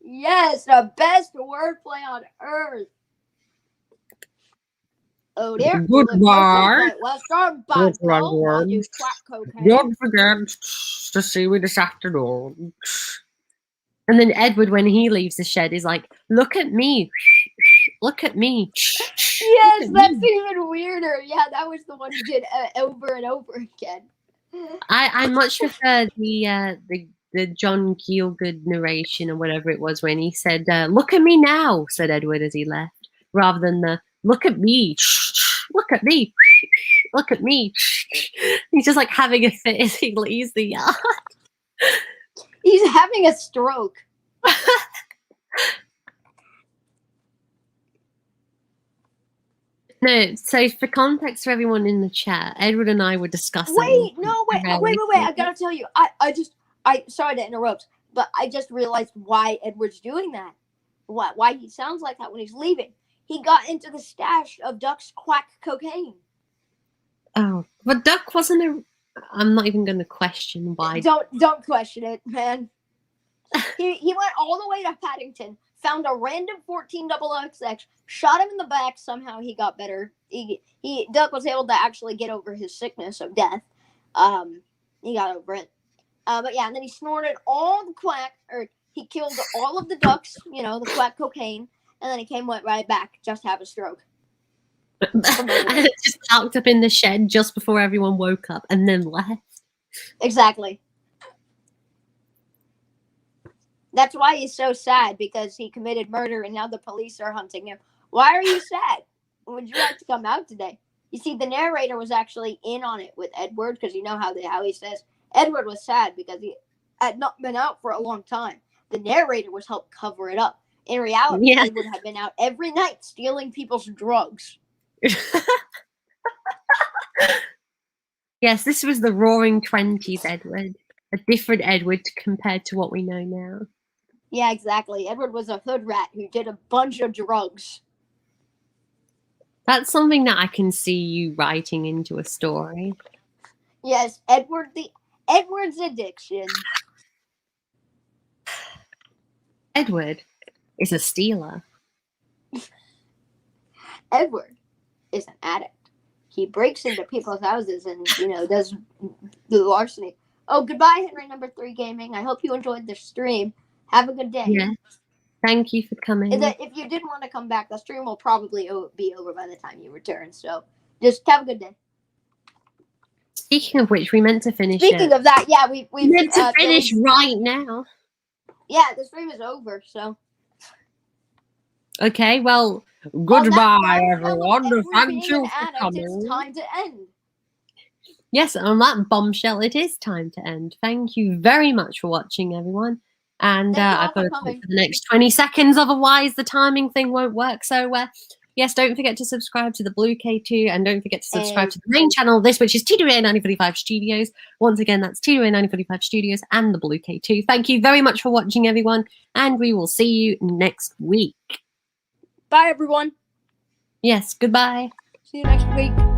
Yes, the best wordplay on earth. Oh, there. Goodbye. Western while you quack cocaine. Don't forget to see me this afternoon. And then Edward, when he leaves the shed, is like, look at me. Look at me. Yes, that's even weirder. Yeah, that was the one he did over and over again. I much prefer the John Gielgud narration or whatever it was when he said, look at me now, said Edward as he left, rather than the look at me. Look at me. Look at me. He's just having a fit as he leaves the yard. He's having a stroke. No, so for context for everyone in the chat, Edward and I were discussing. Wait, I gotta tell you, I sorry to interrupt, but I just realized why Edward's doing that. Why he sounds like that when he's leaving. He got into the stash of Duck's quack cocaine. Oh, but Duck wasn't I'm not even going to question why. Don't question it, man. He went all the way to Paddington, found a random 14XX, shot him in the back. Somehow he got better. Duck was able to actually get over his sickness of death. He got over it. But yeah, and then he snorted all the quack, or he killed all of the ducks, the quack cocaine, and then he went right back, just have a stroke. And just parked up in the shed just before everyone woke up and then left. Exactly. That's why he's so sad, because he committed murder and now the police are hunting him. Why are you sad? Would you like to come out today? You see, the narrator was actually in on it with Edward, because you know how he says Edward was sad because he had not been out for a long time. The narrator was helped cover it up. In reality, Yeah. Edward had been out every night stealing people's drugs. Yes, this was the Roaring Twenties, Edward. A different Edward compared to what we know now. Yeah, exactly. Edward was a hood rat who did a bunch of drugs. That's something that I can see you writing into a story. Yes, Edward's addiction. Edward is a stealer. Edward is an addict. He breaks into people's houses and, does the larceny. Oh, goodbye, Henry number 3 Gaming. I hope you enjoyed the stream. Have a good day. Yes. Thank you for coming. If you did want to come back, the stream will probably be over by the time you return. So just have a good day. Speaking of which, we meant to finish Speaking of that, yeah, we meant to finish right now. Yeah, the stream is over, so. Okay, well, goodbye, everyone. Thank you for coming. It's time to end. Yes, on that bombshell, it is time to end. Thank you very much for watching, everyone. And I've got to talk for the next 20 seconds, otherwise the timing thing won't work. So, yes, don't forget to subscribe to the Blue K2, and don't forget to subscribe to the main channel of this, which is T2A945 Studios. Once again, that's T2A945 Studios and the Blue K2. Thank you very much for watching, everyone, and we will see you next week. Bye, everyone. Yes, goodbye. See you next week.